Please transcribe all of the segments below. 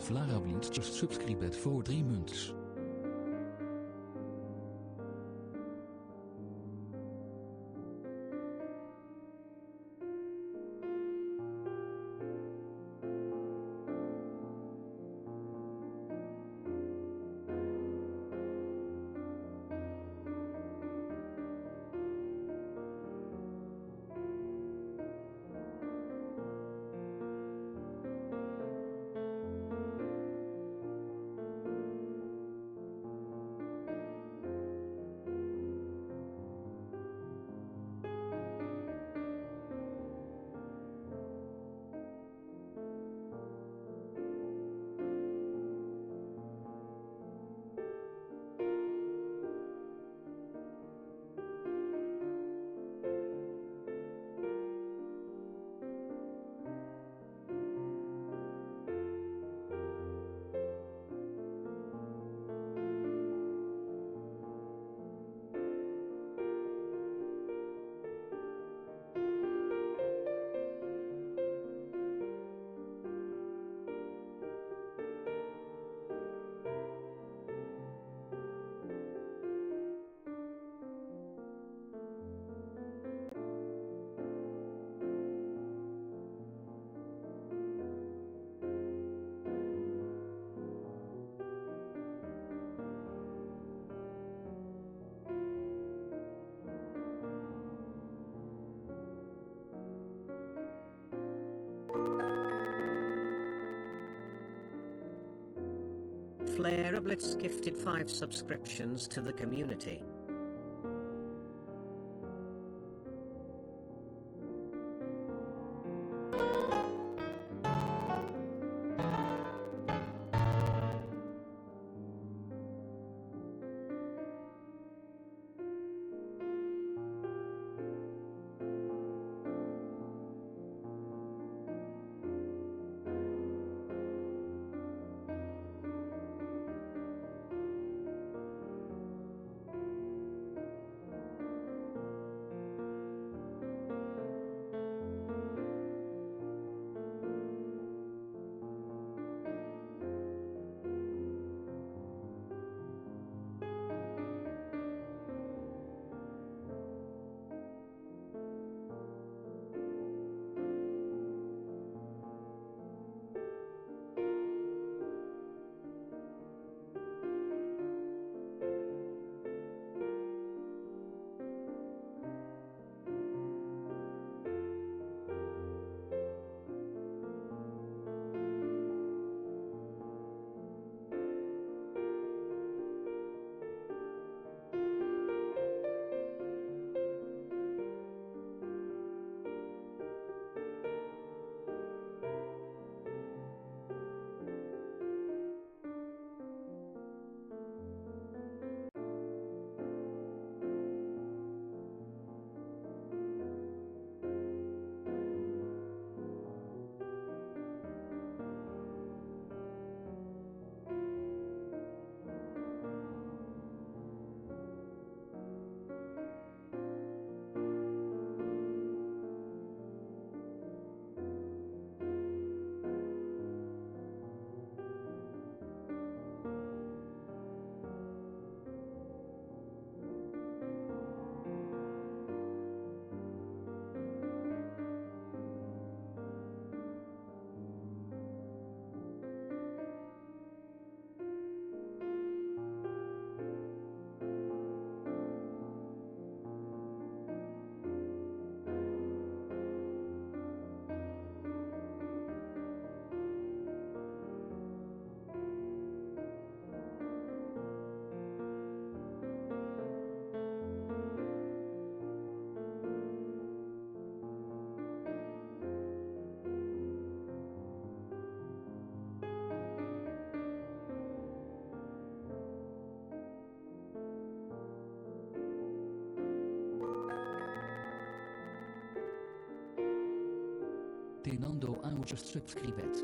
Flarablins just subscribet voor 3 months. Flair Blitz gifted 5 subscriptions to the community. Tenando a just subscribet.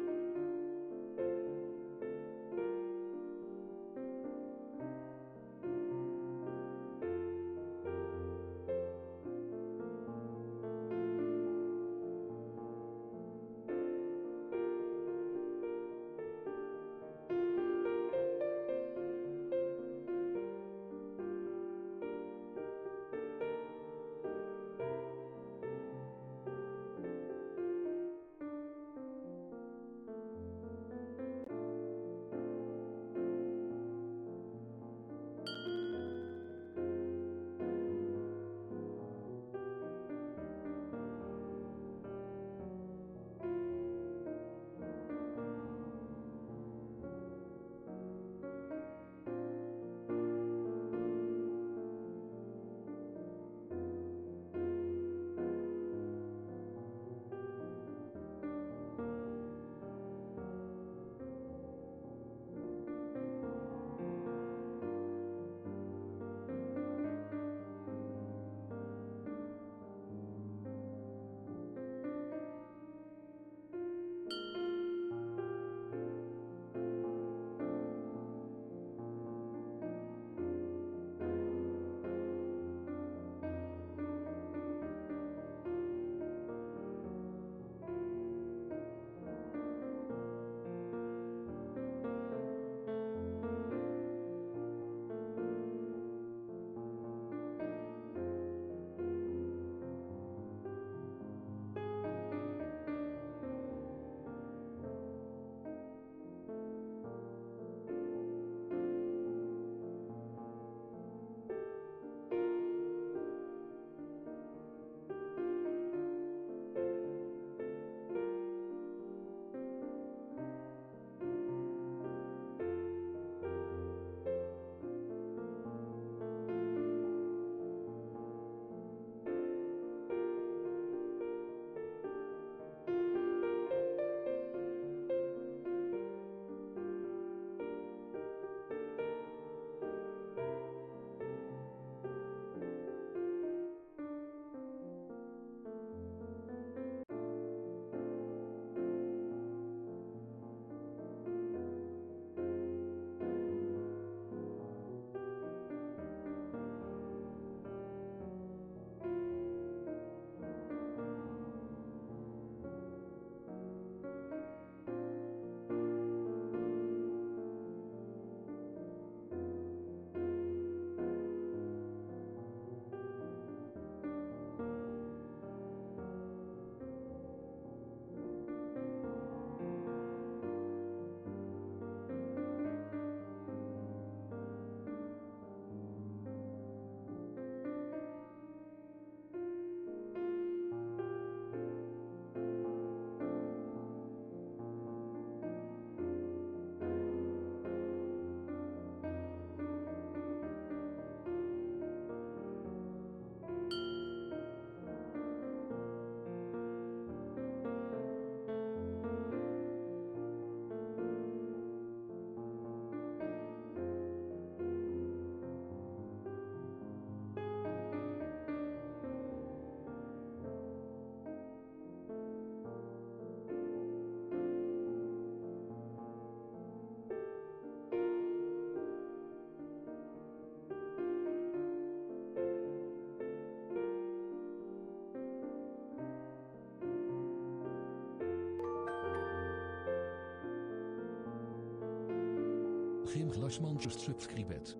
Geen glasman just subscribed.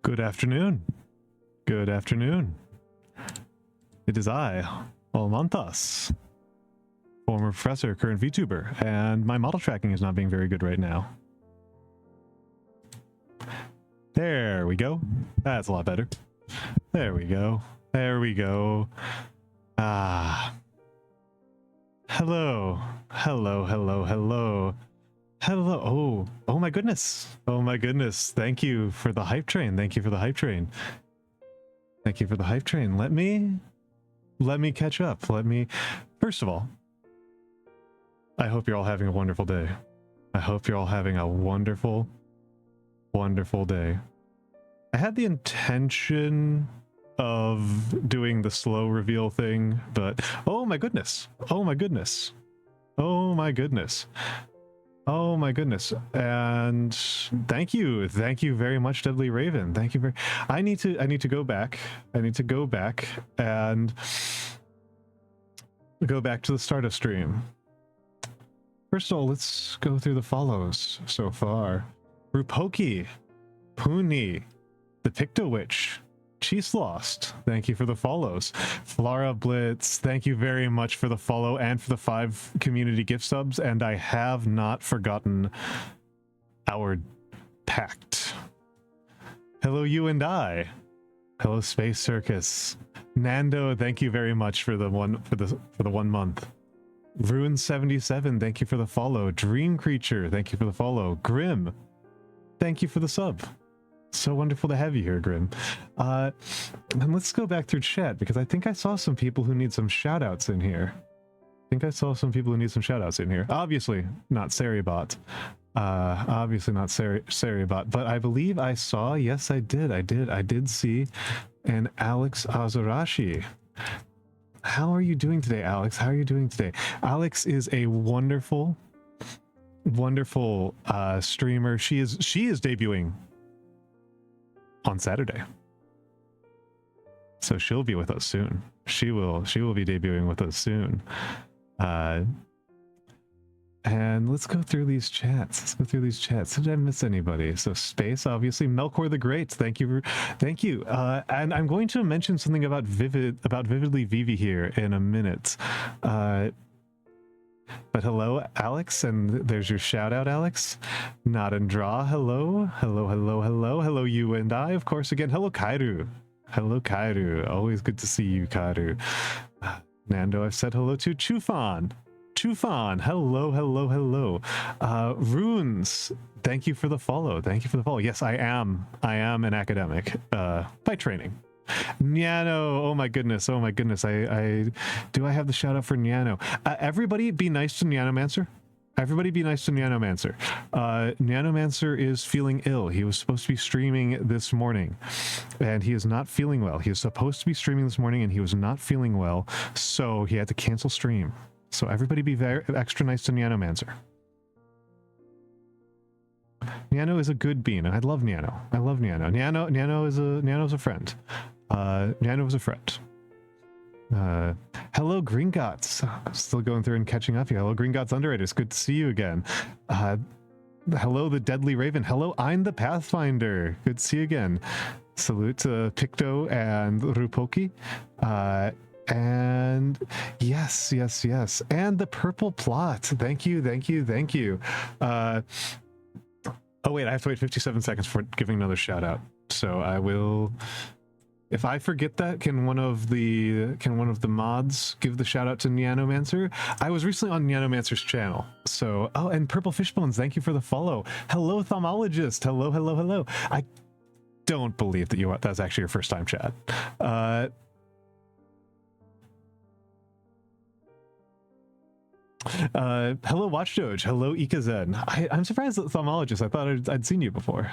Good afternoon. Good afternoon. It is I, Almantas, former professor, current VTuber, and my model tracking is not being very good right now. There we go. That's a lot better. There we go. There we go. Ah. Hello. Hello, hello, hello. Hello. Oh my goodness. Oh my goodness. Thank you for the hype train. Thank you for the hype train. Thank you for the hype train. Let me catch up. First of all, I hope you're all having a wonderful day. I hope you're all having a wonderful, wonderful day. I had the intention of doing the slow reveal thing, but oh my goodness. Oh my goodness. Oh my goodness. Oh my goodness. And thank you very much, Deadly Raven. Thank you very I need to go back. I need to go back and go back to the start of stream. First of all, let's go through the follows so far. Rupoki, Puni, the Picto Witch, Cheese Lost, thank you for the follows. Flara Blitz, thank you very much for the follow and for the 5 community gift subs, and I have not forgotten our pact. Hello, you and I. Hello, Space Circus. Nando, thank you very much for the 1 month. Ruin 77, thank you for the follow. Dream Creature, thank you for the follow. Grim, thank you for the sub. So wonderful to have you here, Grim. And let's go back through chat, because I think I saw some people who need some shout-outs in here. Obviously, not Saribot. Obviously not Saribot, but I believe I saw, yes, I did see an Alex Azarashi. How are you doing today, Alex? How are you doing today? Alex is a wonderful, wonderful streamer. She is debuting on Saturday, so she'll be with us soon. She will be debuting with us soon. And let's go through these chats. Did I miss anybody? So Space, obviously. Melkor the Great, thank you. And I'm going to mention something about Vividly Vivi here in a minute. But hello, Alex, and there's your shout out, Alex. Not and Draw, hello. Hello, you and I, of course, again. Hello, Kairu. Always good to see you, Kairu. Nando, I've said hello to. Chufan, hello. Runes, thank you for the follow. Yes, I am an academic by training. Nyano, oh my goodness. I do I have the shout out for Nyano? Everybody be nice to Nyanomancer. Nyanomancer is feeling ill. He was supposed to be streaming this morning and he is not feeling well. He is supposed to be streaming this morning and he was not feeling well, so he had to cancel stream. So everybody be very extra nice to Nyanomancer. Nyano is a good bean. I love Nyano. Nyano's a friend. Nyano was a friend. Hello, Green Gods. Still going through and catching up here. Hello, Green Gods Underrated. It's good to see you again. Hello, the Deadly Raven. Hello, I'm the Pathfinder. Good to see you again. Salute to Picto and Rupoki. And yes. And the Purple Plot. Thank you. Oh wait, I have to wait 57 seconds for giving another shout out. So I will, if I forget that, can one of the mods give the shout out to Nyanomancer? I was recently on Nyanomancer's channel. So, oh, and Purple Fishbones, thank you for the follow. Hello, Thomologist. Hello. I don't believe that that's actually your first time chat. Hello, Watchdoge. Hello, Ikazen. I'm surprised that Thomologist. I thought I'd seen you before.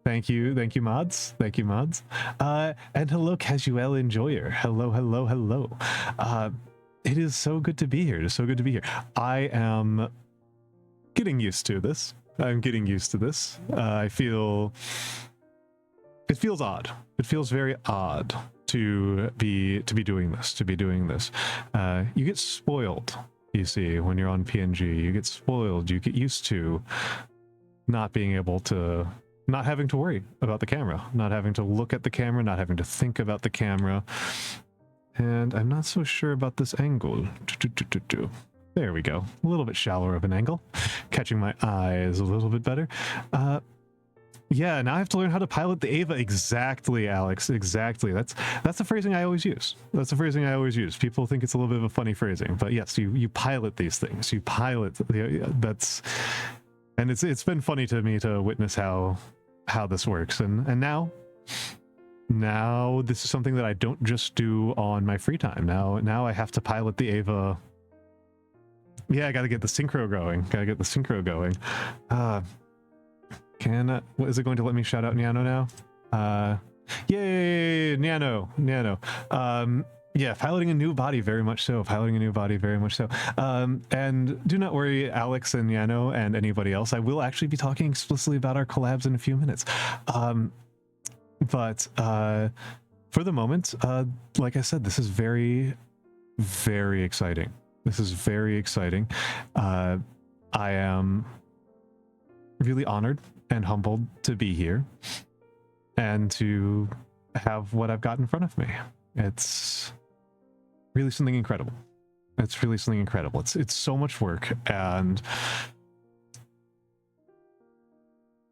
Thank you, mods. Thank you, mods. And hello, casual enjoyer. Hello, hello, hello. It is so good to be here. It is so good to be here. I am getting used to this. I'm getting used to this. It feels odd. It feels very odd to be doing this. You get spoiled, you see, when you're on PNG. You get spoiled. You get used to not being able to, not having to worry about the camera, not having to look at the camera, not having to think about the camera. And I'm not so sure about this angle. There we go. A little bit shallower of an angle. Catching my eyes a little bit better. Yeah, now I have to learn how to pilot the Ava. Exactly, Alex. Exactly. That's the phrasing I always use. That's the phrasing I always use. People think it's a little bit of a funny phrasing, but yes, you pilot these things. You pilot. That's, and it's been funny to me to witness how this works. And now this is something that I don't just do on my free time. Now I have to pilot the Ava. Yeah, I gotta get the synchro going. What is it going to let me shout out Niano now? Yay, Niano. Yeah, piloting a new body, very much so. And do not worry, Alex and Niano and anybody else. I will actually be talking explicitly about our collabs in a few minutes. But for the moment, like I said, this is very, very exciting. I am really honored and humbled to be here and to have what I've got in front of me. It's really something incredible. It's so much work and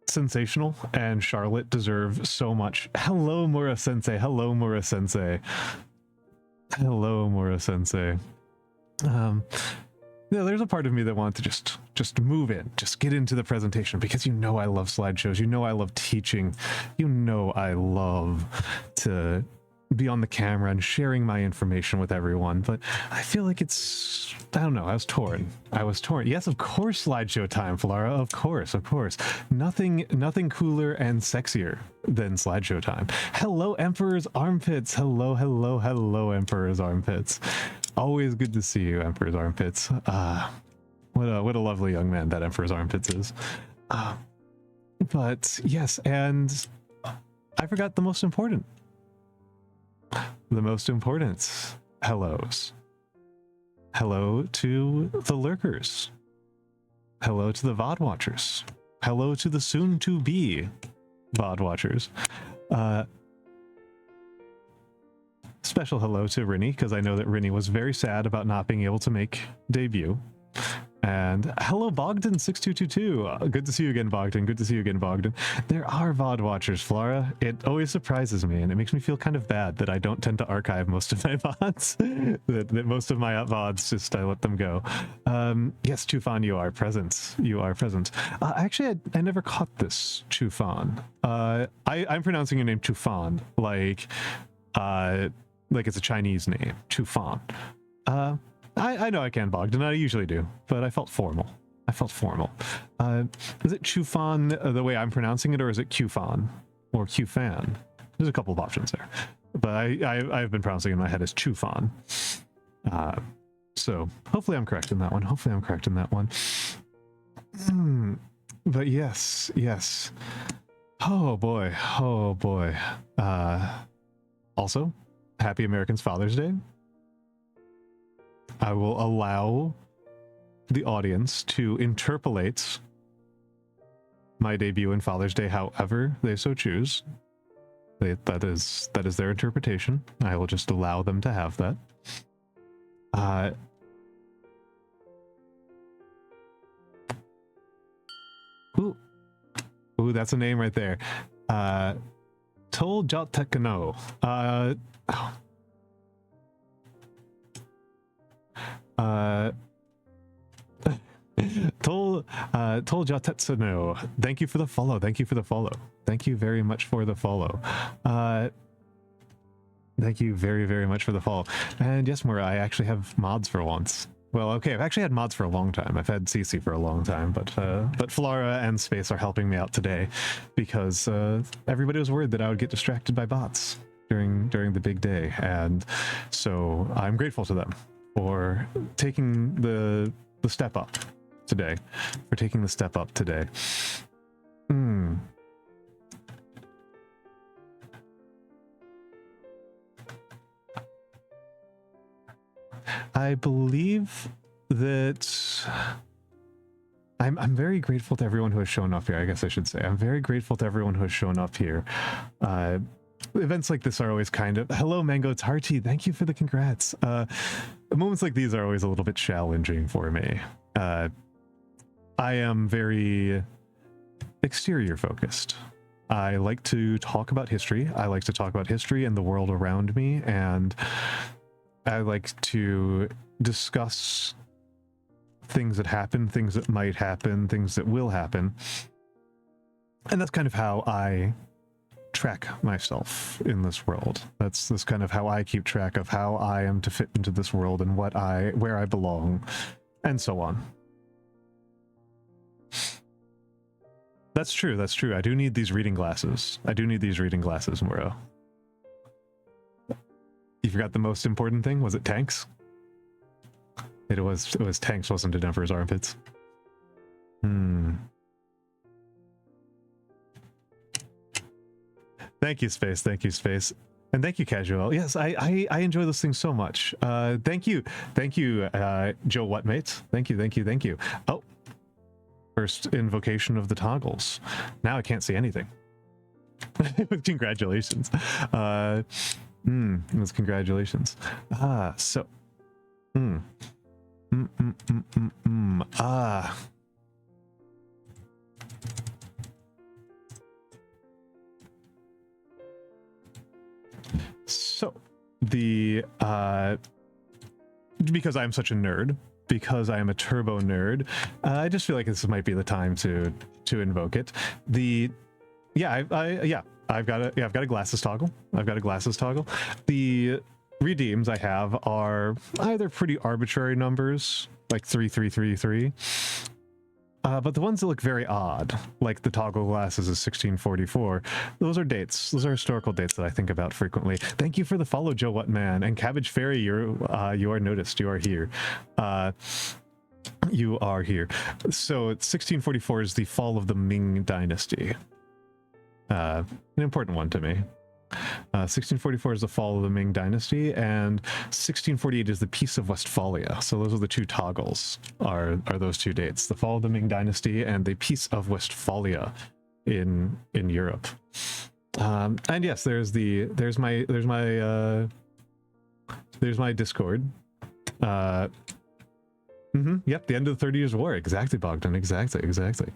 sensational, and Charlotte deserves so much. Hello, Mura Sensei. Yeah, there's a part of me that wants to just move in, just get into the presentation, because I love slideshows, I love teaching, I love to be on the camera and sharing my information with everyone. But I feel like I don't know, I was torn. Yes, of course, slideshow time, Flora, of course. Nothing cooler and sexier than slideshow time. Hello, Emperor's Armpits. Hello, Emperor's Armpits. Always good to see you, Emperor's Armpits. What a lovely young man that Emperor's Armpits is. But yes, and I forgot the most important hellos. Hello to the lurkers. Hello to the VOD watchers. Hello to the soon-to-be VOD watchers. Special hello to Rinny, because I know that Rinny was very sad about not being able to make debut. And hello, Bogdan6222. Good to see you again, Bogdan. There are VOD watchers, Flora. It always surprises me, and it makes me feel kind of bad that I don't tend to archive most of my VODs. that most of my VODs, just I let them go. Yes, Chufan, you are present. Actually, I never caught this, Chufan. I'm pronouncing your name Chufan, like it's a Chinese name, Chufan. I know I can, Bogdan, I usually do, but I felt formal. Is it Chufan the way I'm pronouncing it, or is it Qfan or Qfan? There's a couple of options there, but I've been pronouncing it in my head as Chufan. So hopefully I'm correct in that one. But yes. Oh boy. Also, happy Americans Father's Day. I will allow the audience to interpolate my debut in Father's Day however they so choose. That is their interpretation. I will just allow them to have that. Ooh, that's a name right there. Tol Jotekano. Tol Jatetsuno. Thank you for the follow. Thank you very much for the follow. Thank you very, very much for the follow. And yes, Mura, I actually have mods for once. Well, okay, I've actually had mods for a long time. I've had CC for a long time, but Flora and Space are helping me out today because everybody was worried that I would get distracted by bots during the big day, and so I'm grateful to them for taking the step up today. I believe that I'm very grateful to everyone who has shown up here. I guess I should say I'm very grateful to everyone who has shown up here. Events like this are always kind of hello Mango Tarty, thank you for the congrats. Moments like these are always a little bit challenging for me. I am very exterior focused. I like to talk about history. I like to talk about history and the world around me, and I like to discuss things that happen, things that might happen, things that will happen. And that's kind of how I track myself in this world. That's kind of how I keep track of how I am to fit into this world and where I belong, and so on. That's true. I do need these reading glasses. Muro. You forgot the most important thing? Was it tanks? It was tanks, wasn't it? Emperor's armpits. Thank you, Space. And thank you, Casual. Yes, I enjoy those things so much. Thank you, Joe Whatmate. Thank you. Oh, first invocation of the toggles. Now I can't see anything. Congratulations. It was congratulations. So. So, because I'm such a nerd, because I am a turbo nerd, I just feel like this might be the time to invoke it. I've got a glasses toggle. The redeems I have are either pretty arbitrary numbers, like 3333, but the ones that look very odd, like the toggle glasses is 1644, those are dates. Those are historical dates that I think about frequently. Thank you for the follow, Joe Whatman, and Cabbage Fairy. You are noticed. You are here. You are here. So 1644 is the fall of the Ming Dynasty. An important one to me. 1644 is the fall of the Ming Dynasty, and 1648 is the Peace of Westphalia. So those are the two toggles, are those two dates: the fall of the Ming Dynasty and the Peace of Westphalia in Europe. And yes, there's my Discord. Yep, the end of the 30 Years' War. Exactly, Bogdan. Exactly.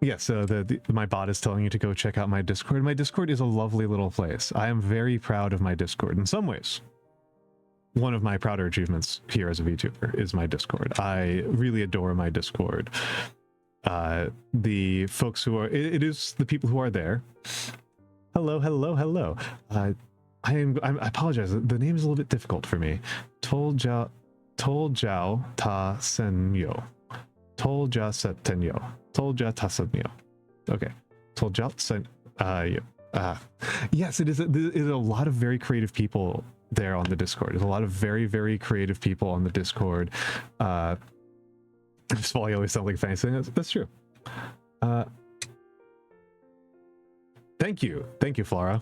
Yeah, so my bot is telling you to go check out my Discord. My Discord is a lovely little place. I am very proud of my Discord. In some ways, one of my prouder achievements here as a VTuber is my Discord. I really adore my Discord. The folks who are... It is the people who are there. Hello. I apologize. The name is a little bit difficult for me. Toljiao Ta Senyo. Tolja Setenyo. Tolja Tasenyo. Okay. Tolja Sen. Yes, it is a lot of very creative people there on the Discord. There's a lot of very, very creative people on the Discord. Just while you always sound like fancy. That's true. Thank you, Flora.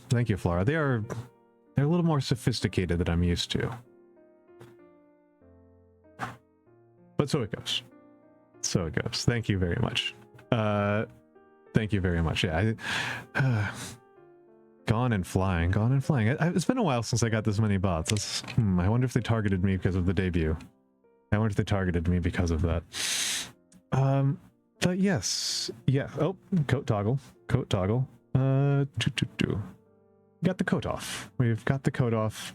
They're a little more sophisticated than I'm used to. But so it goes. Thank you very much. Yeah, gone and flying. It's been a while since I got this many bots. I wonder if they targeted me because of the debut. I wonder if they targeted me because of that. But yes. Yeah. Oh, coat toggle. Got the coat off. We've got the coat off.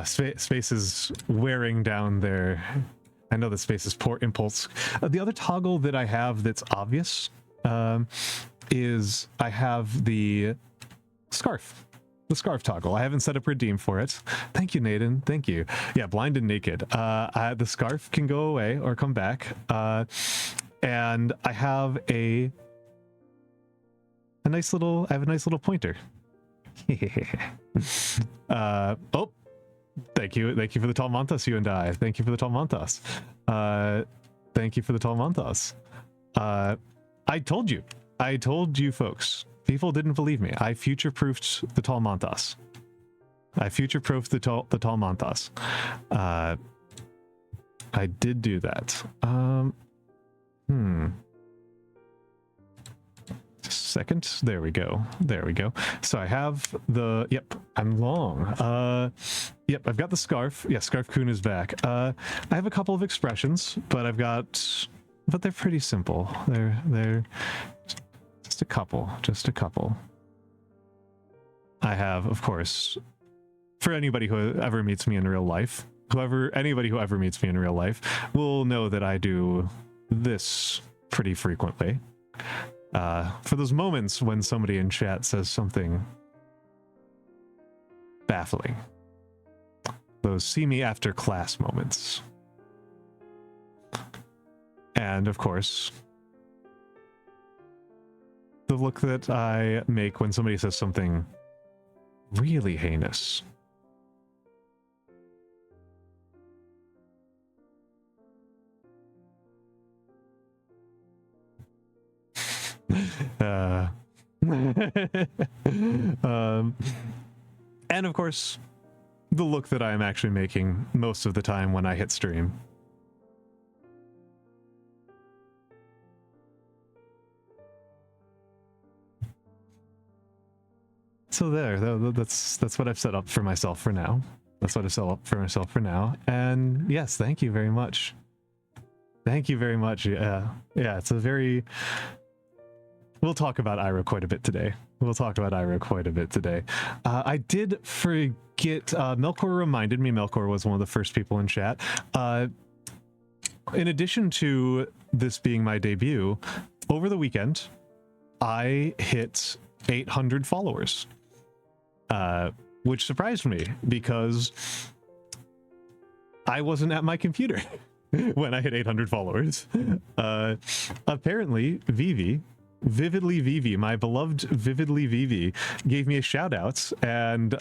Space is wearing down there. I know that Space is poor impulse. The other toggle that I have that's obvious is I have the scarf. the scarf toggle. I haven't set up redeem for it. Thank you, Nathan. Thank you. Yeah, blind and naked. The scarf can go away or come back. And I have a nice little pointer. Oh, thank you for the tall Montas, you and I. Thank you for the tall Montas. Thank you for the tall Montas. I told you folks. People didn't believe me. I future-proofed the tall Montas. I future-proofed the tall Montas. I did do that. Just a second. There we go. So I have the, yep, I'm long. Yep, I've got the scarf. Yeah, Scarf Coon is back. I have a couple of expressions, but they're pretty simple. They're just a couple. I have, of course, for anybody who ever meets me in real life, anybody who ever meets me in real life will know that I do this pretty frequently. For those moments when somebody in chat says something baffling. Those see me after class moments. And of course, the look that I make when somebody says something really heinous. And of course, the look that I am actually making most of the time when I hit stream. So that's what I've set up for myself for now. And yes, thank you very much. Yeah, it's a very... We'll talk about Ira quite a bit today. I did forget, Melkor reminded me, Melkor was one of the first people in chat. In addition to this being my debut, over the weekend, I hit 800 followers. Which surprised me because I wasn't at my computer when I hit 800 followers. Apparently, Vividly Vivi, my beloved Vividly Vivi, gave me a shout out and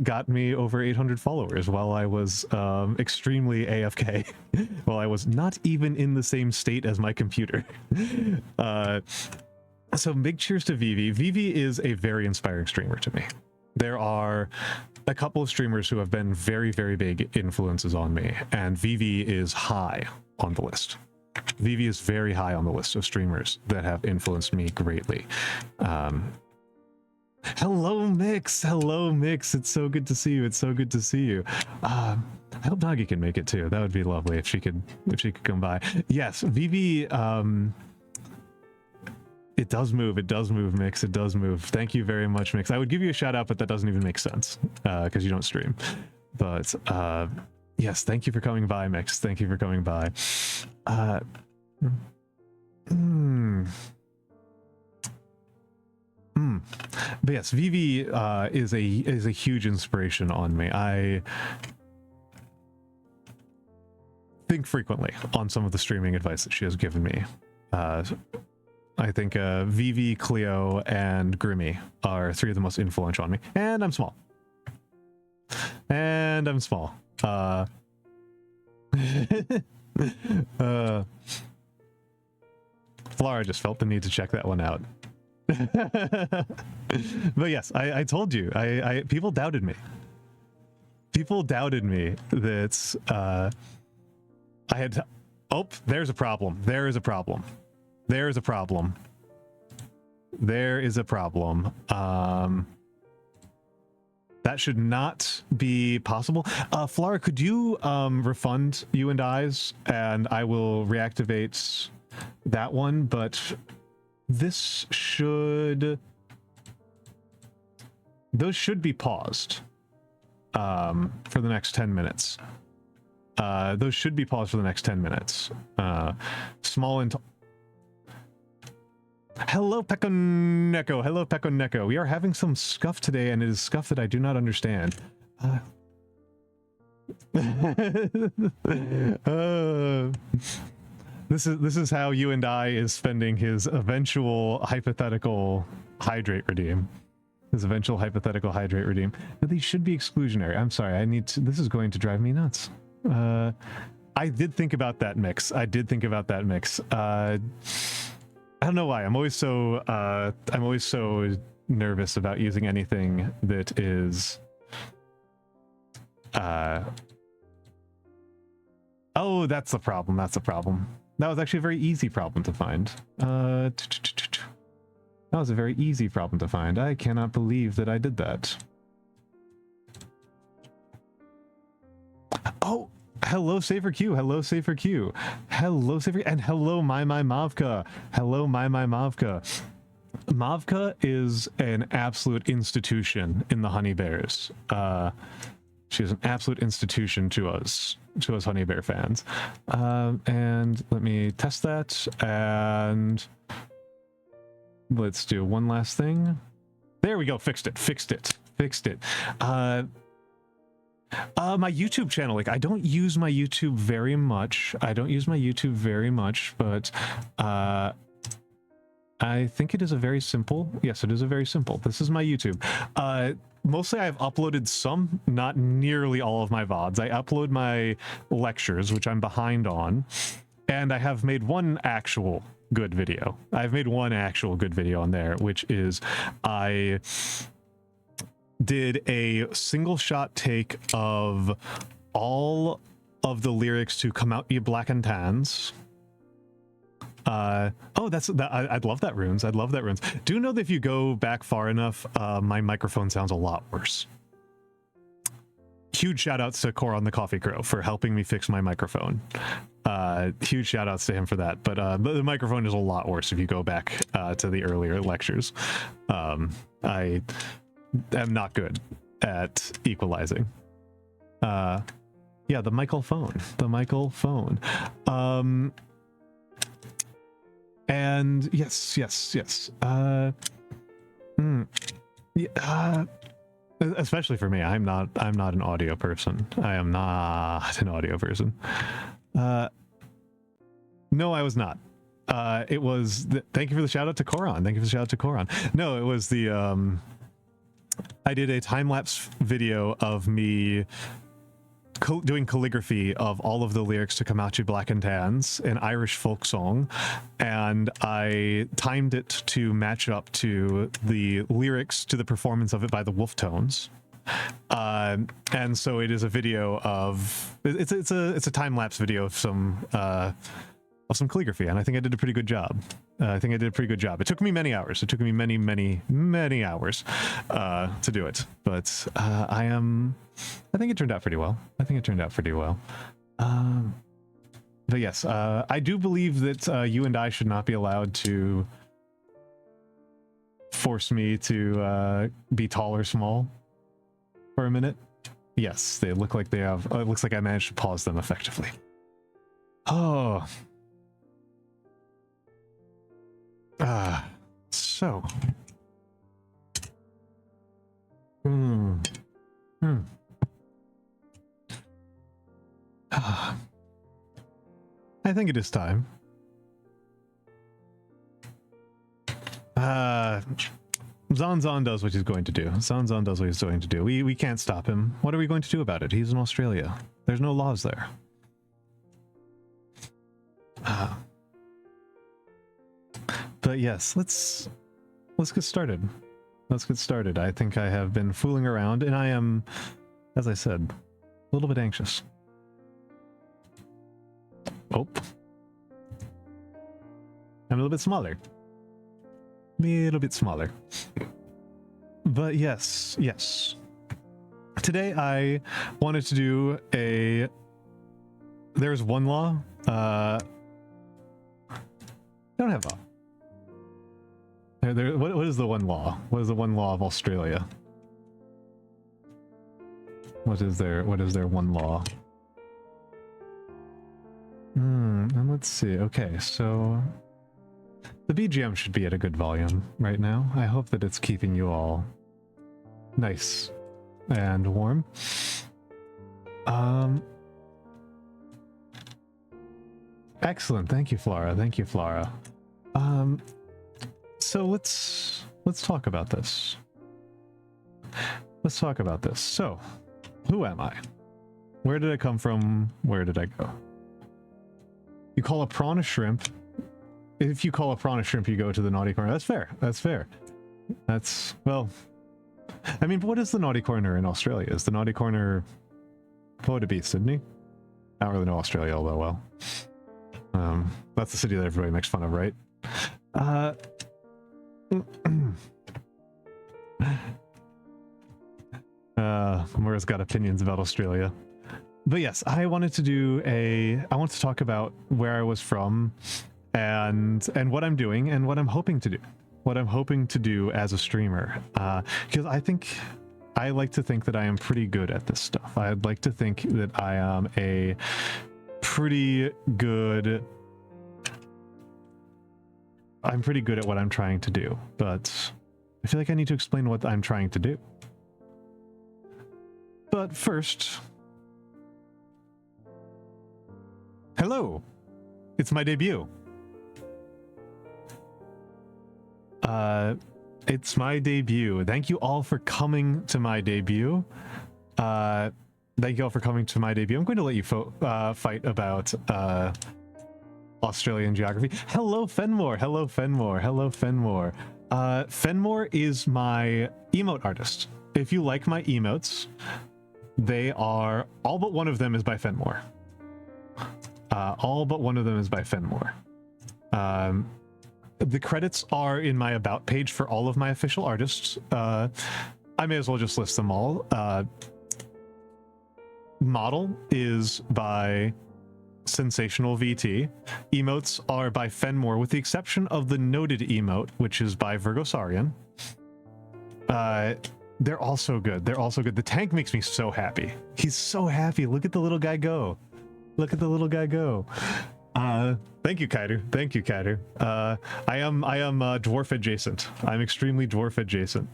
got me over 800 followers while I was extremely AFK, while I was not even in the same state as my computer. So big cheers to Vivi. Vivi is a very inspiring streamer to me. There are a couple of streamers who have been very, very big influences on me, and Vivi is high on the list. Vivi is very high on the list of streamers that have influenced me greatly. Hello, Mix. It's so good to see you. I hope Nagi can make it too. That would be lovely if she could come by. Yes, Vivi. It does move, Mix. It does move. Thank you very much, Mix. I would give you a shout out, but that doesn't even make sense because you don't stream. But yes, thank you for coming by, Mix. Thank you for coming by. But yes, Vivi is a huge inspiration on me. I think frequently on some of the streaming advice that she has given me. I think Vivi, Cleo, and Grimmy are three of the most influential on me. And I'm small. Flora just felt the need to check that one out. But yes, I told you. People doubted me. People doubted me that I had... Oh, there's a problem. There is a problem. That should not be possible. Flora, could you refund you and I's, and I will reactivate that one, but those should be paused for the next 10 minutes. Small and Hello, Pekoneko. Hello, Pekoneko. We are having some scuff today, and it is scuff that I do not understand. This is how you and I is spending his eventual hypothetical hydrate redeem. His eventual hypothetical hydrate redeem. But these should be exclusionary. I'm sorry. I need to. This is going to drive me nuts. I did think about that mix. I don't know why. I'm always so nervous about using anything that is oh, that's the problem. That was actually a very easy problem to find. That was a very easy problem to find. I cannot believe that I did that. Oh, hello, Safer Q. Hello, Safer Q. Hello, Safer, and hello, my Mavka. Hello, my Mavka. Mavka is an absolute institution in the Honey Bears. She is an absolute institution to us Honey Bear fans. And let me test that, and let's do one last thing. There we go. Fixed it. My YouTube channel, like, I don't use my YouTube very much. But I think it is a very simple. Yes, it is a very simple. This is my YouTube. Mostly I've uploaded some, not nearly all of my VODs. I upload my lectures, which I'm behind on, and I have made one actual good video. I've made one actual good video on there, which is I did a single shot take of all of the lyrics to Come Out You Black and Tans. Oh, I'd love that, Runes. Do know that if you go back far enough, my microphone sounds a lot worse. Huge shout outs to Coron the Coffee Crow for helping me fix my microphone. Huge shout outs to him for that. But the microphone is a lot worse if you go back to the earlier lectures. I am not good at equalizing. Yeah, the Michael phone. And yes. Especially for me, I'm not an audio person. I am not an audio person. No, I was not. It was thank you for the shout out to Coron. No, it was the I did a time-lapse video of me doing calligraphy of all of the lyrics to Come Out You Black and Tans, an Irish folk song, and I timed it to match up to the lyrics to the performance of it by the Wolf Tones. And so it is a video of it's a time-lapse video of some calligraphy, and I think I did a pretty good job. It took me many hours. It took me many hours to do it, but I think it turned out pretty well. But yes, I do believe that you and I should not be allowed to force me to be tall or small for a minute. Yes, they look like they have. It looks like I managed to pause them effectively. Oh. So. I think it is time. Zon does what he's going to do. Zon does what he's going to do. We can't stop him. What are we going to do about it? He's in Australia. There's no laws there. But yes, let's get started. I think I have been fooling around, and I am, as I said, a little bit anxious. Oh. I'm a little bit smaller. But yes. Today I wanted to do there's one law. I don't have law. What is the one law? What is the one law of Australia? What is their one law? And let's see. Okay, so The BGM should be at a good volume right now. I hope that it's keeping you all nice and warm. Excellent. Thank you, Flora. Thank you, Flora. So let's talk about this. Let's talk about this. So, who am I? Where did I come from? Where did I go? You call a prawn a shrimp. If you call a prawn a shrimp, you go to the naughty corner. That's fair. That's fair. That's, well, I mean, what is the naughty corner in Australia? Is the naughty corner, what would it be, Sydney? I don't really know Australia all that well. That's the city that everybody makes fun of, right? Mura's got opinions about Australia. But yes, I want to talk about where I was from and what I'm doing and what I'm hoping to do. What I'm hoping to do as a streamer. Because I like to think that I am pretty good at this stuff. I'd like to think that I am a pretty good... I'm pretty good at what I'm trying to do, but I feel like I need to explain what I'm trying to do. But first... Hello! It's my debut. It's my debut. Thank you all for coming to my debut. Thank you all for coming to my debut. I'm going to let you fight about Australian geography. Hello, Fenmore. Hello, Fenmore. Hello, Fenmore. Fenmore is my emote artist. If you like my emotes, they are... all but one of them is by Fenmore. All but one of them is by Fenmore. The credits are in my about page for all of my official artists. I may as well just list them all. Model is by Sensational VT. Emotes are by Fenmore, with the exception of the noted emote, which is by Virgosarian. They're also good. They're also good. The tank makes me so happy. He's so happy. Look at the little guy go. Look at the little guy go. Thank you, Kaidu. Thank you, Kaidu. I am dwarf adjacent. I'm extremely dwarf adjacent.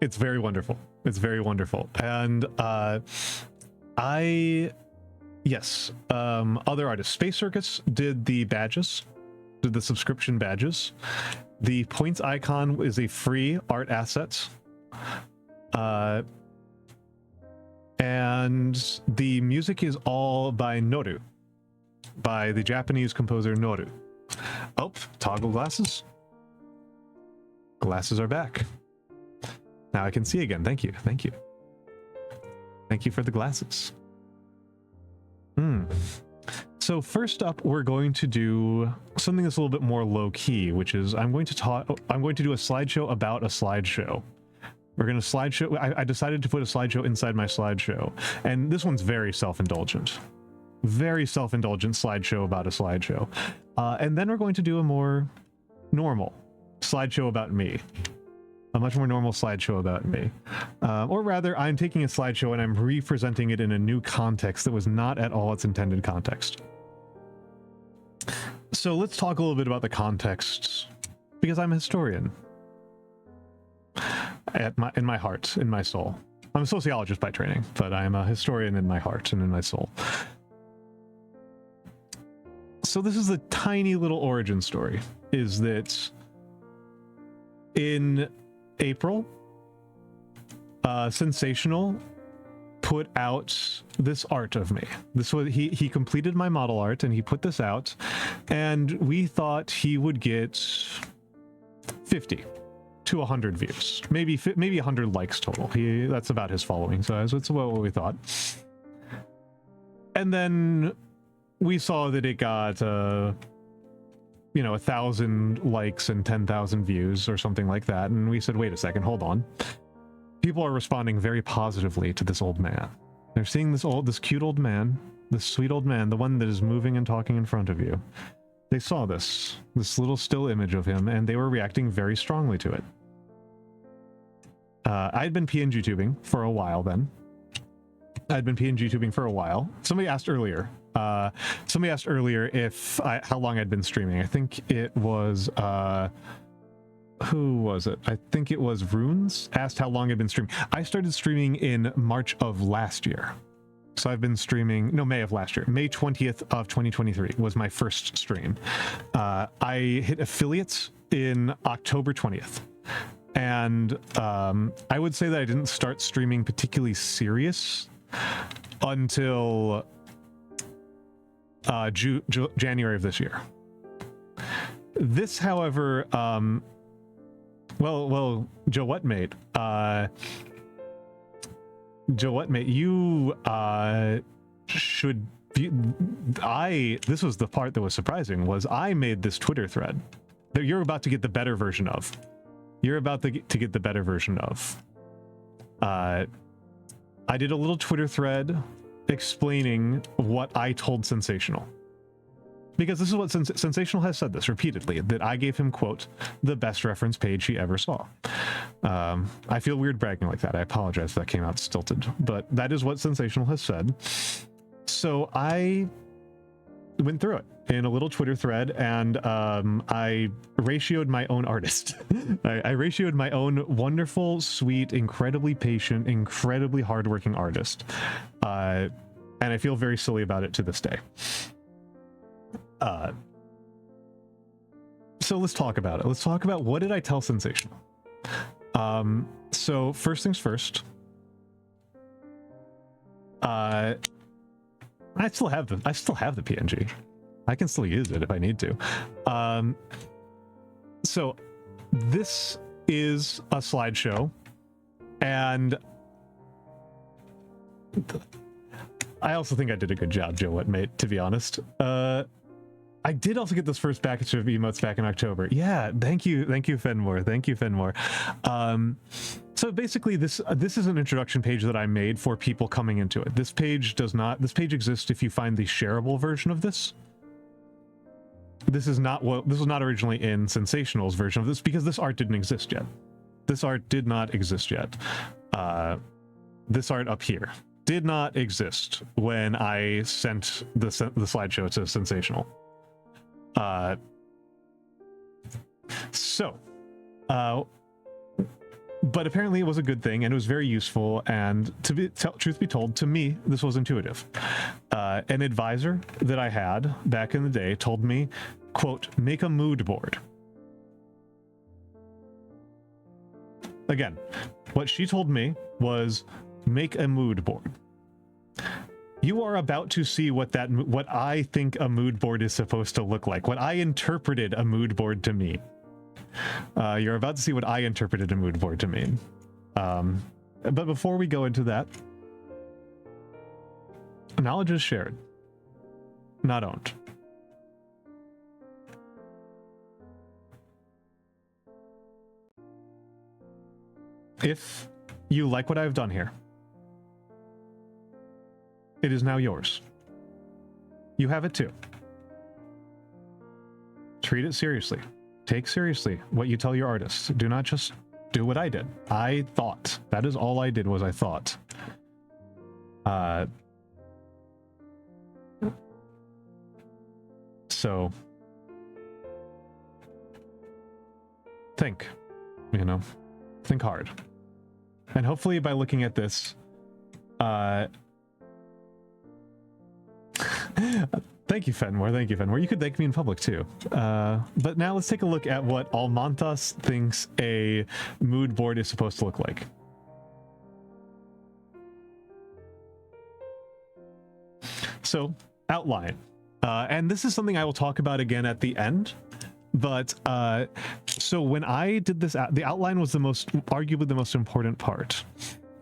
It's very wonderful. It's very wonderful. And yes, other artists. Space Circus did the badges, did the subscription badges. The points icon is a free art asset. And the music is all by Noru, by the Japanese composer Noru. Oh, toggle glasses. Glasses are back. Now I can see again. Thank you. Thank you. Thank you for the glasses. So first up, we're going to do something that's a little bit more low key, which is I'm going to do a slideshow about a slideshow. We're going to slideshow. I decided to put a slideshow inside my slideshow, and this one's very self-indulgent. Very self-indulgent slideshow about a slideshow. And then we're going to do a more normal slideshow about me. A much more normal slideshow about me. Or rather, I'm taking a slideshow and I'm representing it in a new context that was not at all its intended context. So let's talk a little bit about the context, because I'm a historian. In my heart, in my soul. I'm a sociologist by training, but I'm a historian in my heart and in my soul. So this is a tiny little origin story, is that in April, Sensational put out this art of me. This was he completed my model art and he put this out, and we thought he would get 50 to 100 views, maybe 100 likes total. That's about his following size. That's about what we thought. And then we saw that it got 1,000 likes and 10,000 views or something like that, and we said, wait a second, hold on. People are responding very positively to this old man. They're seeing this cute old man, this sweet old man, the one that is moving and talking in front of you. They saw this little still image of him, and they were reacting very strongly to it. I'd been PNG tubing for a while then. Somebody asked earlier, Somebody asked earlier how long I'd been streaming. I think it was who was it? I think it was Runes asked how long I'd been streaming. I started streaming in March of last year. So I've been streaming, no, May of last year. May 20th of 2023 was my first stream. I hit affiliates in October 20th. And I would say that I didn't start streaming particularly serious until January of this year. This, however, well, Joe Whatmate, you should be, this was the part that was surprising, was I made this Twitter thread that you're about to get the better version of. You're about to get the better version of. I did a little Twitter thread explaining what I told Sensational. Because this is what Sensational has said this repeatedly, that I gave him, quote, the best reference page he ever saw. I feel weird bragging like that. I apologize if that came out stilted, but that is what Sensational has said. So I went through it in a little Twitter thread, and I ratioed my own artist. I ratioed my own wonderful, sweet, incredibly patient, incredibly hardworking artist. And I feel very silly about it to this day. So let's talk about it. Let's talk about what did I tell Sensational. So first things first. I still have the PNG. I can still use it if I need to. So this is a slideshow, and I also think I did a good job, Joe Whatmate, to be honest. I did also get this first package of emotes back in October. Yeah, thank you, Fenmore. Thank you, Fenmore. So basically, this is an introduction page that I made for people coming into it. This page exists if you find the shareable version of this. This was not originally in Sensational's version of this, because this art didn't exist yet. This art did not exist yet. This art up here did not exist when I sent the slideshow to Sensational. But apparently it was a good thing, and it was very useful, and truth be told, to me, this was intuitive. An advisor that I had back in the day told me, quote, make a mood board. Again, what she told me was, make a mood board. You are about to see what I think a mood board is supposed to look like, what I interpreted a mood board to mean. You're about to see what I interpreted a mood board to mean. But before we go into that, knowledge is shared, not owned. If you like what I've done here, it is now yours. You have it too. Treat it seriously. Take seriously what you tell your artists. Do not just do what I did. I thought. That is all I did, was I thought. So think, think hard. And hopefully by looking at this, thank you, Fenmore. Thank you, Fenmore. You could thank me in public too. But now let's take a look at what Almantas thinks a mood board is supposed to look like. So, outline. And this is something I will talk about again at the end. But so when I did this, the outline was arguably the most important part.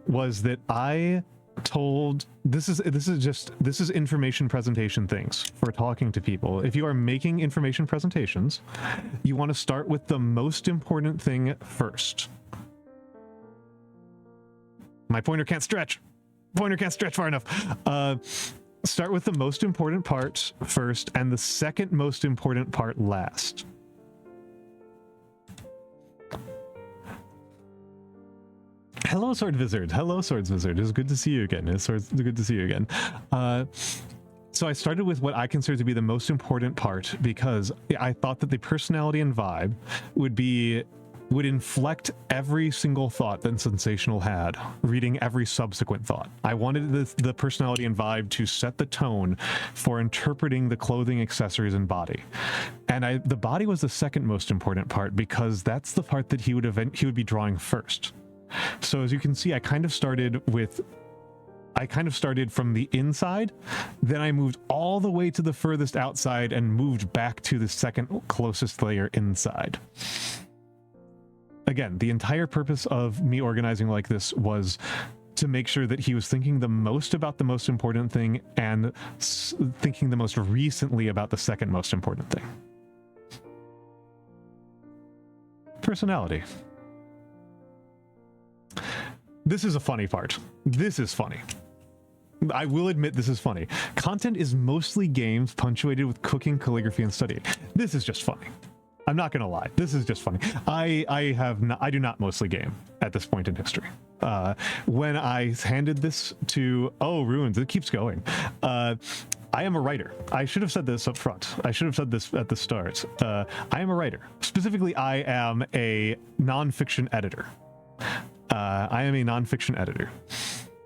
Was that I told this is information presentation things for talking to people. If you are making information presentations, you want to start with the most important thing first. My pointer can't stretch. Pointer can't stretch far enough. Start with the most important part first, and the second most important part last. Hello, Sword Wizard. Hello, Swords Wizard. It's good to see you again. It's good to see you again. So I started with what I consider to be the most important part, because I thought that the personality and vibe would inflect every single thought that Sensational had, reading every subsequent thought. I wanted the personality and vibe to set the tone for interpreting the clothing, accessories, and body. And the body was the second most important part, because that's the part that he would be drawing first. So as you can see, I kind of started from the inside, then I moved all the way to the furthest outside and moved back to the second closest layer inside. Again, the entire purpose of me organizing like this was to make sure that he was thinking the most about the most important thing and thinking the most recently about the second most important thing. Personality. This is a funny part. This is funny. I will admit this is funny. Content is mostly games punctuated with cooking, calligraphy, and studying. This is just funny. I'm not gonna lie. This is just funny. I do not mostly game at this point in history. When I handed this to Ruins, it keeps going. I am a writer. I should have said this up front. I should have said this at the start. I am a writer. Specifically, I am a nonfiction editor.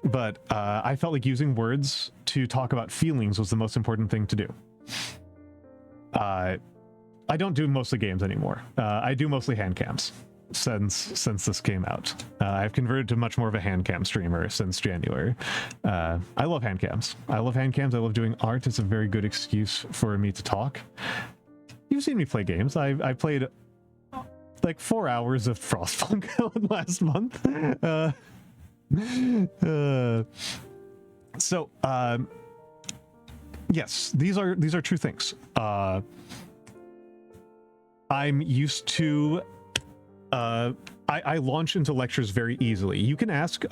But I felt like using words to talk about feelings was the most important thing to do. I don't do mostly games anymore. I do mostly hand cams since this came out. I've converted to much more of a hand cam streamer since January. I love hand cams. I love doing art. It's a very good excuse for me to talk. You've seen me play games. I played like 4 hours of Frostpunk last month. Yes, these are true things. I'm used to I launch into lectures very easily. You can ask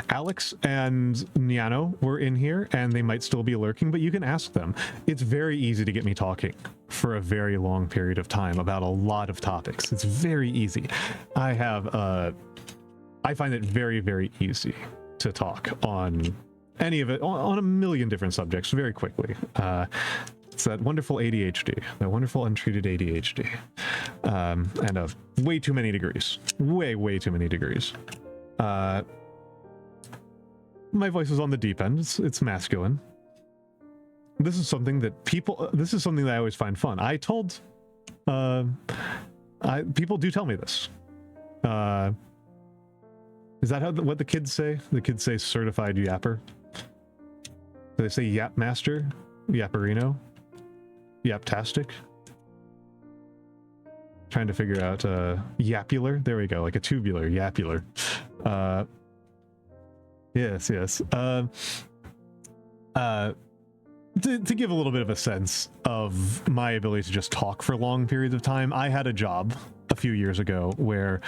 Alex and Niano were in here, and they might still be lurking, but you can ask them. It's very easy to get me talking for a very long period of time about a lot of topics. It's very easy. I find it very, very easy to talk on any of it, on a million different subjects very quickly. It's that wonderful ADHD, that wonderful untreated ADHD, and of way too many degrees, way too many degrees. My voice is on the deep end. It's masculine. This is something that I always find fun. People do tell me this. Is that what the kids say? The kids say certified yapper. Do they say yap master, yapperino, yaptastic? Trying to figure out yapular. There we go, like a tubular yapular. Yes. To give a little bit of a sense of my ability to just talk for long periods of time, I had a job a few years ago where,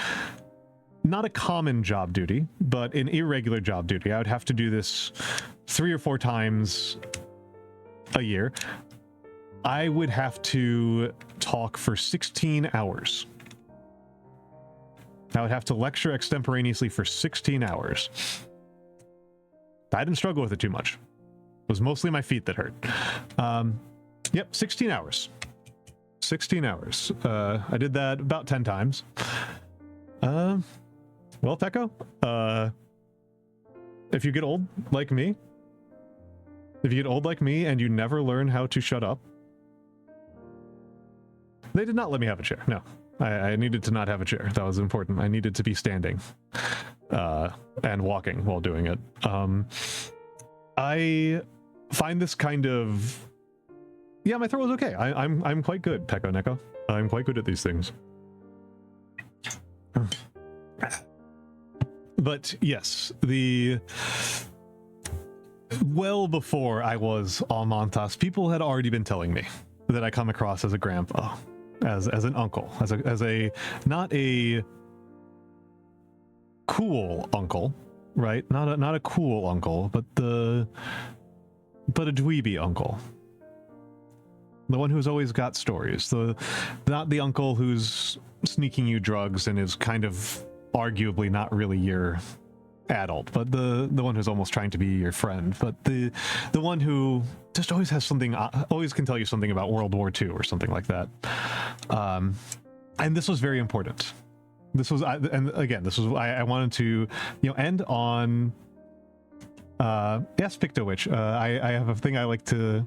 not a common job duty, but an irregular job duty. I would have to do this 3 or 4 times a year. I would have to talk for 16 hours. I would have to lecture extemporaneously for 16 hours. I didn't struggle with it too much. It was mostly my feet that hurt. Yep, 16 hours. 16 hours. I did that about 10 times. Well, Pekko, if you get old like me, and you never learn how to shut up, they did not let me have a chair. No, I needed to not have a chair. That was important. I needed to be standing and walking while doing it. I find this kind of... Yeah, my throat was okay. I'm quite good, Pekko Neko. I'm quite good at these things. But yes, well before I was Almantas, people had already been telling me that I come across as a grandpa, as an uncle, as a not a cool uncle, right? Not a cool uncle, but a dweeby uncle. The one who's always got stories. Not the uncle who's sneaking you drugs and is kind of arguably not really your adult, but the one who's almost trying to be your friend, but the one who just always has something, always can tell you something about World War II or something like that. And this was very important. This was, and again, this was, I wanted to, end on, yes, Pictowitch. I have a thing I like to,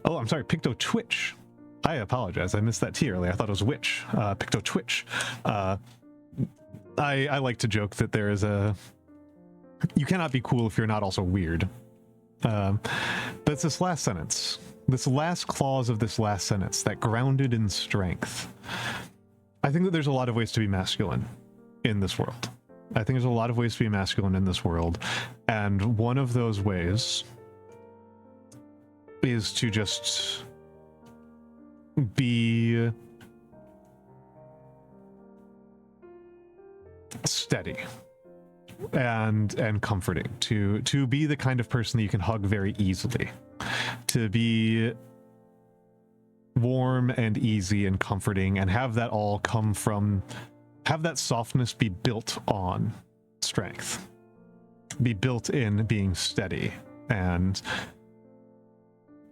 oh, I'm sorry, Pictotwitch. I apologize. I missed that T earlier. I thought it was witch. Pictotwitch. I like to joke that there is you cannot be cool if you're not also weird. But it's this last sentence, this last clause of this last sentence, that grounded in strength. I think that there's a lot of ways to be masculine in this world. I think there's a lot of ways to be masculine in this world. And one of those ways is to just be steady and comforting, to be the kind of person that you can hug very easily, to be warm and easy and comforting, and have that all come from, have that softness be built on strength, be built in being steady and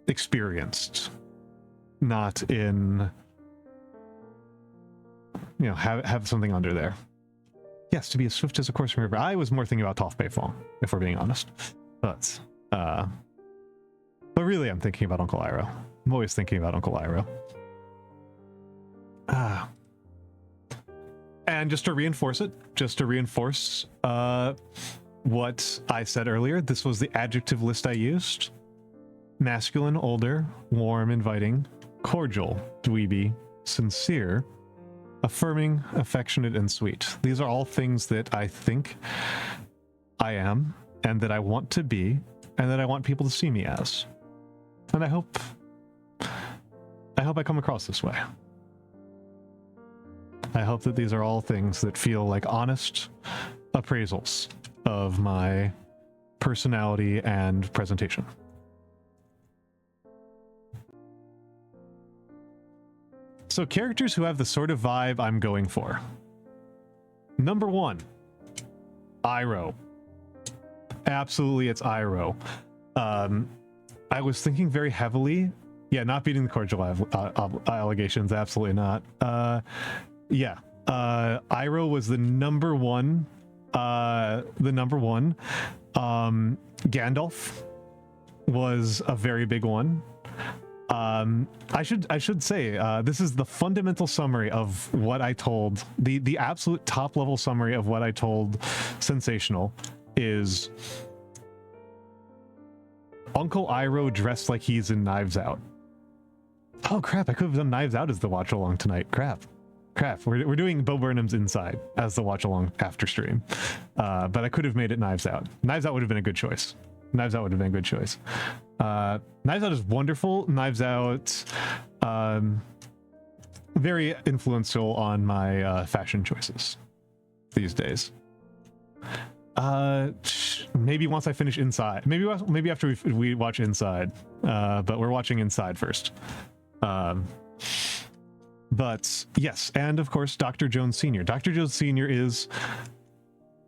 experienced, not in, have something under there. Yes, to be as swift as a coursing river. I was more thinking about Toph Beifong, if we're being honest. But really, I'm thinking about Uncle Iroh. I'm always thinking about Uncle Iroh. And just to reinforce what I said earlier, this was the adjective list I used. Masculine, older, warm, inviting, cordial, dweeby, sincere, affirming, affectionate, and sweet. These are all things that I think I am, and that I want to be, and that I want people to see me as. And I hope I come across this way. I hope that these are all things that feel like honest appraisals of my personality and presentation. So characters who have the sort of vibe I'm going for. Number 1, Iroh. Absolutely, it's Iroh. I was thinking very heavily. Yeah, not beating the cordial allegations. Absolutely not. Iroh was the number one. Gandalf was a very big one. I should say, this is the fundamental summary of what I told, the absolute top level summary of what I told Sensational is Uncle Iroh dressed like he's in Knives Out. Oh crap, I could have done Knives Out as the watch along tonight. Crap. We're doing Bo Burnham's Inside as the watch along after stream. But I could have made it Knives Out. Knives Out would have been a good choice. Knives Out is wonderful. Knives Out, very influential on my fashion choices these days. Maybe once I finish Inside. Maybe after we watch Inside. But we're watching Inside first. But yes, and of course, Dr. Jones Sr. Dr. Jones Sr. is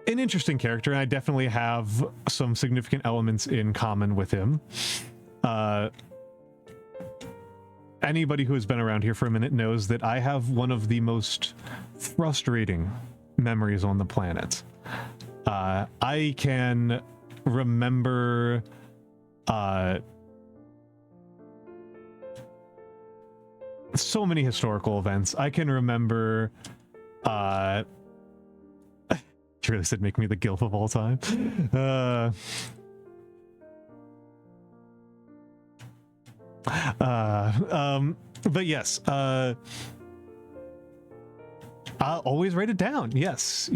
an interesting character, and I definitely have some significant elements in common with him. Anybody who has been around here for a minute knows that I have one of the most frustrating memories on the planet. I can remember so many historical events. I can remember you really said make me the gilf of all time. But yes, I'll always write it down. Yes.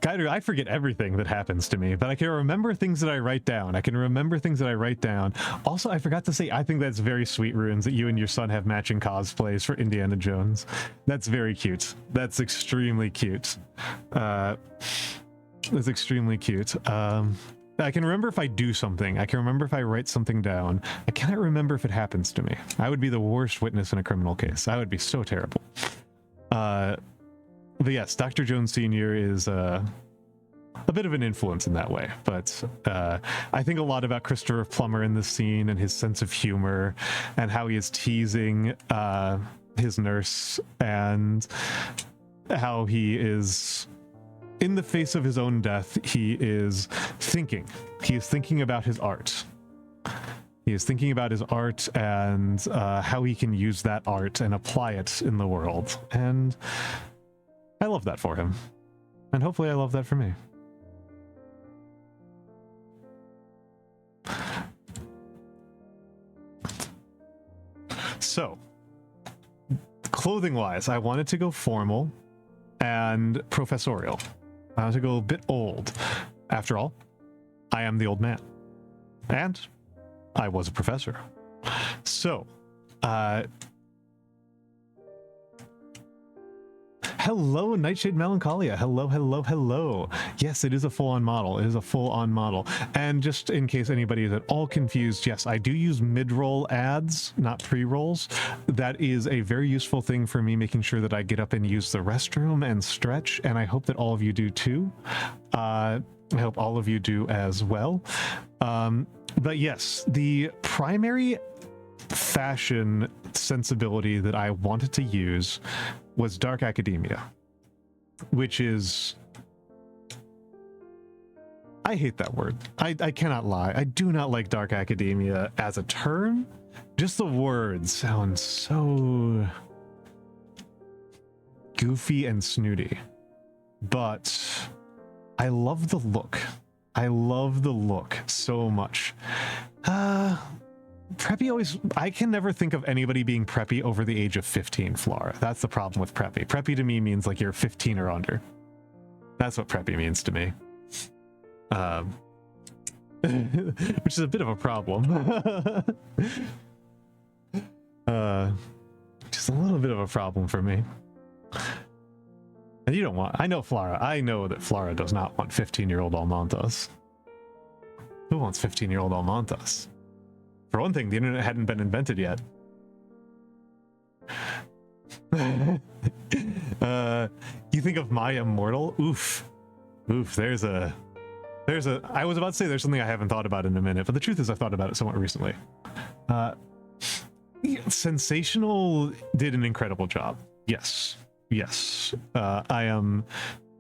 Kaido, I forget everything that happens to me, but I can remember things that I write down. Also, I forgot to say, I think that's very sweet, Runes, that you and your son have matching cosplays for Indiana Jones. That's very cute. That's extremely cute. I can remember if I do something. I can remember if I write something down. I cannot remember if it happens to me. I would be the worst witness in a criminal case. I would be so terrible. But yes, Dr. Jones Sr. is a bit of an influence in that way. But I think a lot about Christopher Plummer in this scene and his sense of humor and how he is teasing his nurse and how he is, in the face of his own death, he is thinking. He is thinking about his art. He is thinking about his art and how he can use that art and apply it in the world. And I love that for him. And hopefully I love that for me. So, clothing-wise, I wanted to go formal and professorial. I wanted to go a bit old. After all, I am the old man. And I was a professor. So, hello, Nightshade Melancholia. Hello, hello, hello. Yes, it is a full-on model. It is a full-on model. And just in case anybody is at all confused, yes, I do use mid-roll ads, not pre-rolls. That is a very useful thing for me, making sure that I get up and use the restroom and stretch, and I hope that all of you do too. I hope all of you do as well. But yes, the primary fashion sensibility that I wanted to use was dark academia, which is, I hate that word. I cannot lie. I do not like dark academia as a term. Just the words sound so goofy and snooty. But I love the look. I love the look so much. Preppy always, I can never think of anybody being preppy over the age of 15, Flora. That's the problem with preppy. Preppy to me means like you're 15 or under. That's what preppy means to me. Which is a bit of a problem. Just a little bit of a problem for me. And you don't want, I know Flora. I know that Flora does not want 15-year-old Almantas. Who wants 15-year-old Almantas? For one thing, the internet hadn't been invented yet. You think of My Immortal? Oof. Oof, there's a, I was about to say there's something I haven't thought about in a minute, but the truth is I've thought about it somewhat recently. Sensational did an incredible job. Yes. Yes. I am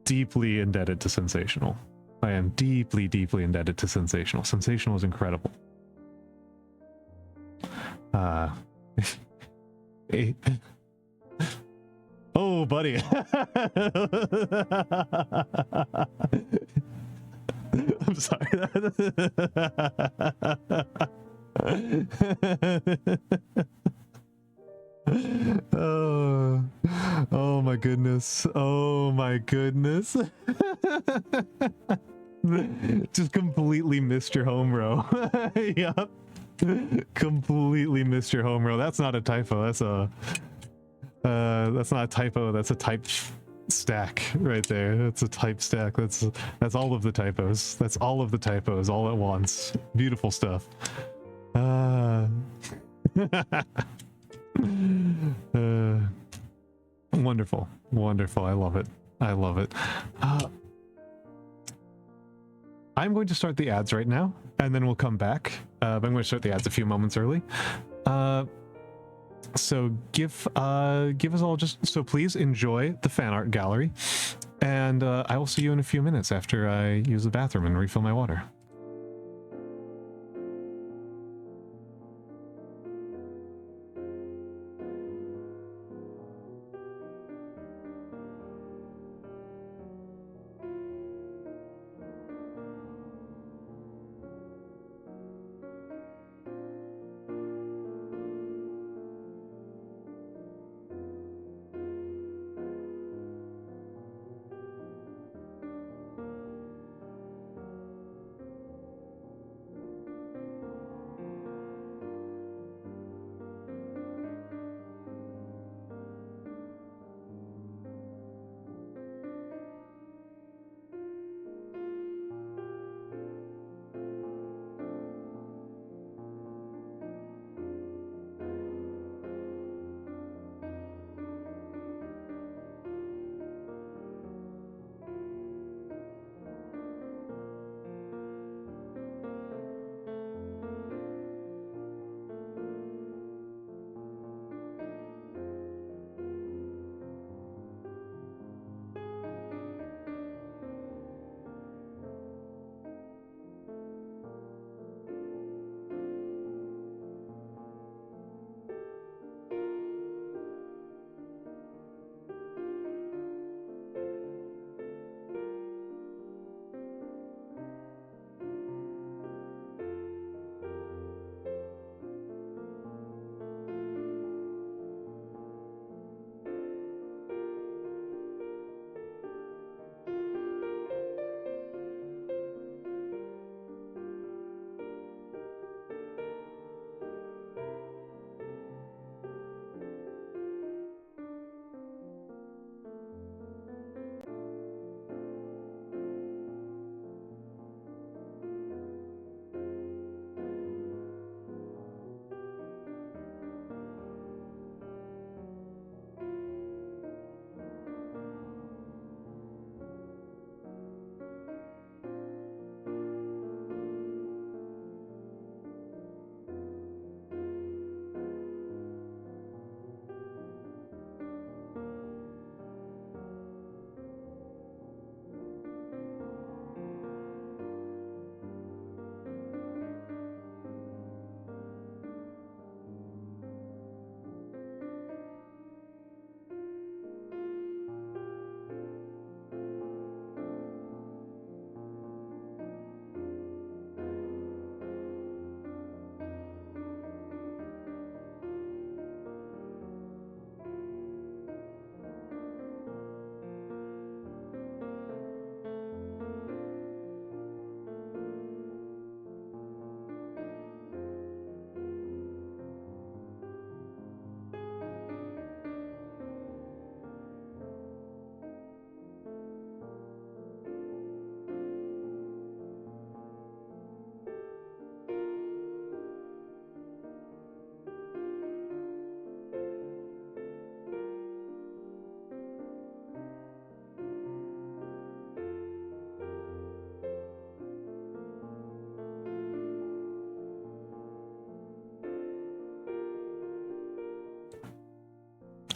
deeply indebted to Sensational. I am deeply, deeply indebted to Sensational. Sensational is incredible. Oh, buddy. I'm sorry. Oh my goodness. Oh my goodness. Just completely missed your home row. Yep. Completely missed your home row. That's not a typo. That's not a typo. That's a type stack right there. That's a type stack. That's all of the typos. That's all of the typos all at once. Beautiful stuff. Wonderful. Wonderful. I love it. I love it. I'm going to start the ads right now, and then we'll come back. But I'm going to start the ads a few moments early. So give us all so please enjoy the fan art gallery, and I will see you in a few minutes after I use the bathroom and refill my water.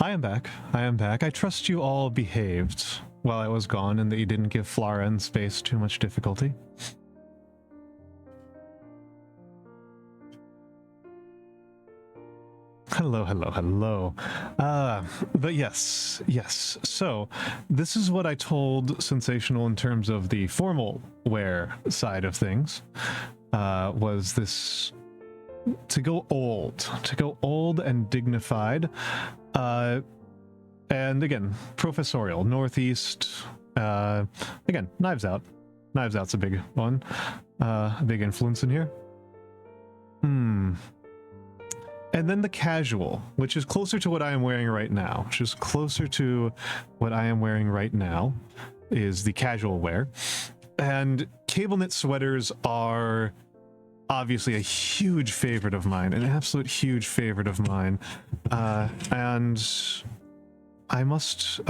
I am back. I am back. I trust you all behaved while I was gone and that you didn't give Flara and Space too much difficulty. Hello, hello, hello. But yes. So this is what I told Sensational in terms of the formal wear side of things. Was this to go old and dignified. And again, professorial, Northeast. Again, Knives Out. Knives Out's a big one. A big influence in here. And then the casual, which is closer to what I am wearing right now. Is the casual wear. And cable knit sweaters are obviously a huge favorite of mine, an absolute huge favorite of mine. And I must,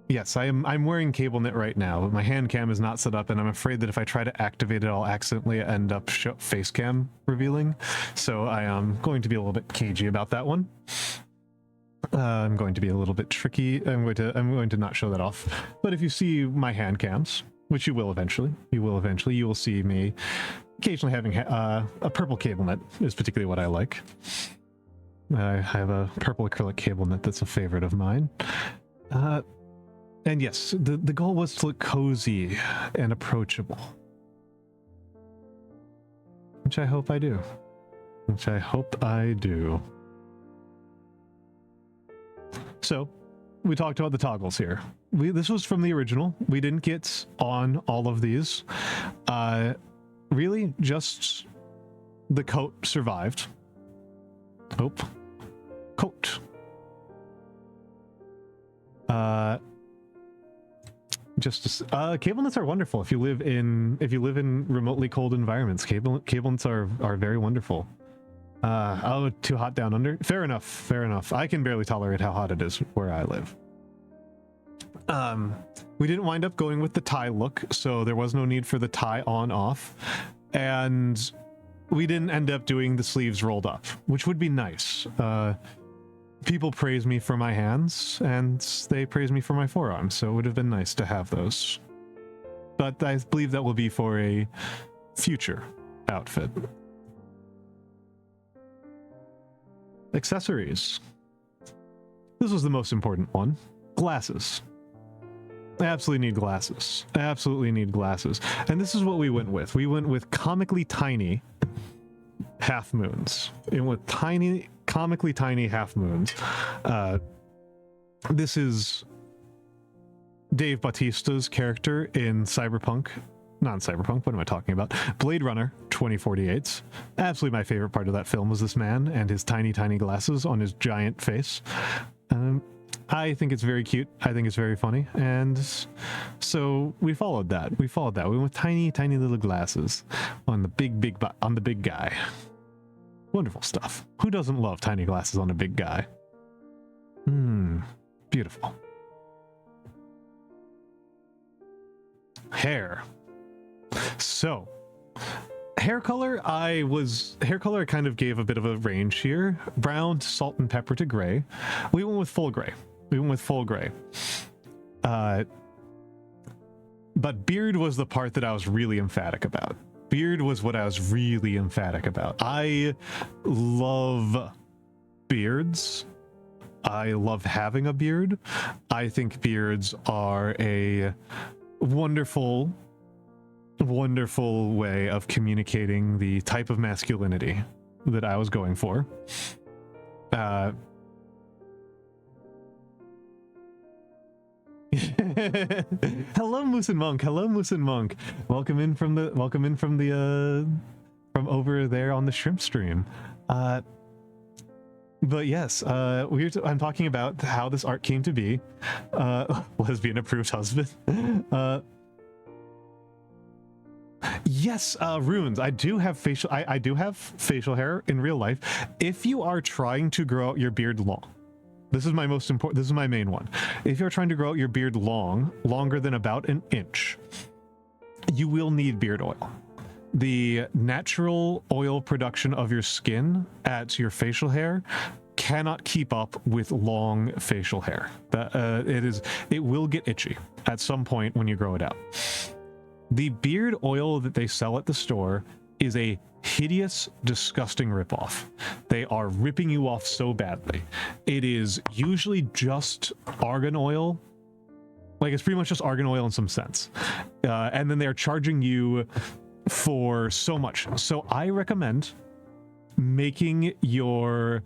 yes, I'm wearing cable knit right now, but my hand cam is not set up, and I'm afraid that if I try to activate it, I'll accidentally end up face cam revealing. So I am going to be a little bit cagey about that one. I'm going to be a little bit tricky. I'm going to not show that off. But if you see my hand cams, which you will eventually, you will see me occasionally having a purple cable knit is particularly what I like. I have a purple acrylic cable knit that's a favorite of mine. And yes, the goal was to look cozy and approachable. Which I hope I do. So, we talked about the toggles here. This was from the original. We didn't get on all of these. Really, just the coat survived. Coat. Cable knits are wonderful if you live in remotely cold environments. Cable knits are very wonderful. Oh, too hot down under? Fair enough. I can barely tolerate how hot it is where I live. We didn't wind up going with the tie look, so there was no need for the tie on off. And we didn't end up doing the sleeves rolled up, which would be nice. People praise me for my hands, and they praise me for my forearms, so it would have been nice to have those. But I believe that will be for a future outfit. Accessories. This was the most important one. Glasses. I absolutely need glasses. And this is what we went with. We went with comically tiny half moons. And with comically tiny half moons. This is Dave Bautista's character in non-Cyberpunk, what am I talking about? Blade Runner 2048. Absolutely my favorite part of that film was this man and his tiny glasses on his giant face. I think it's very cute. I think it's very funny. And so we followed that. We went with tiny little glasses on the big guy. Wonderful stuff. Who doesn't love tiny glasses on a big guy? Beautiful. Hair. So, hair color I kind of gave a bit of a range here. Brown to salt and pepper to gray. We went with full gray. But beard was the part that I was really emphatic about. I love beards. I love having a beard. I think beards are a wonderful way of communicating the type of masculinity that I was going for. Hello, Moose and Monk. Welcome in from over there on the shrimp stream. But yes, I'm talking about how this art came to be. Lesbian approved husband. Yes, runes. I do have facial hair in real life. If you are trying to grow out your beard long, this is my main one. If you're trying to grow out your beard longer than about an inch, you will need beard oil. the natural oil production of your skin at your facial hair cannot keep up with long facial hair. It will get itchy at some point when you grow it out. The beard oil that they sell at the store is a hideous, disgusting ripoff. They are ripping you off so badly. It is usually just argan oil. Like, it's pretty much just argan oil in some sense. And then they're charging you for so much. So I recommend making your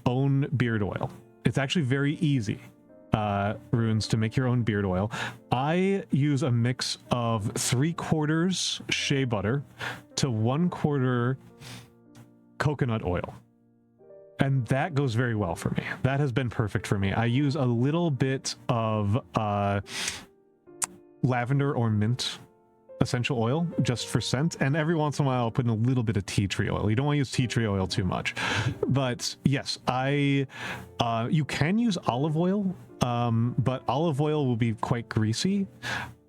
own beard oil. It's actually very easy, Runes, to make your own beard oil. I use a mix of 3/4 shea butter to 1/4 coconut oil. And that goes very well for me. That has been perfect for me. I use a little bit of lavender or mint essential oil just for scent, and every once in a while I'll put in a little bit of tea tree oil. You don't want to use tea tree oil too much, but yes, you can use olive oil, but olive oil will be quite greasy.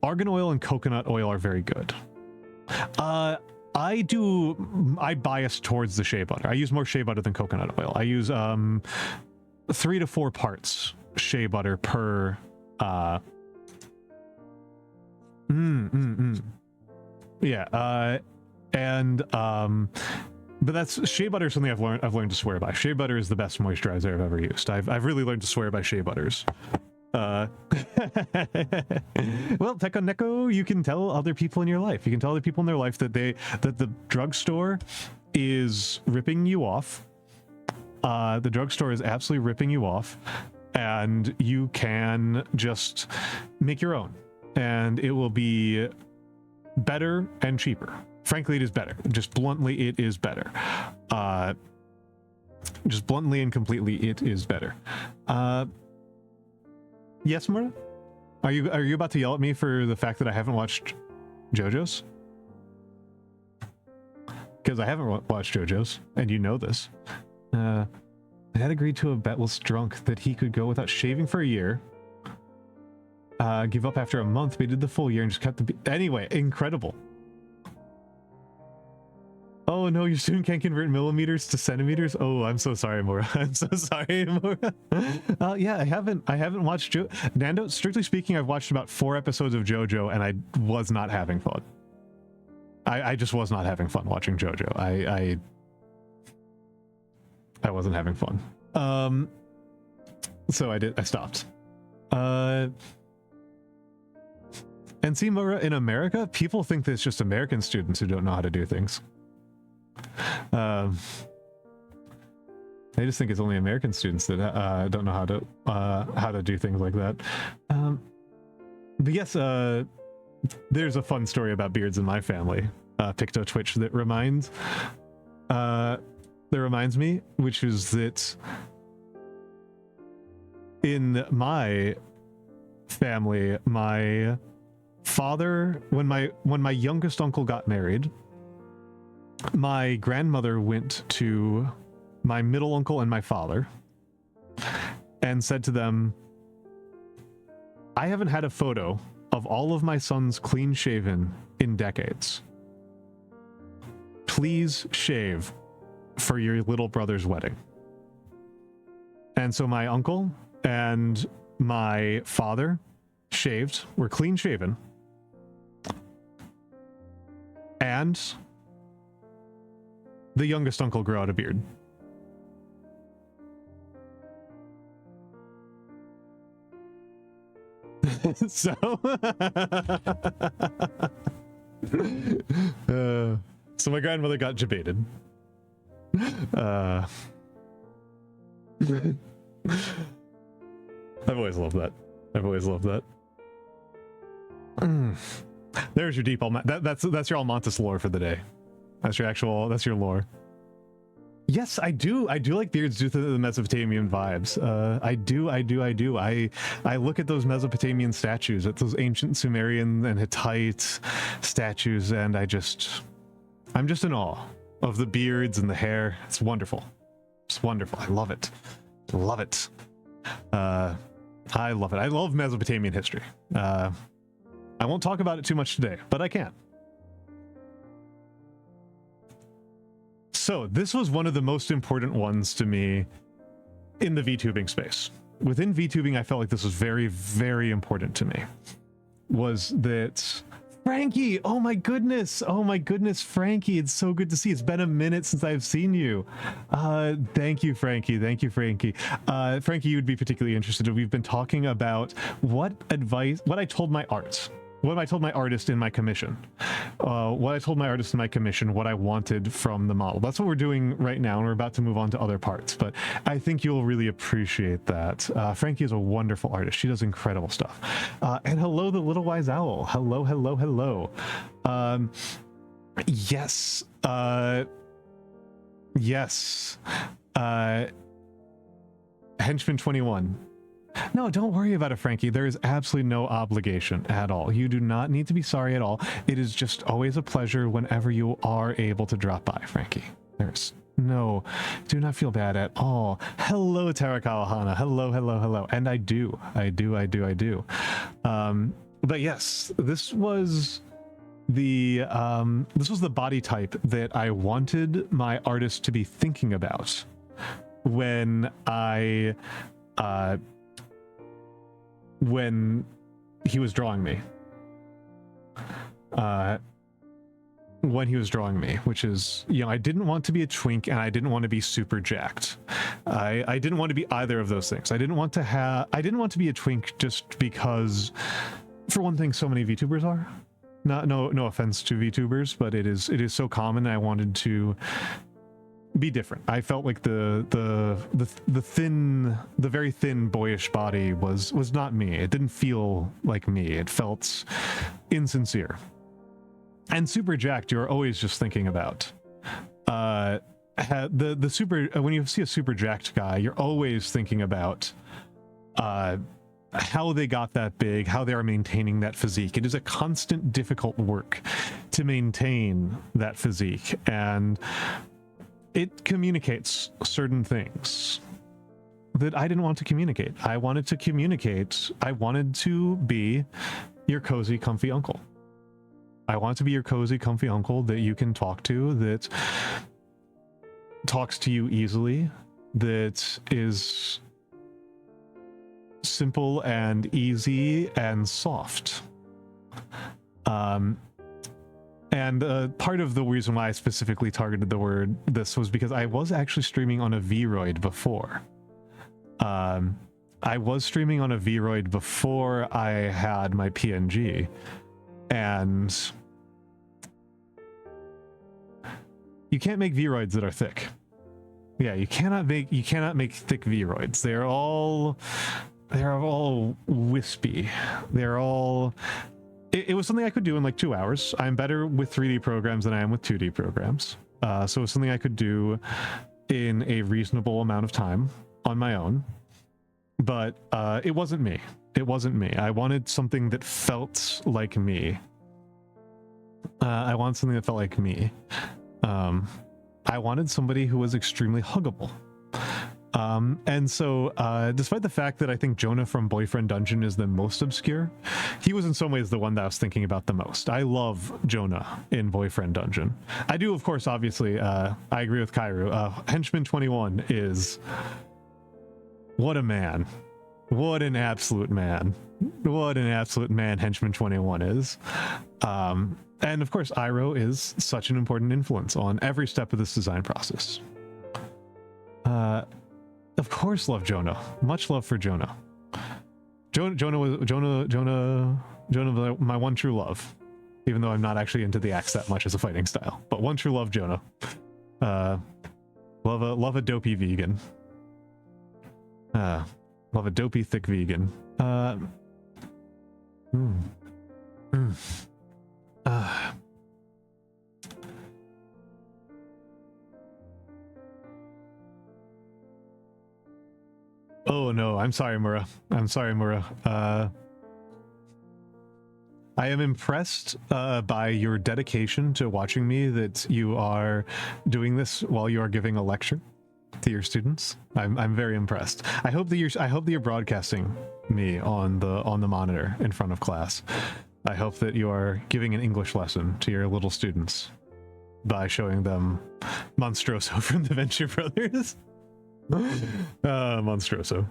Argan oil and coconut oil are very good. I bias towards the shea butter. I use more shea butter than coconut oil. I use 3 to 4 parts shea butter per yeah, but that's shea butter is something I've learned to swear by. Shea butter is the best moisturizer I've ever used. I've really learned to swear by shea butters. Well, Tekka Neko, you can tell other people in your life. You can tell other people in their life that the drugstore is ripping you off. The drugstore is absolutely ripping you off, and you can just make your own, and it will be better and cheaper. Frankly, it is better. Just bluntly, it is better. Just bluntly and completely, it is better. Yes, Mura? Are you about to yell at me for the fact that I haven't watched JoJo's? Because I haven't watched JoJo's, and you know this. I had agreed to a bet whilst drunk that he could go without shaving for a year. Give up after a month, but he did the full year and just cut the... Anyway, incredible. Oh no, your student can't convert millimeters to centimeters? Oh, I'm so sorry, Mora. I'm so sorry, Mora. Yeah, I haven't watched Nando, strictly speaking, I've watched about 4 episodes of JoJo, and I was not having fun. I just was not having fun watching JoJo. I wasn't having fun. So I stopped. And see, Mora, in America, people think that it's just American students who don't know how to do things. They just think it's only American students that don't know how to do things like that. But yes, there's a fun story about beards in my family, Picto Twitch, that reminds me, which is that in my family, my father, when my youngest uncle got married, my grandmother went to my middle uncle and my father and said to them, I haven't had a photo of all of my sons clean shaven in decades. Please shave for your little brother's wedding. And so my uncle and my father shaved, were clean shaven, and the youngest uncle grew out a beard. So so my grandmother got debated. I've always loved that. I've always loved that. There's your deep that's your Almantas lore for the day. That's your lore. Yes, I do like beards due to the Mesopotamian vibes. I do. I look at those Mesopotamian statues, at those ancient Sumerian and Hittite statues, and I'm just in awe of the beards and the hair. It's wonderful. It's wonderful. I love it. Love it. I love it. I love Mesopotamian history. I won't talk about it too much today, but I can. So this was one of the most important ones to me in the VTubing space. Within VTubing, I felt like this was very, very important to me. Was that Frankie? Oh my goodness, Frankie! It's so good to see. It's been a minute since I've seen you. Thank you, Frankie. Frankie, you would be particularly interested. We've been talking about what I told my artist in my commission. What I wanted from the model. That's what we're doing right now, and we're about to move on to other parts, but I think you'll really appreciate that. Frankie is a wonderful artist. She does incredible stuff. And hello, the little wise owl. Hello. Yes. Henchman 21. No, don't worry about it, Frankie. There is absolutely no obligation at all. You do not need to be sorry at all. It is just always a pleasure whenever you are able to drop by, Frankie. There's no, do not feel bad at all. Hello, Tarakawa Hana. Hello. And I do. But yes, this was the body type that I wanted my artist to be thinking about when he was drawing me. Which is, I didn't want to be a twink and I didn't want to be super jacked. I didn't want to be either of those things. I didn't want to be a twink just because, for one thing, so many VTubers are. No offense to VTubers, but it is so common. I wanted to be different. I felt like the very thin boyish body was not me. It didn't feel like me. It felt insincere. And super jacked, you're always just thinking about the super. When you see a super jacked guy, you're always thinking about how they got that big, how they are maintaining that physique. It is a constant, difficult work to maintain that physique, and it communicates certain things that I didn't want to communicate. I wanted to be your cozy, comfy uncle. I want to be your cozy, comfy uncle that you can talk to, that talks to you easily, that is simple and easy and soft. And part of the reason why I specifically targeted this was because I was actually streaming on a Vroid before. I was streaming on a Vroid before I had my PNG, and you can't make Vroids that are thick. Yeah, you cannot make thick Vroids. They're all wispy. It was something I could do in like 2 hours. I'm better with 3D programs than I am with 2D programs. So it was something I could do in a reasonable amount of time on my own. But it wasn't me. I wanted something that felt like me. I wanted somebody who was extremely huggable. And so, despite the fact that I think Jonah from Boyfriend Dungeon is the most obscure, he was in some ways the one that I was thinking about the most. I love Jonah in Boyfriend Dungeon. I do, of course, obviously, I agree with Kairu. Henchman 21 is... what a man. What an absolute man. Henchman 21 is. And of course, Iroh is such an important influence on every step of this design process. Of course, love Jonah. Much love for Jonah. Jonah was my one true love, even though I'm not actually into the axe that much as a fighting style. But one true love, Jonah. Love a dopey vegan. Love a dopey thick vegan. Oh no, I'm sorry, Mura. I am impressed by your dedication to watching me, that you are doing this while you are giving a lecture to your students. I'm very impressed. I hope that you're broadcasting me on the monitor in front of class. I hope that you are giving an English lesson to your little students. by showing them Monstroso from the Venture Brothers. Monstroso.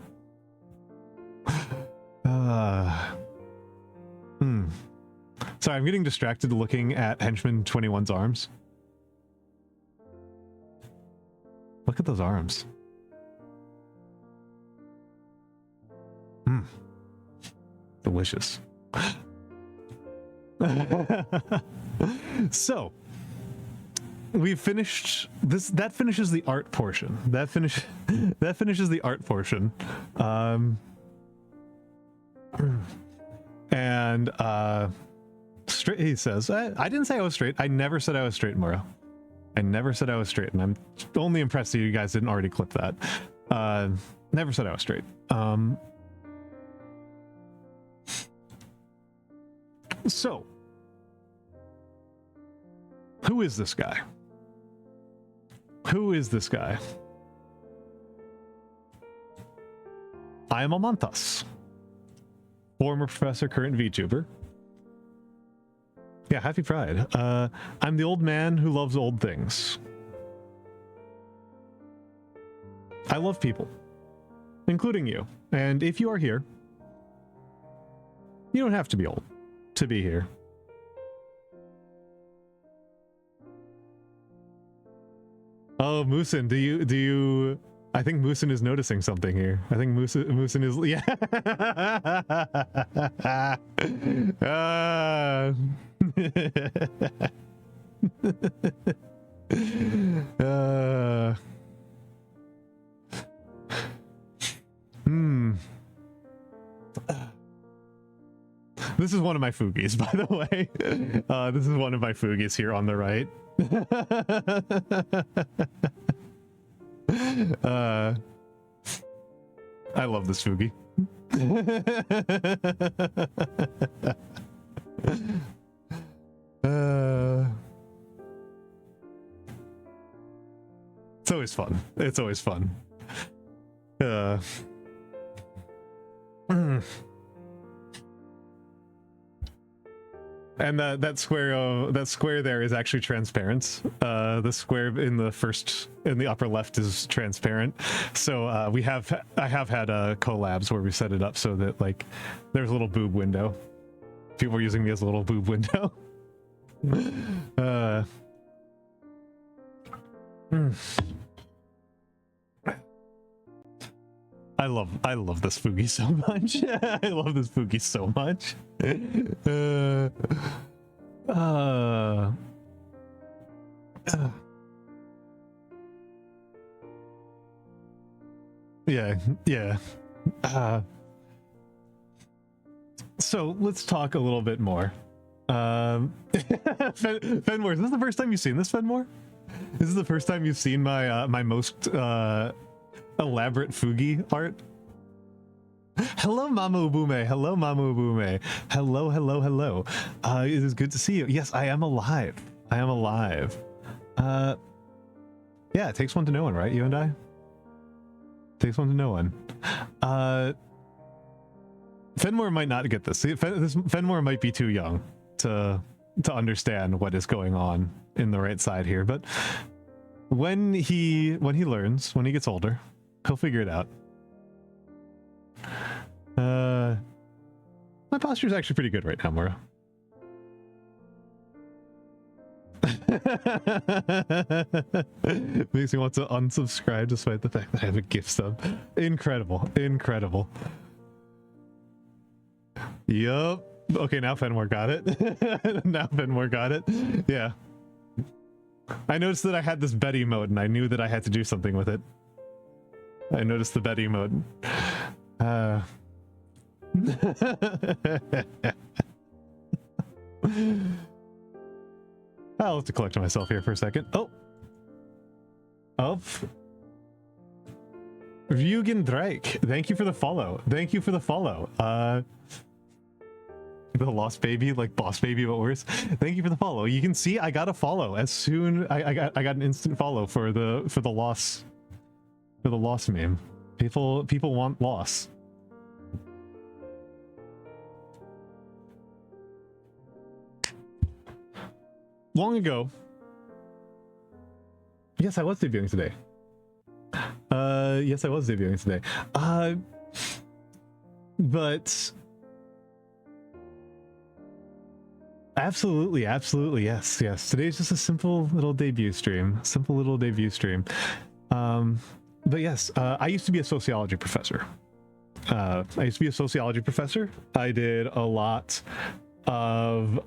Sorry, I'm getting distracted looking at Henchman 21's arms. Look at those arms. Delicious. So, we've finished this. That finishes the art portion. That finishes the art portion. And straight, he says, I didn't say I was straight. I never said I was straight, Mura. I never said I was straight, and I'm only impressed that you guys didn't already clip that. Never said I was straight. So, who is this guy? Who is this guy? I am Almantas, former professor, current VTuber. Yeah, happy Pride. I'm the old man who loves old things. I love people, including you. And if you are here, you don't have to be old to be here. Oh, Moosin, do you I think Moosin is noticing something here. I think Moosin is, yeah. This is one of my Fugis, by the way. This is one of my Fugis here on the right. I love this Fugi. It's always fun. It's always fun. And that square there is actually transparent. The square in the upper left is transparent. So I have had collabs where we set it up so that like there's a little boob window. People are using me as a little boob window. I love this Fugi so much. I love this Fugi so much. Yeah. So let's talk a little bit more. Fenmore, is this the first time you've seen this, Fenmore? This is the first time you've seen my my most elaborate Fugi art? Hello, Mama Ubume. Hello, Mama Ubume. Hello. It is good to see you. Yes, I am alive. I am alive. Yeah, it takes one to know one, right? You and I? Takes one to know one. Fenmore might not get this. Fenmore might be too young to understand what is going on in the right side here, but when he learns, when he gets older, he'll figure it out. My posture is actually pretty good right now, Mura. Makes me want to unsubscribe despite the fact that I have a gift sub. Incredible. Yup. Okay, now Fenmore got it. Now Fenmore got it. Yeah. I noticed that I had this Betty mode and I knew that I had to do something with it. I noticed the Betty mode. I'll have to collect myself here for a second. Oh. Ryugen Drake. Thank you for the follow. Thank you for the follow. The lost baby, like boss baby, but worse. Thank you for the follow. You can see I got a follow as soon I got an instant follow for the loss meme. People want loss. Long ago, Yes, I was debuting today. Yes, I was debuting today. But absolutely, yes. Today's just a simple little debut stream. But yes, I used to be a sociology professor. I did a lot of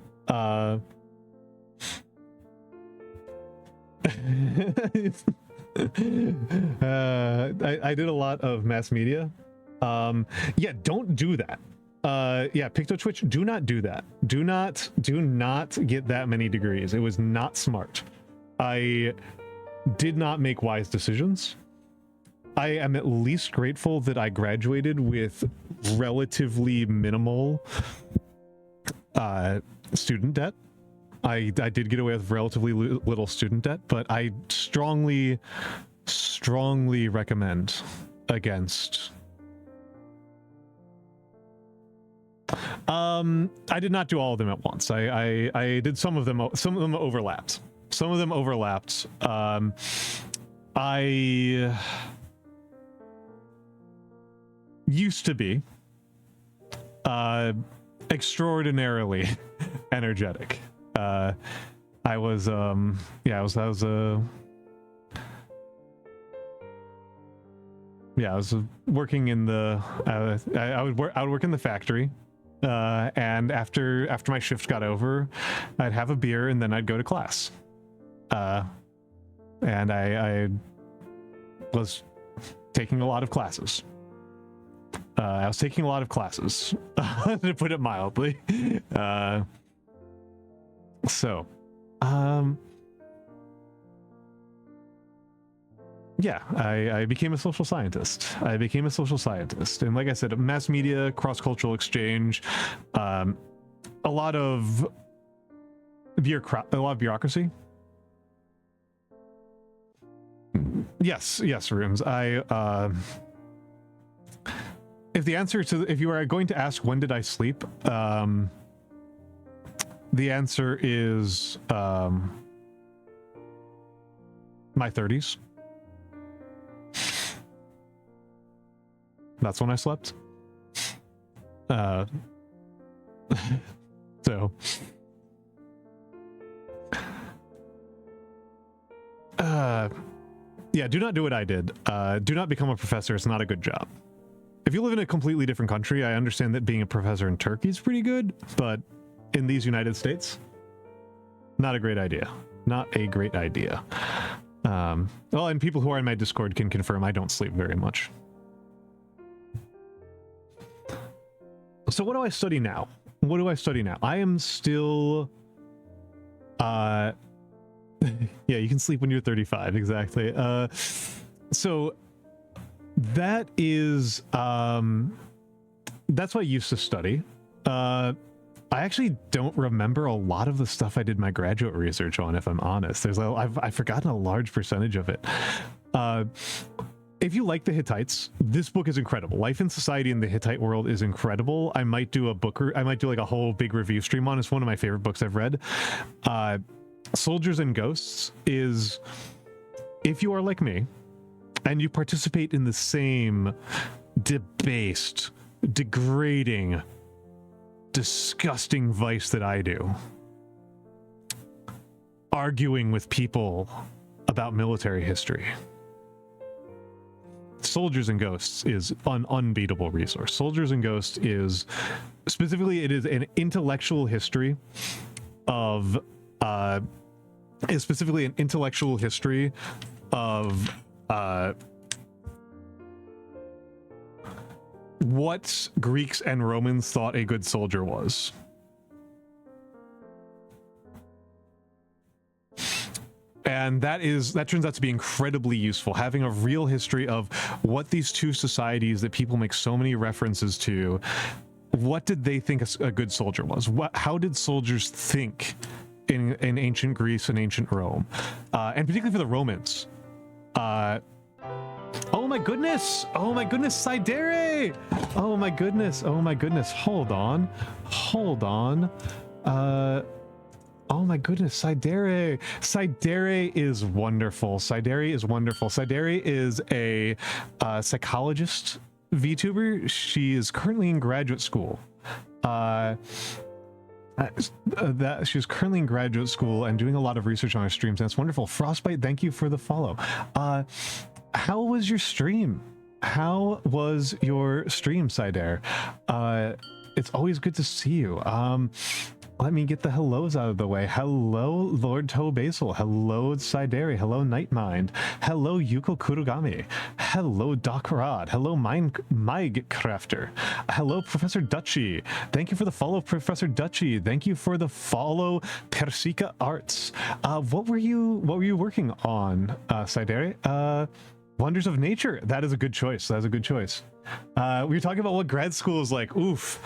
I did a lot of mass media. Yeah, don't do that. Yeah, PictoTwitch, do not do that. Do not get that many degrees. It was not smart. I did not make wise decisions. I am at least grateful that I graduated with relatively minimal student debt. I did get away with relatively little student debt, but I strongly recommend against. I did not do all of them at once. I did some of them overlapped. I used to be extraordinarily energetic. I was working in the I would work in the factory, and after my shift got over, I'd have a beer and then I'd go to class. And I was taking a lot of classes. To put it mildly. Yeah, I became a social scientist. And like I said, mass media, cross-cultural exchange, a lot of bureaucracy. Yes, Rooms. If you are going to ask when did I sleep, the answer is my 30s. That's when I slept. So yeah, do not do what I did. Do not become a professor. It's not a good job. If you live in a completely different country, I understand that being a professor in Turkey is pretty good, but in these United States, not a great idea. Well, and people who are in my Discord can confirm I don't sleep very much. So what do I study now? I am still yeah, you can sleep when you're 35, exactly. So that is that's what I used to study. I actually don't remember a lot of the stuff I did my graduate research on, if I'm honest. I've forgotten a large percentage of it. If you like the Hittites, this book is incredible. Life and Society in the Hittite World is incredible. I might do like a whole big review stream on it. It's one of my favorite books I've read. Soldiers and Ghosts is, if you are like me and you participate in the same debased, degrading, disgusting vice that I do, arguing with people about military history, Soldiers and Ghosts is an unbeatable resource. Soldiers and Ghosts is specifically, it is an intellectual history of what Greeks and Romans thought a good soldier was. And that turns out to be incredibly useful, having a real history of what these two societies that people make so many references to, what did they think a good soldier was? How did soldiers think in ancient Greece and ancient Rome? And particularly for the Romans. Oh my goodness, Sidere! Oh my goodness, hold on. Oh my goodness, Sidere. Sidere is wonderful. Sidere is wonderful. Sidere is a psychologist VTuber. She is currently in graduate school. She's currently in graduate school and doing a lot of research on her streams, and it's wonderful. Frostbite, thank you for the follow. How was your stream? How was your stream, Sidere? It's always good to see you. Let me get the hellos out of the way. Hello, Lord Toe Basil. Hello, Sidere. Hello, Nightmind. Hello, Yuko Kurugami. Hello, Doc Rod. Hello, Crafter. Hello, Professor Dutchy. Thank you for the follow, Professor Dutchy. Thank you for the follow, Persika Arts. What were you working on, Sidere? Wonders of Nature. That is a good choice. That is a good choice. We were talking about what grad school is like. Oof.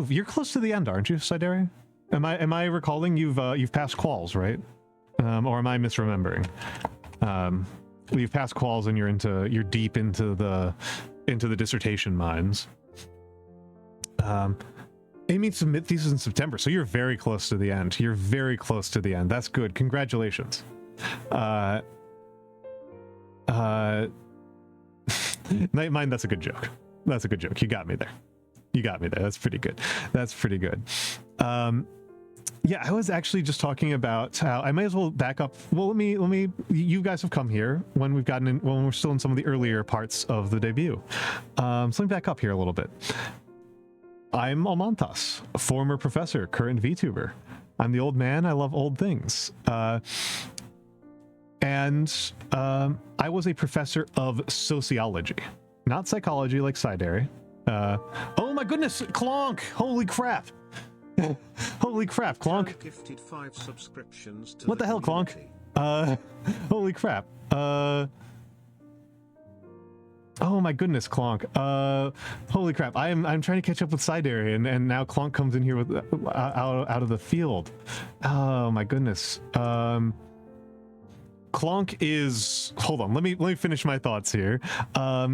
You're close to the end, aren't you, Sidere? Am I recalling you've passed quals, right? Or am I misremembering? You've passed quals and you're deep into the dissertation mines. Aiming to submit thesis in September, so you're very close to the end. You're very close to the end. That's good. Congratulations. Nightmind, that's a good joke. That's a good joke. You got me there. You got me there. That's pretty good. That's pretty good. Yeah, I was actually just talking about how I might as well back up. Well, let me. You guys have come here when we're still in some of the earlier parts of the debut. So let me back up here a little bit. I'm Almantas, a former professor, current VTuber. I'm the old man. I love old things. And I was a professor of sociology, not psychology like Sidere. Oh my goodness, Clonk! Holy crap! Holy crap, Clonk! Gifted 5 subscriptions to what the hell, community. Clonk? Holy crap. Oh my goodness, Clonk. Holy crap. I'm trying to catch up with Sidere, and now Clonk comes in here with out of the field. Oh my goodness. Clonk is, hold on, let me finish my thoughts here.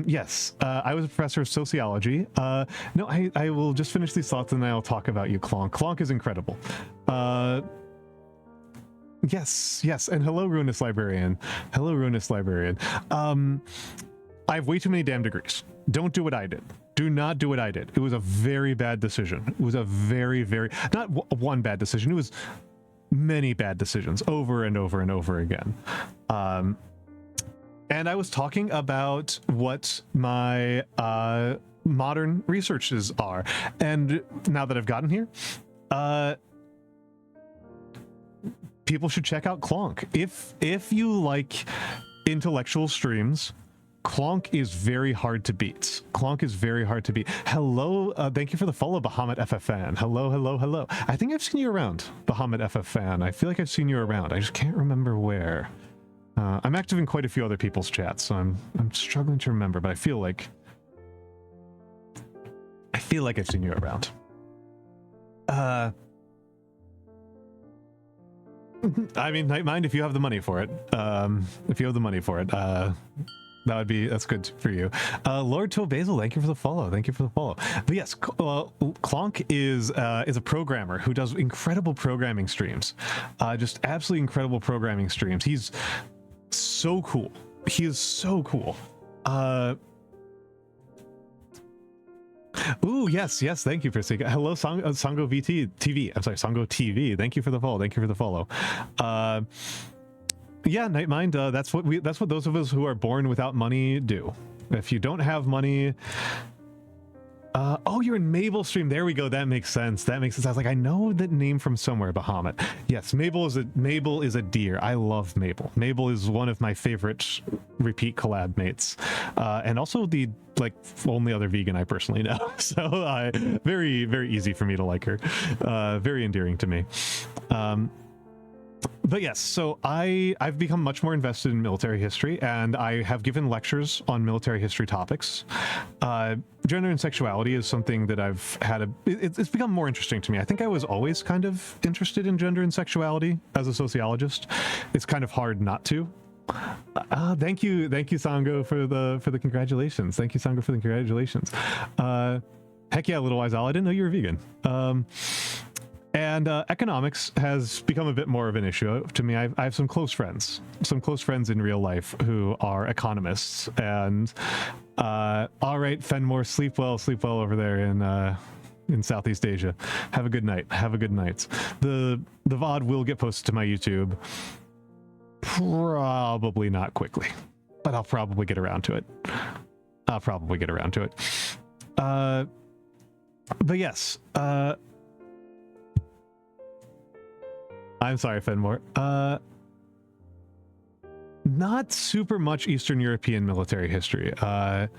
Yes, I was a professor of sociology. No, I will just finish these thoughts and then I'll talk about you, Clonk. Clonk is incredible. Yes, and hello, Ruinous Librarian. Hello, Ruinous Librarian. I have way too many damn degrees. Don't do what I did. Do not do what I did. It was a very bad decision. It was a very, not one bad decision. It was many bad decisions over and over and over again. And I was talking about what my modern researches are. And now that I've gotten here, people should check out Clonk. If you like intellectual streams, Clonk is very hard to beat. Clonk is very hard to beat. Hello, thank you for the follow, Bahamut FFan. Hello. I think I've seen you around, Bahamut FFan. I feel like I've seen you around. I just can't remember where. I'm active in quite a few other people's chats, so I'm struggling to remember, but I feel like I've seen you around. I mean, Nightmind, if you have the money for it. That's good for you. Lord Toe Basil, thank you for the follow. But yes, Clonk is a programmer who does incredible programming streams. Just absolutely incredible programming streams. He's so cool. He is so cool. Ooh, yes, thank you, Persika. Hello, Sango TV. I'm sorry, Sango TV. Thank you for the follow. Yeah, Nightmind, that's what those of us who are born without money do. If you don't have money, oh, you're in Mabel stream. There we go. That makes sense. I was like, I know that name from somewhere, Bahamut. Yes, Mabel is a dear. I love Mabel. Mabel is one of my favorite repeat collab mates, and also the only other vegan I personally know. So very, very easy for me to like her. Very endearing to me. But yes, so I've become much more invested in military history, and I have given lectures on military history topics. Gender and sexuality is something that I've had it's become more interesting to me. I think I was always kind of interested in gender and sexuality as a sociologist. It's kind of hard not to. Thank you, Sango, for the congratulations. Thank you, Sango, for the congratulations. Heck yeah, Little Wise Owl. I didn't know you were vegan. And economics has become a bit more of an issue to me. I have some close friends in real life who are economists. And all right, Fenmore, sleep well over there in Southeast Asia. Have a good night. Have a good night. The VOD will get posted to my YouTube. Probably not quickly, but I'll probably get around to it. But yes, I'm sorry, Fenmore. Not super much Eastern European military history. I'm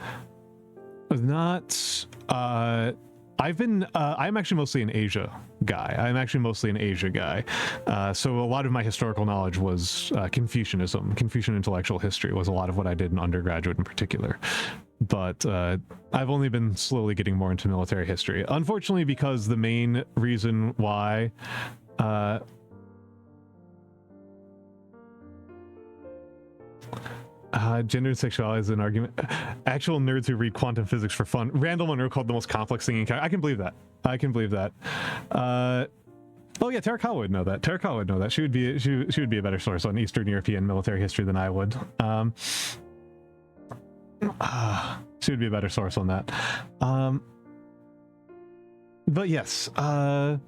actually mostly an Asia guy. So a lot of my historical knowledge was Confucianism. Confucian intellectual history was a lot of what I did in undergraduate in particular. But I've only been slowly getting more into military history. Unfortunately, because the main reason why gender and sexuality is an argument. Actual nerds who read quantum physics for fun. Randall Monroe called the most complex thing in I can believe that. Oh yeah, Terakawa would know that. She would be a better source on Eastern European military history than I would. She would be a better source on that. But yes, yeah,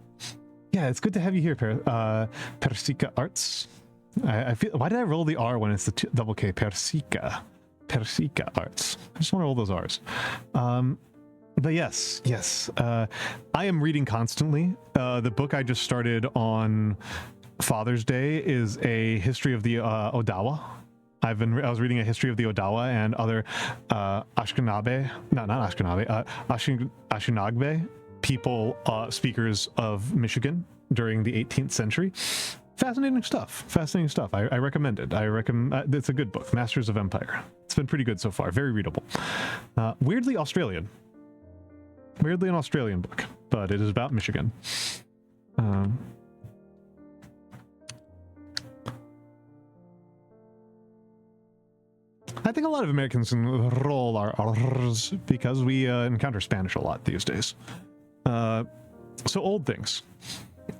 it's good to have you here, Persika Arts. I feel, why did I roll the R when it's the double K? Persika Arts. I just want to roll those R's. But yes, I am reading constantly. The book I just started on Father's Day is a history of the Odawa. I was reading a history of the Odawa and other Anishinaabe people, speakers of Michigan during the 18th century. Fascinating stuff. I recommend it. It's a good book, Masters of Empire. It's been pretty good so far. Very readable. Weirdly Australian. Weirdly an Australian book, but it is about Michigan. I think a lot of Americans can roll our R's because we encounter Spanish a lot these days. So old things.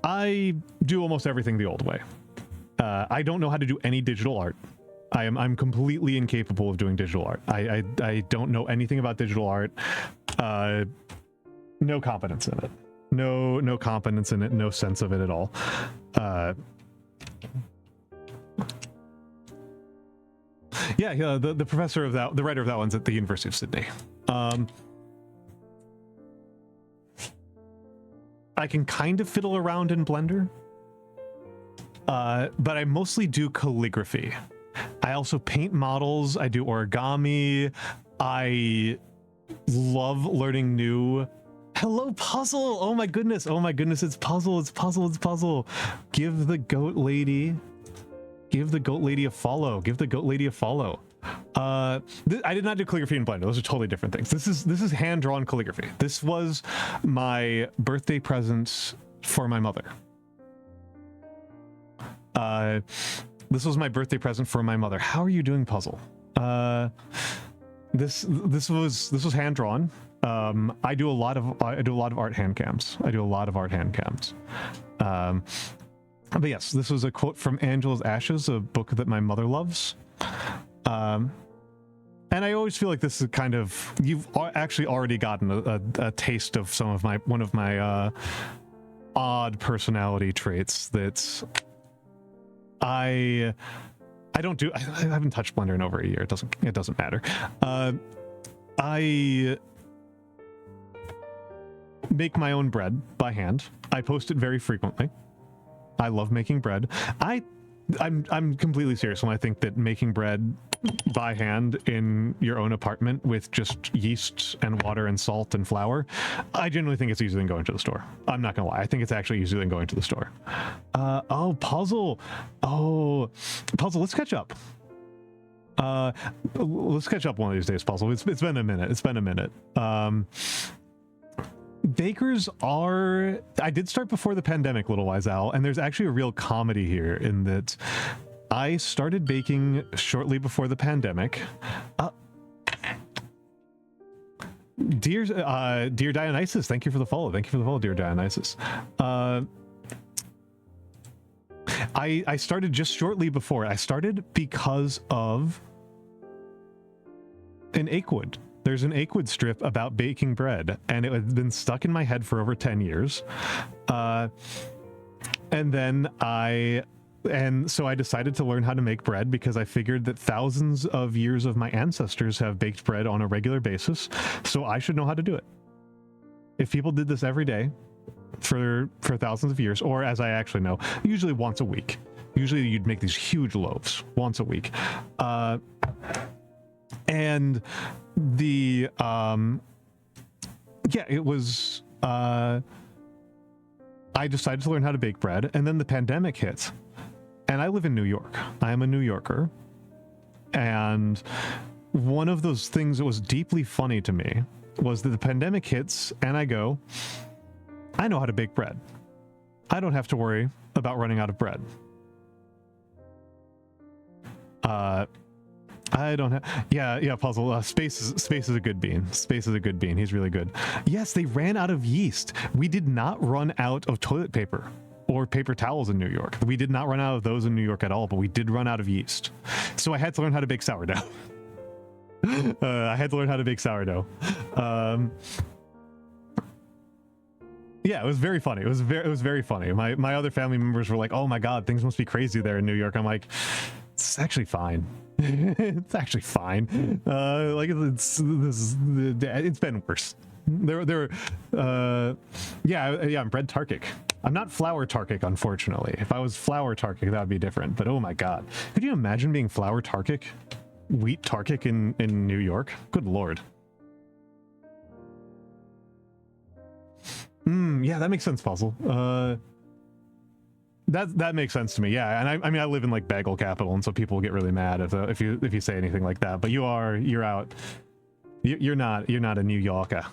I do almost everything the old way. I don't know how to do any digital art. I'm completely incapable of doing digital art. I don't know anything about digital art. No competence in it. No competence in it. No sense of it at all. Yeah, the professor of that, the writer of that one's at the University of Sydney. I can kind of fiddle around in Blender, but I mostly do calligraphy. I also paint models. I do origami. I love learning new. Hello, Puzzle. Oh my goodness. It's Puzzle. Give the goat lady a follow. I did not do calligraphy in Blender. Those are totally different things. This is hand-drawn calligraphy. This was my birthday present for my mother. This was my birthday present for my mother. How are you doing, Puzzle? This was hand-drawn. I do a lot of art hand cams. But yes, this was a quote from Angela's Ashes, a book that my mother loves. And I always feel like this is kind of, you've actually already gotten a taste of one of my odd personality traits that I haven't touched Blender in over a year. It doesn't matter. I make my own bread by hand. I post it very frequently. I love making bread. I'm completely serious when I think that making bread by hand in your own apartment with just yeast and water and salt and flour, I genuinely think it's easier than going to the store. I'm not gonna lie. I think it's actually easier than going to the store. Puzzle. Let's catch up. Let's catch up one of these days, Puzzle. It's been a minute. Bakers are... I did start before the pandemic, Little Wise Owl, and there's actually a real comedy here in that I started baking shortly before the pandemic. Dear Dionysus, thank you for the follow. Dear Dionysus. I started just shortly before. I started because of an Achewood. There's an Achewood strip about baking bread, and it had been stuck in my head for over 10 years. And so I decided to learn how to make bread because I figured that thousands of years of my ancestors have baked bread on a regular basis, so I should know how to do it. If people did this every day for thousands of years, or as I actually know, usually once a week. Usually you'd make these huge loaves once a week. And the it was I decided to learn how to bake bread, and then the pandemic hit. And I live in New York. I am a New Yorker. And one of those things that was deeply funny to me was that the pandemic hits and I go, I know how to bake bread. I don't have to worry about running out of bread. I don't have... Yeah, Puzzle. Space is a good bean. Space is a good bean. He's really good. Yes, they ran out of yeast. We did not run out of toilet paper or paper towels in New York. We did not run out of those in New York at all, but we did run out of yeast. So I had to learn how to bake sourdough. I had to learn how to bake sourdough. Yeah, it was very funny. It was very funny. My other family members were like, "Oh my God, things must be crazy there in New York." I'm like, it's actually fine. It's actually fine. It's been worse. I'm bread Tarkic. I'm not flour Tarkic, unfortunately. If I was flour Tarkic, that would be different. But oh my God, could you imagine being flour Tarkic, wheat Tarkic in New York? Good Lord. Yeah, that makes sense, Puzzle. That makes sense to me. Yeah, and I mean I live in like bagel capital, and so people get really mad if you say anything like that. But you're not a New Yorker.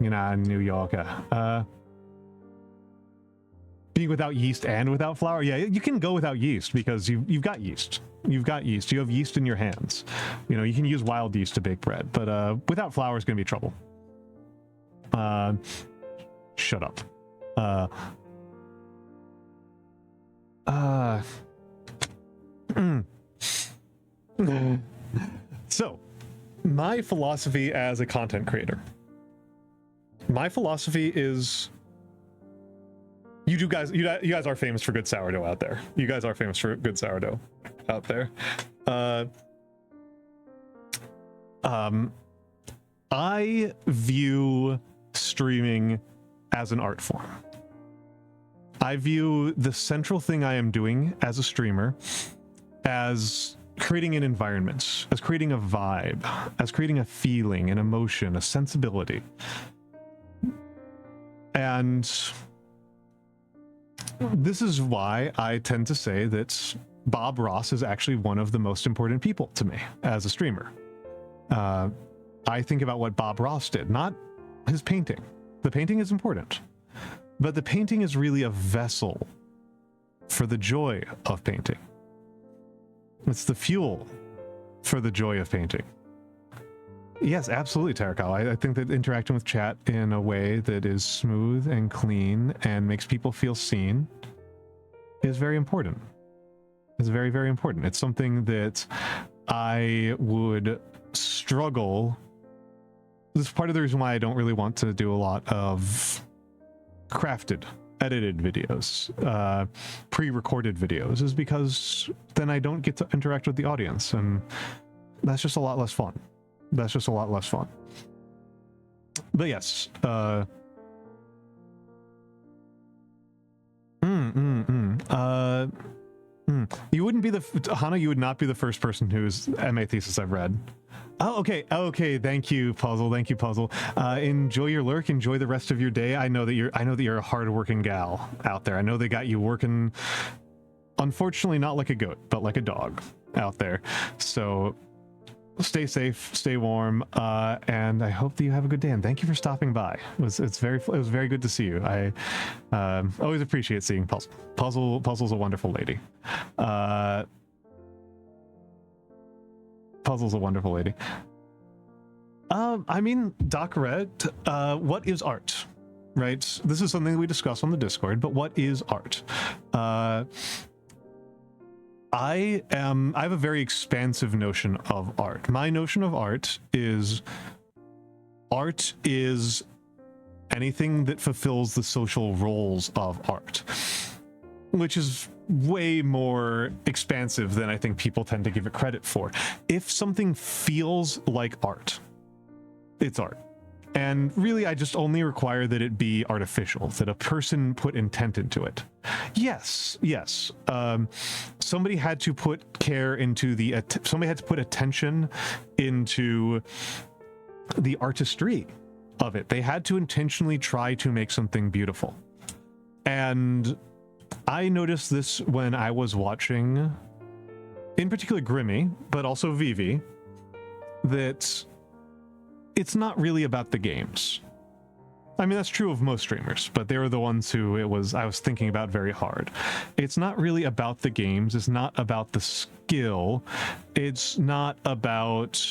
You're not a New Yorker. Being without yeast and without flour, yeah, you can go without yeast because you've got yeast. You've got yeast. You have yeast in your hands. You know, you can use wild yeast to bake bread, but without flour is gonna be trouble. Shut up. So, my philosophy as a content creator. My philosophy is, you guys are famous for good sourdough out there. You guys are famous for good sourdough out there. I view streaming as an art form. I view the central thing I am doing as a streamer as creating an environment, as creating a vibe, as creating a feeling, an emotion, a sensibility. And this is why I tend to say that Bob Ross is actually one of the most important people to me as a streamer. I think about what Bob Ross did, not his painting. The painting is important, but the painting is really a vessel for the joy of painting. It's the fuel for the joy of painting. Yes, absolutely, Tarakal. I think that interacting with chat in a way that is smooth and clean and makes people feel seen is very important. It's very, very important. It's something that I would struggle. This is part of the reason why I don't really want to do a lot of crafted, edited videos, pre-recorded videos, is because then I don't get to interact with the audience, and that's just a lot less fun. That's just a lot less fun. But yes, you wouldn't be Hana, you would not be the first person whose MA thesis I've read. Oh, okay. Thank you, Puzzle. Enjoy your lurk. Enjoy the rest of your day. I know that you're a hardworking gal out there. I know they got you working, unfortunately, not like a goat, but like a dog out there. So stay safe, stay warm, and I hope that you have a good day. And thank you for stopping by. It was very good to see you. I always appreciate seeing Puzzle. Puzzle's a wonderful lady. Puzzle's a wonderful lady. I mean, Docret, what is art? Right? This is something that we discuss on the Discord, but what is art? I have a very expansive notion of art. My notion of art is anything that fulfills the social roles of art, which is way more expansive than I think people tend to give it credit for. If something feels like art, it's art. And really, I just only require that it be artificial, that a person put intent into it. Yes. Somebody had to put care into somebody had to put attention into the artistry of it. They had to intentionally try to make something beautiful. And I noticed this when I was watching, in particular, Grimmy, but also Vivi, that it's not really about the games. I mean, that's true of most streamers, but they were the ones who I was thinking about very hard. It's not really about the games. It's not about the skill. It's not about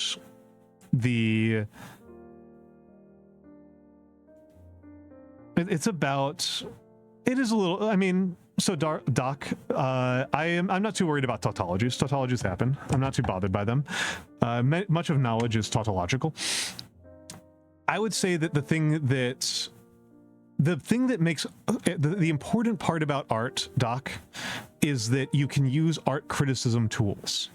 it is a little, I mean, so Doc, I'm not too worried about tautologies. Tautologies happen. I'm not too bothered by them. Much of knowledge is tautological. I would say that the thing that makes the important part about art, Doc, is that you can use art criticism tools.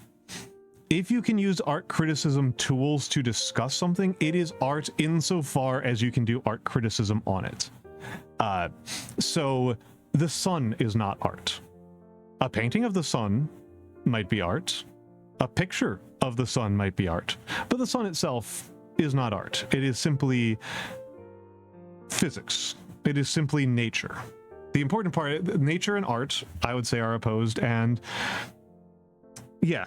If you can use art criticism tools to discuss something, it is art insofar as you can do art criticism on it. So the sun is not art. A painting of the sun might be art. A picture of the sun might be art. But the sun itself is not art. It is simply physics. It is simply nature. The important part, nature and art, I would say, are opposed, and yeah.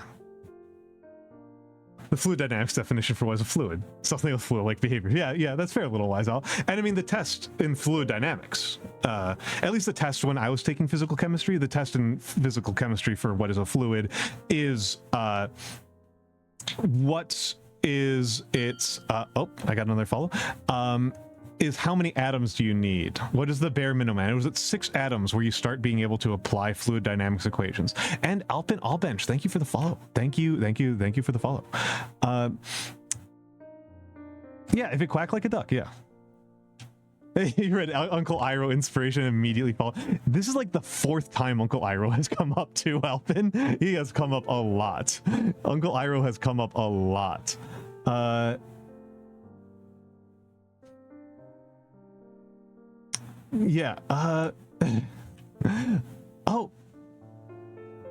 The fluid dynamics definition for what is a fluid. Something with fluid-like behavior. Yeah, that's fair, little wise owl. And I mean, the test in fluid dynamics, at least the test when I was taking physical chemistry, the test in physical chemistry for what is a fluid is what is its, oh, I got another follow, is how many atoms do you need? What is the bare minimum? And it was at 6 atoms where you start being able to apply fluid dynamics equations. And Alpin Allbench, thank you for the follow. Thank you for the follow. Yeah, if it quacked like a duck, yeah. You read Uncle Iroh inspiration and immediately follow. This is like the 4th time Uncle Iroh has come up too, Alpin. He has come up a lot. Uncle Iroh has come up a lot. Yeah,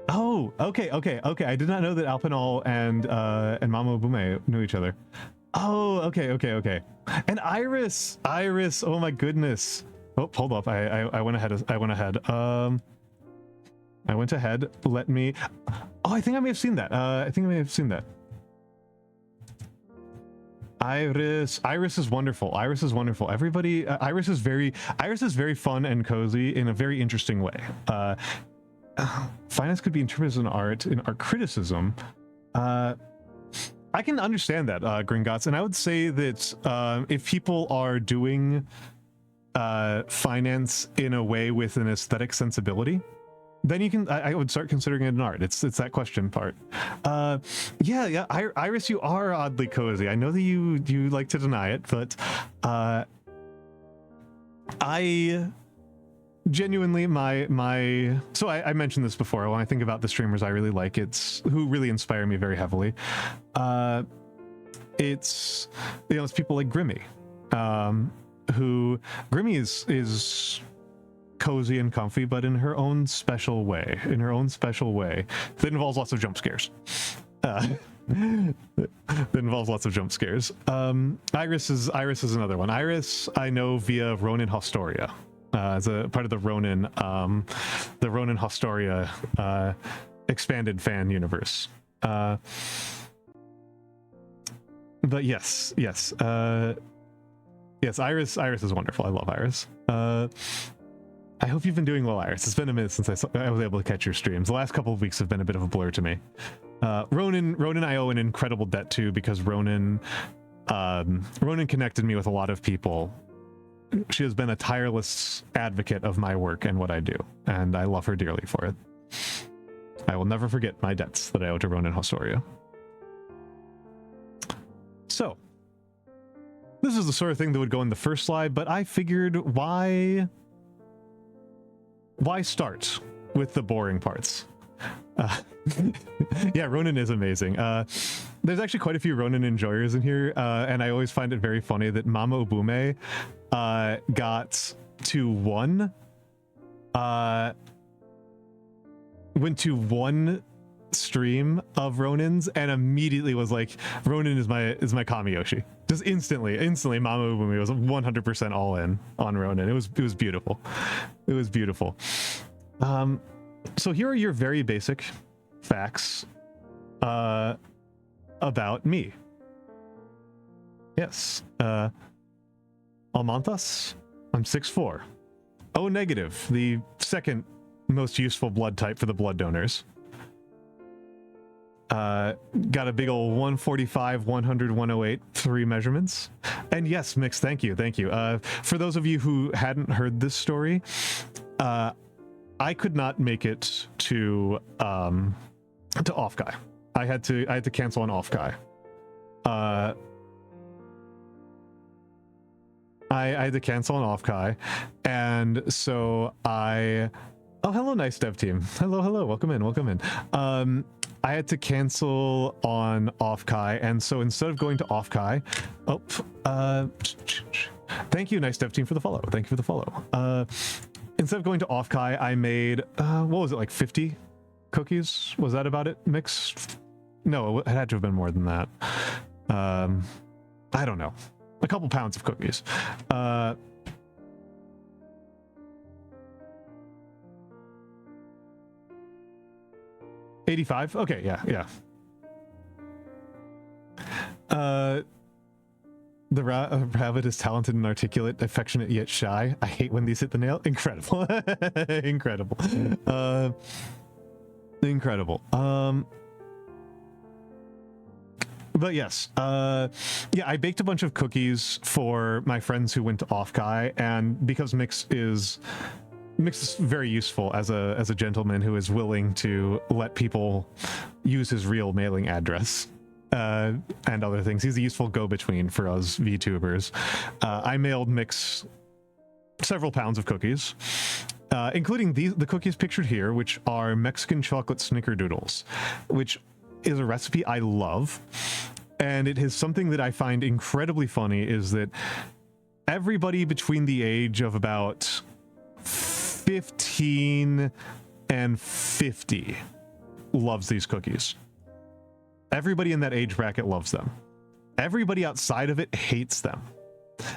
oh, okay. I did not know that Alpinal and Mamo Bume knew each other. Oh, okay. And Iris, oh my goodness. Oh, hold up, I went ahead. Let me, oh, I think I may have seen that. Iris is wonderful. Everybody, Iris is very fun and cozy in a very interesting way. Finance could be interpreted as an art in art criticism. I can understand that, Gringotts, and I would say that if people are doing finance in a way with an aesthetic sensibility, then you can, I would start considering it an art. It's that question part. Yeah, Iris, you are oddly cozy. I know that you like to deny it, but I genuinely, so I mentioned this before. When I think about the streamers I really like, who really inspire me very heavily. It's people like Grimmy, who Grimmy is cozy and comfy, but in her own special way. That involves lots of jump scares. Iris is another one. Iris I know via Ronin Hostoria, as a part of the Ronin Hostoria expanded fan universe. But yes, Iris is wonderful. I love Iris. I hope you've been doing well, Iris. It's been a minute since I was able to catch your streams. The last couple of weeks have been a bit of a blur to me. Ronin I owe an incredible debt to, because Ronin connected me with a lot of people. She has been a tireless advocate of my work and what I do, and I love her dearly for it. I will never forget my debts that I owe to Ronan Hosoria. So, this is the sort of thing that would go in the first slide, but I figured why start with the boring parts? Yeah, Ronan is amazing. There's actually quite a few Ronan enjoyers in here, and I always find it very funny that Mama Obume got to went to one stream of Ronan's and immediately was like, Ronan is my Kamiyoshi. Just instantly Mama Ubumi was 100% all in on Ronan. It was beautiful. It was beautiful. So here are your very basic facts about me. Yes. Almantas, I'm 6'4". O negative, the second most useful blood type for the blood donors. Got a big old 145, 100, 108, 3 measurements. And yes, Mix, thank you. For those of you who hadn't heard this story, I could not make it to Off Guy. I had to cancel on Off Guy. I had to cancel on Off Guy, and so oh, hello, nice dev team. Hello, welcome in. I had to cancel on Off Kai, and so instead of going to Off Kai, thank you, nice dev team, for the follow. Thank you for the follow. Instead of going to Off Kai, I made what was it, like 50 cookies? Was that about it? Mix? No, it had to have been more than that. I don't know. A couple pounds of cookies. 85? Okay, yeah. The rabbit is talented and articulate, affectionate yet shy. I hate when these hit the nail. Incredible. Incredible. Incredible. But yes, yeah, I baked a bunch of cookies for my friends who went to Off Guy, and because Mix is very useful as a gentleman who is willing to let people use his real mailing address and other things. He's a useful go-between for us VTubers. I mailed Mix several pounds of cookies, including the cookies pictured here, which are Mexican chocolate snickerdoodles, which is a recipe I love. And it is something that I find incredibly funny, is that everybody between the age of about 15 and 50 loves these cookies. Everybody in that age bracket loves them. Everybody outside of it hates them.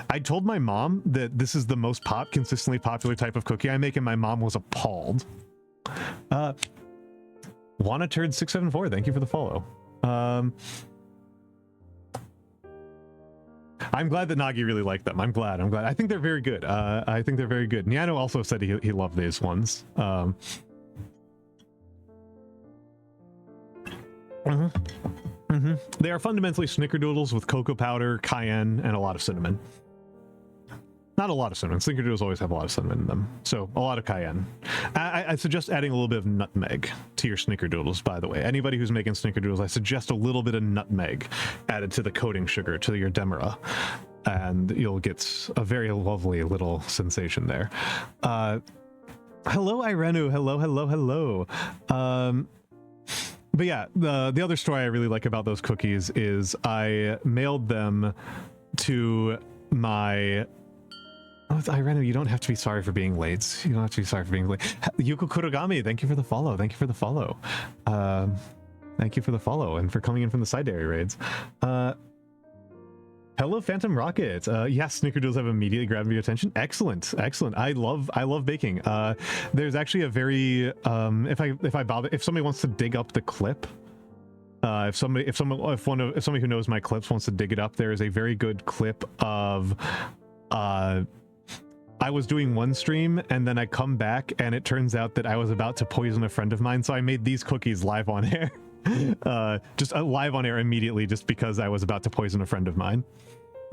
I told my mom that this is the most consistently popular type of cookie I make, and my mom was appalled. WannaTurd674, thank you for the follow. I'm glad that Nagi really liked them. I'm glad. I think they're very good. I think they're very good. Niano also said he loved these ones. They are fundamentally snickerdoodles with cocoa powder, cayenne, and a lot of cinnamon. Not a lot of cinnamon. Snickerdoodles always have a lot of cinnamon in them, so a lot of cayenne. I suggest adding a little bit of nutmeg to your snickerdoodles, by the way. Anybody who's making snickerdoodles, I suggest a little bit of nutmeg added to the coating sugar, to your demera, and you'll get a very lovely little sensation there. Hello, Irenu. Hello. But yeah, the other story I really like about those cookies is I mailed them to my... Oh, Irenu, you don't have to be sorry for being late. You don't have to be sorry for being late. Yuko Kurogami, thank you for the follow. Thank you for the follow. Thank you for the follow and for coming in from the side area raids. Hello, Phantom Rocket. Yes, snickerdoodles have immediately grabbed my attention. Excellent. I love baking. There's actually a very if somebody wants to dig up the clip, if somebody who knows my clips wants to dig it up, there is a very good clip of I was doing one stream and then I come back and it turns out that I was about to poison a friend of mine, so I made these cookies live on air. Just live on air immediately, just because I was about to poison a friend of mine.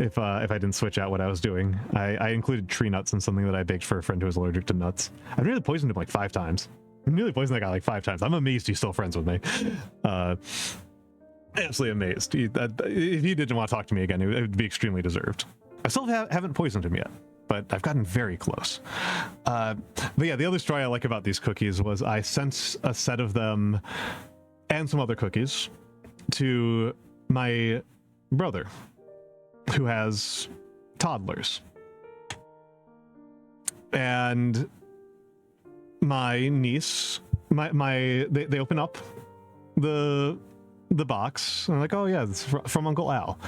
If I didn't switch out what I was doing. I included tree nuts in something that I baked for a friend who was allergic to nuts. I've nearly poisoned him like 5 times. nearly poisoned that guy like 5 times. I'm amazed he's still friends with me. Absolutely amazed. If he didn't want to talk to me again, it would be extremely deserved. I still haven't poisoned him yet, but I've gotten very close. But yeah, the other story I like about these cookies was I sent a set of them and some other cookies to my brother, who has toddlers. And my niece, they open up the box, and I'm like, oh yeah, it's from Uncle Al.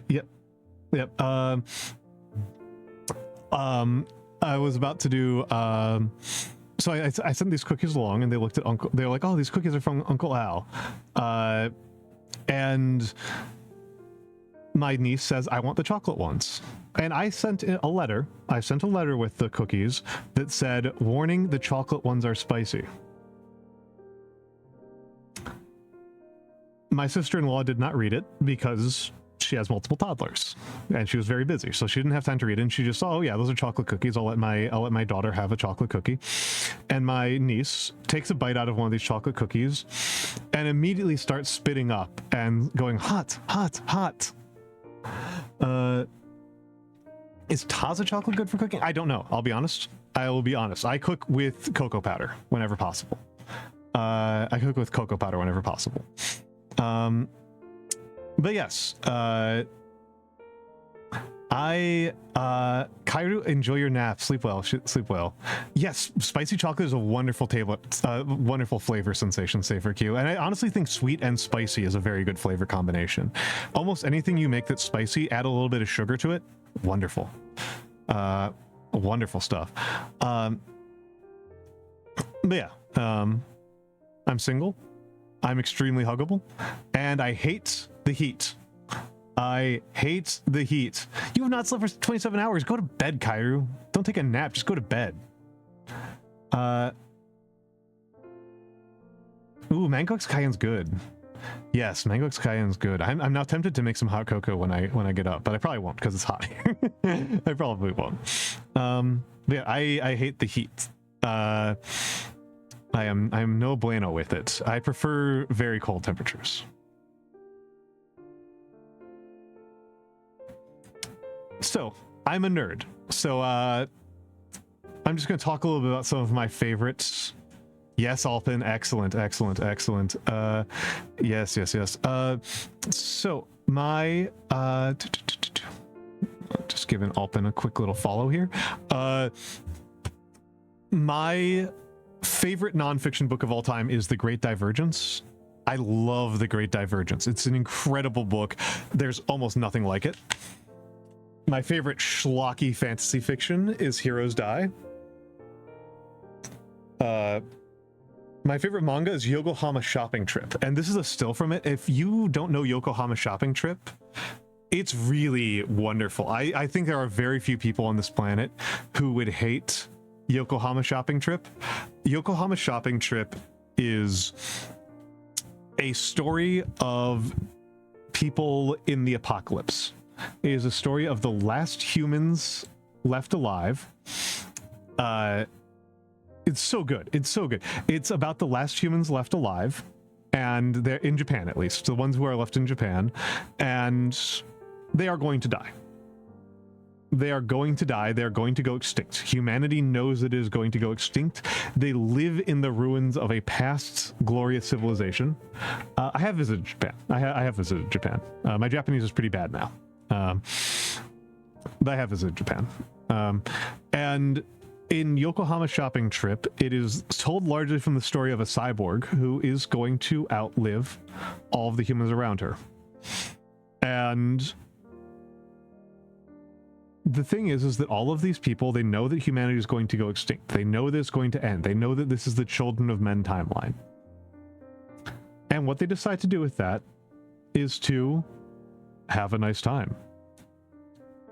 Yep. I was about to do, so I sent these cookies along, and they looked at Uncle, they were like, oh, these cookies are from Uncle Al. And my niece says, I want the chocolate ones. And I sent a letter. I sent a letter with the cookies that said, warning, the chocolate ones are spicy. My sister-in-law did not read it because she has multiple toddlers and she was very busy, so she didn't have time to read it, and she just saw, oh yeah, those are chocolate cookies, I'll let my daughter have a chocolate cookie. And my niece takes a bite out of one of these chocolate cookies and immediately starts spitting up and going, hot. Is Taza chocolate good for cooking? I don't know. I'll be honest. I will be honest. I cook with cocoa powder whenever possible. But yes, Kairu, enjoy your nap. Sleep well. Sleep well. Yes, spicy chocolate is a wonderful wonderful flavor sensation, Safer Q. And I honestly think sweet and spicy is a very good flavor combination. Almost anything you make that's spicy, add a little bit of sugar to it. Wonderful. Wonderful stuff. But yeah, I'm single. I'm extremely huggable, and I hate the heat. I hate the heat. You have not slept for 27 hours. Go to bed, Kairu. Don't take a nap. Just go to bed. Ooh, Mango X Cayenne's good. Yes, Mango X Cayenne's good. I'm now tempted to make some hot cocoa when I get up, but I probably won't because it's hot here. I probably won't. But yeah, I hate the heat. I'm no bueno with it. I prefer very cold temperatures. So, I'm a nerd. So, I'm just going to talk a little bit about some of my favorites. Yes, Alpin, excellent. Yes. So, my, just giving Alpin a quick little follow here. My favorite nonfiction book of all time is The Great Divergence. I love The Great Divergence. It's an incredible book. There's almost nothing like it. My favorite schlocky fantasy fiction is Heroes Die. My favorite manga is Yokohama Shopping Trip, and this is a still from it. If you don't know Yokohama Shopping Trip, it's really wonderful. I think there are very few people on this planet who would hate Yokohama Shopping Trip. Yokohama Shopping Trip is a story of people in the apocalypse. It is a story of the last humans left alive. It's so good. It's about the last humans left alive, and they're in Japan, at least the ones who are left in Japan, and they are going to die. They are going to go extinct. Humanity knows it is going to go extinct. They live in the ruins of a past glorious civilization. I have visited Japan. I have visited Japan. My Japanese is pretty bad now. But I have visited Japan. And in Yokohama Shopping Trip, it is told largely from the story of a cyborg who is going to outlive all of the humans around her. And the thing is that all of these people, they know that humanity is going to go extinct. They know that it's going to end. They know that this is the Children of Men timeline. And what they decide to do with that is to have a nice time.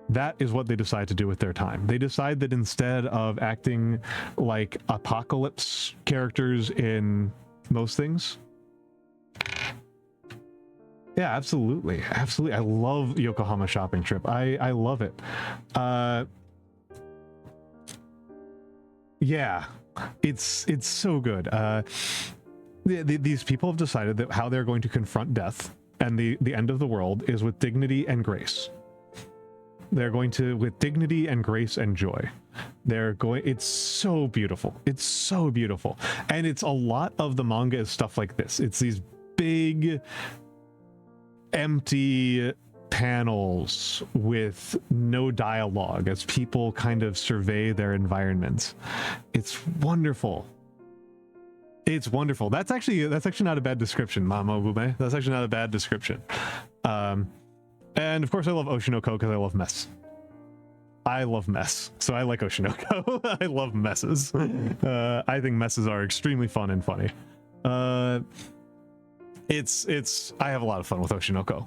That is what they decide to do with their time. They decide that instead of acting like apocalypse characters in most things, Yeah, absolutely. Absolutely. I love Yokohama shopping trip. I love it. Yeah, it's so good. These people have decided that how they're going to confront death and the end of the world is with dignity and grace. They're going to with dignity and grace and joy. They're going, it's so beautiful. It's so beautiful. And it's a lot of the manga is stuff like this. It's these big empty panels with no dialogue as people kind of survey their environments. It's wonderful. It's wonderful. That's actually not a bad description, Mama Bume. That's actually not a bad description. And of course I love Oshinoko because I love mess. I love mess, so I like Oshinoko. I love messes. I think messes are extremely fun and funny. I have a lot of fun with Oshinoko.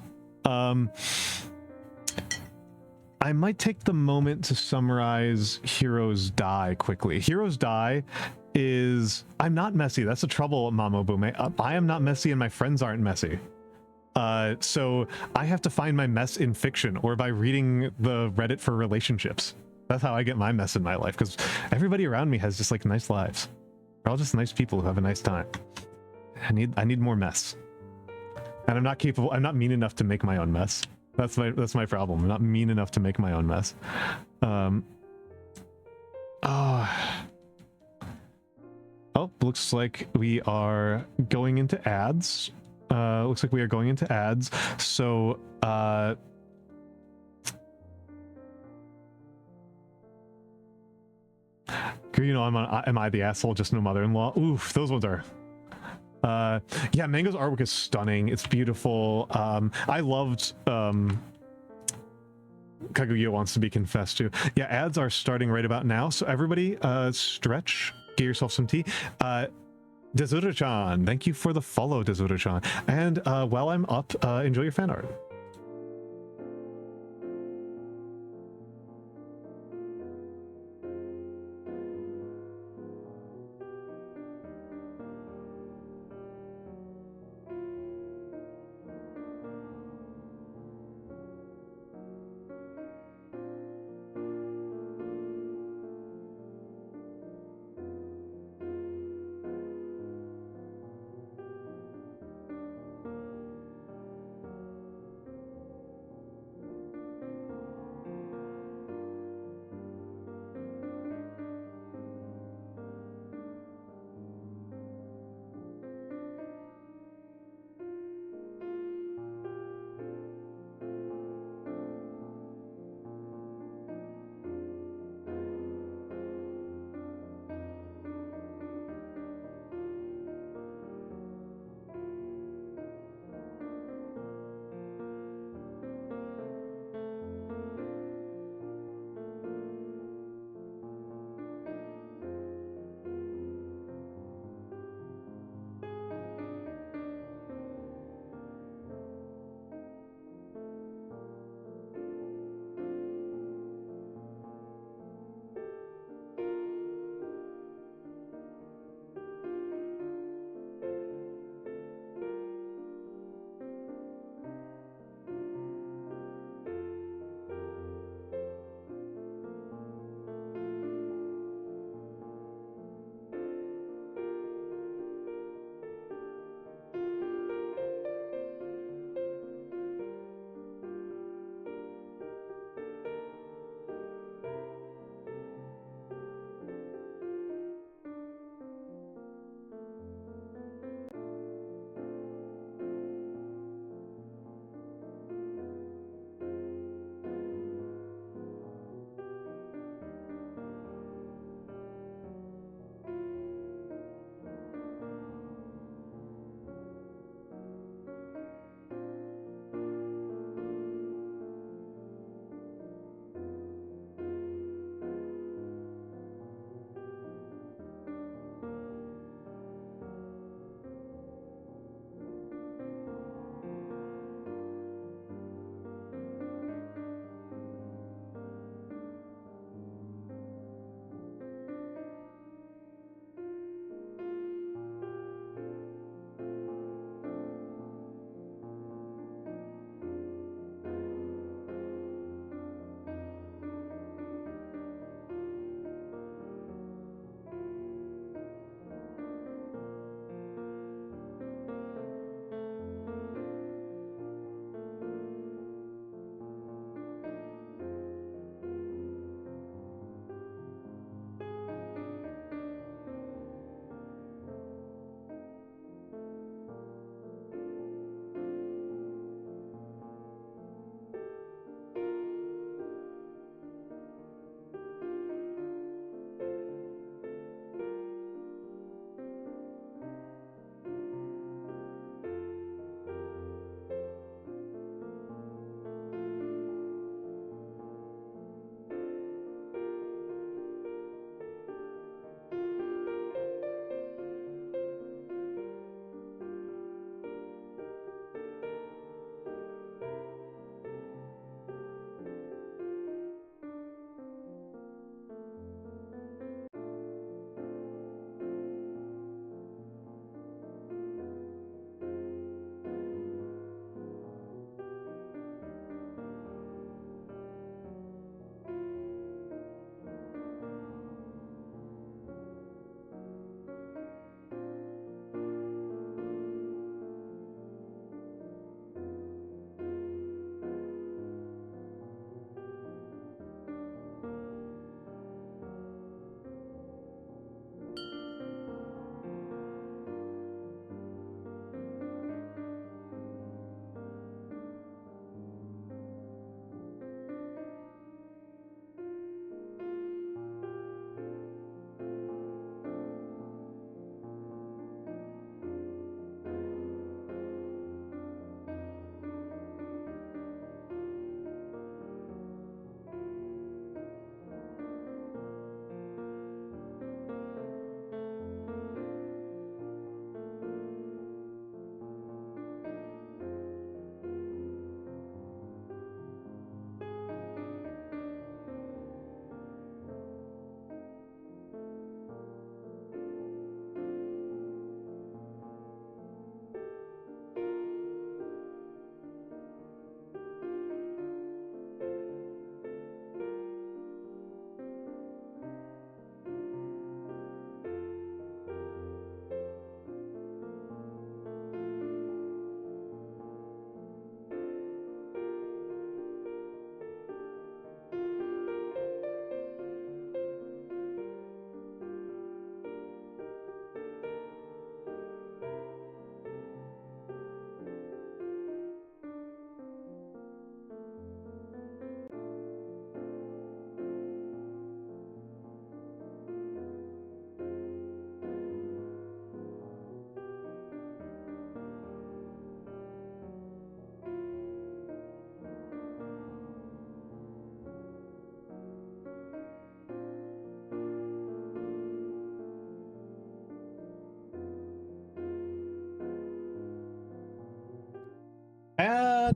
I might take the moment to summarize Heroes Die quickly. Heroes Die is, I'm not messy. That's the trouble, Mamo Bume. I am not messy and my friends aren't messy. So I have to find my mess in fiction or by reading the Reddit for relationships. That's how I get my mess in my life, because everybody around me has just like nice lives. They're all just nice people who have a nice time. I need more mess. And I'm not mean enough to make my own mess. That's my problem. I'm not mean enough to make my own mess. Oh, looks like we are going into ads. So, you know, am I the asshole? Just no mother-in-law. Oof, those ones are. Yeah, Mango's artwork is stunning. It's beautiful. I loved Kaguya Wants to Be Confessed to. Yeah, ads are starting right about now. So everybody, stretch, get yourself some tea. Desura-chan, thank you for the follow, Desura-chan. And while I'm up, enjoy your fan art.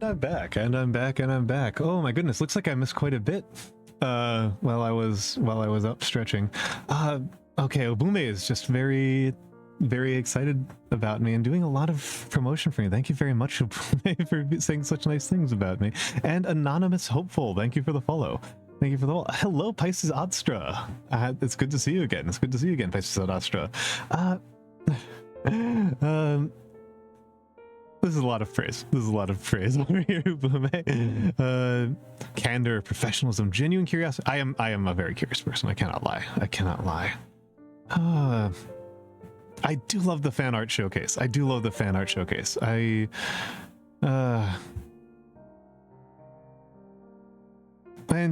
And I'm back, and I'm back, and I'm back. Oh my goodness, looks like I missed quite a bit while I was up stretching. Okay, Obume is just very excited about me and doing a lot of promotion for me. Thank you very much, Obume, for saying such nice things about me. And Anonymous Hopeful, thank you for the follow. Thank you for the follow. Hello, Pisces Odstra. It's good to see you again. It's good to see you again, Pisces Odstra. This is a lot of praise. This is a lot of praise over here, Ubume. Candor, professionalism, genuine curiosity. I am a very curious person. I cannot lie. I cannot lie. I do love the fan art showcase. I do love the fan art showcase. And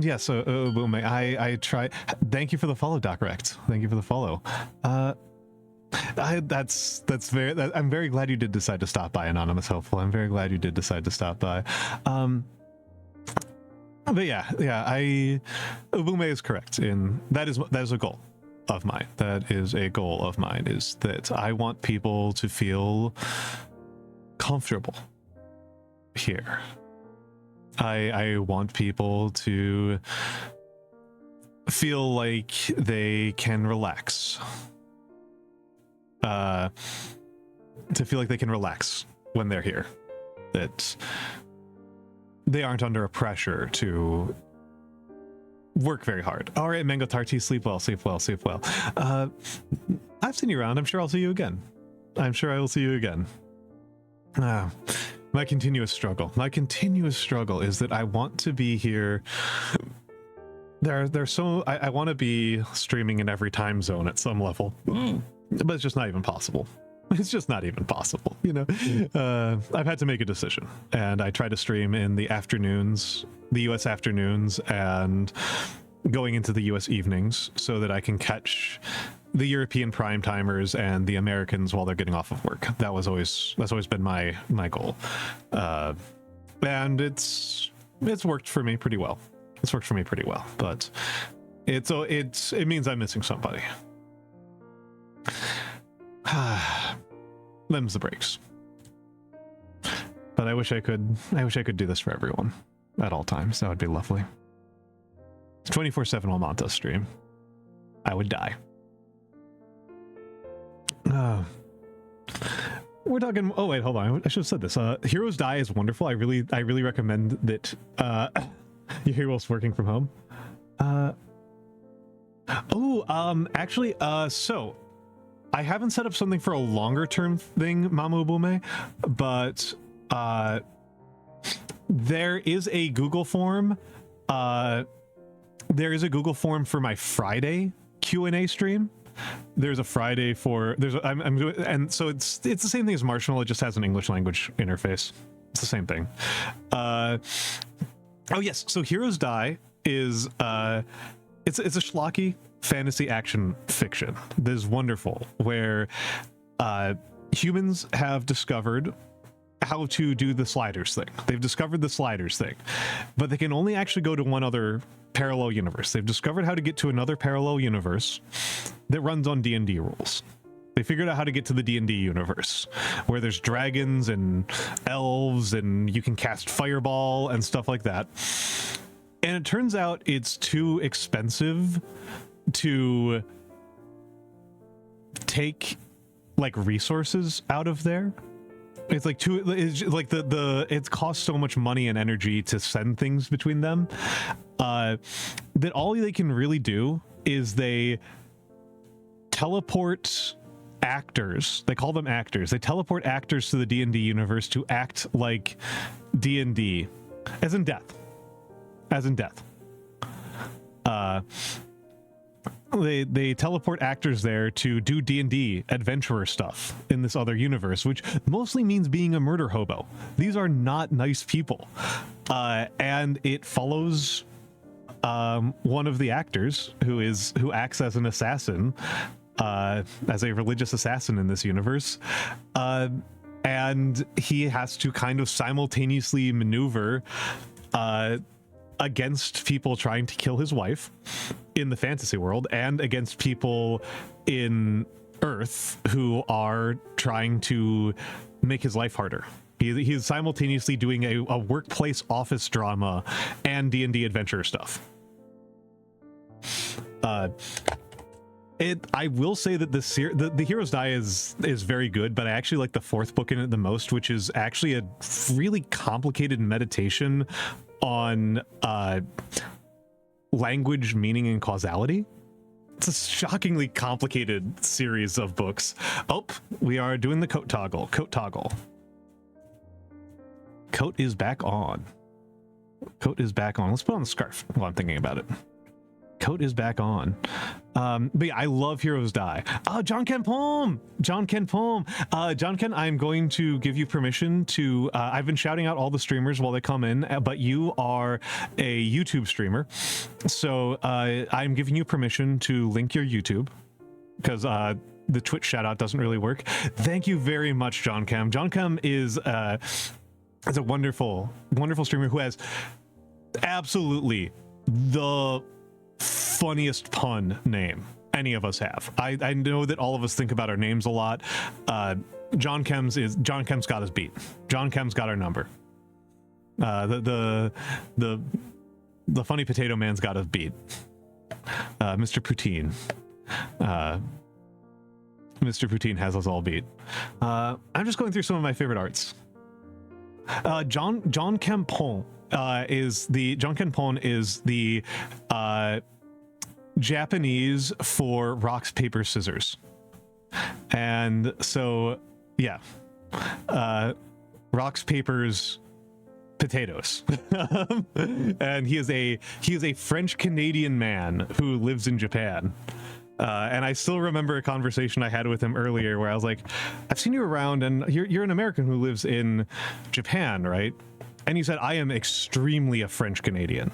yes, so Ubume, I try. Thank you for the follow, Doc Rect. Thank you for the follow. That's very. I'm very glad you did decide to stop by, Anonymous Hopeful. I'm very glad you did decide to stop by. But yeah. Ubume is correct in that is a goal of mine. That is a goal of mine. Is that I want people to feel comfortable here. I want people to feel like they can relax. To feel like they can relax when they're here, that they aren't under a pressure to work very hard. All right, Mango Tarty, sleep well, sleep well, sleep well. I've seen you around. I'm sure I'll see you again. I'm sure I will see you again. My continuous struggle is that I want to be here. I want to be streaming in every time zone at some level. But it's just not even possible. It's just not even possible, you know? I've had to make a decision, and I try to stream in the afternoons, the US afternoons, and going into the US evenings so that I can catch the European prime timers and the Americans while they're getting off of work. That's always been my goal. And it's worked for me pretty well. It's worked for me pretty well, but it means I'm missing somebody. Them's the breaks. But I wish I could do this for everyone at all times. That would be lovely. 24/7 Almantas stream. I would die. We're talking. Oh wait, hold on. I should have said this. Heroes Die is wonderful. I really recommend that you hear whilst working from home. Actually, so I haven't set up something for a longer term thing, Mama Ubume, but there is a Google form. There is a Google form for my Friday Q&A stream. There's a Friday for I'm doing, and so it's the same thing as Marshall. It just has an English language interface. It's the same thing. Oh yes, so Heroes Die is it's a schlocky fantasy action fiction. This is wonderful, where humans have discovered how to do the sliders thing. They've discovered the sliders thing, but they can only actually go to one other parallel universe. They've discovered how to get to another parallel universe that runs on D&D rules. They figured out how to get to the D&D universe, where there's dragons and elves, and you can cast fireball and stuff like that. And it turns out it's too expensive to take like resources out of there. It's like it costs so much money and energy to send things between them that all they can really do is they teleport actors. They call them actors. They teleport actors to the D&D universe to act like D&D, as in death. They teleport actors there to do D&D adventurer stuff in this other universe, which mostly means being a murder hobo. These are not nice people. And it follows one of the actors who acts as an assassin, as a religious assassin in this universe. And he has to kind of simultaneously maneuver against people trying to kill his wife in the fantasy world, and against people in Earth who are trying to make his life harder He's simultaneously doing a workplace office drama and D&D adventure stuff. I will say that the Heroes Die is very good, but I actually like the fourth book in it the most, which is actually a really complicated meditation on language, meaning, and causality. It's a shockingly complicated series of books. Oh, we are doing the coat toggle. Coat toggle. Coat is back on. Coat is back on. Let's put on the scarf while I'm thinking about it. Coat is back on. But yeah, I love Heroes Die. John Ken Palm. John Ken, I'm going to give you permission to, I've been shouting out all the streamers while they come in, but you are a YouTube streamer. So I'm giving you permission to link your YouTube, because the Twitch shout out doesn't really work. Thank you very much, John Kem. John Kem is a wonderful, wonderful streamer who has absolutely the funniest pun name any of us have. I know that all of us think about our names a lot. John Kem's got us beat. John Kem's got our number. The funny potato man's got us beat. Mr. Poutine. Mr. Poutine has us all beat. I'm just going through some of my favorite arts. John Kempon is the Japanese for rocks, paper, scissors. And so, yeah, rocks, papers, potatoes. And he is a French Canadian man who lives in Japan. And I still remember a conversation I had with him earlier where I was like, I've seen you around and you're an American who lives in Japan, right? And he said, I am extremely a French Canadian.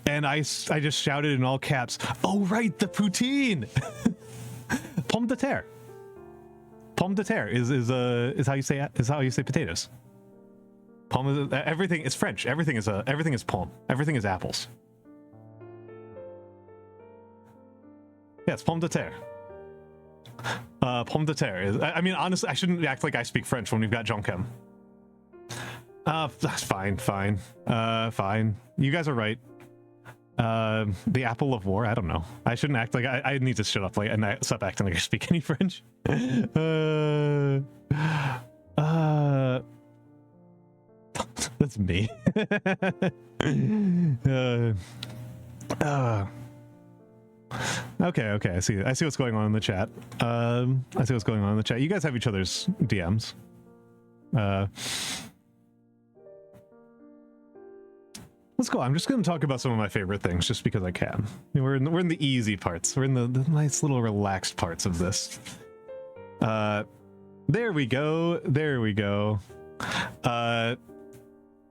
And I just shouted in all caps, oh, right, the poutine. Pomme de terre. Pomme de terre is how you say potatoes. Everything is French. Everything is pomme. Everything is apples. Yeah, it's pomme de terre. Pomme de terre is. I mean, honestly, I shouldn't act like I speak French when we've got Jean Kem. That's fine. Fine. You guys are right. The apple of war. I don't know. I shouldn't act like I need to shut up and stop acting like I speak any French. That's me. Okay. I see what's going on in the chat. You guys have each other's DMs. Let's go. I'm just going to talk about some of my favorite things just because I can. We're in the easy parts. We're in the nice little relaxed parts of this. There we go.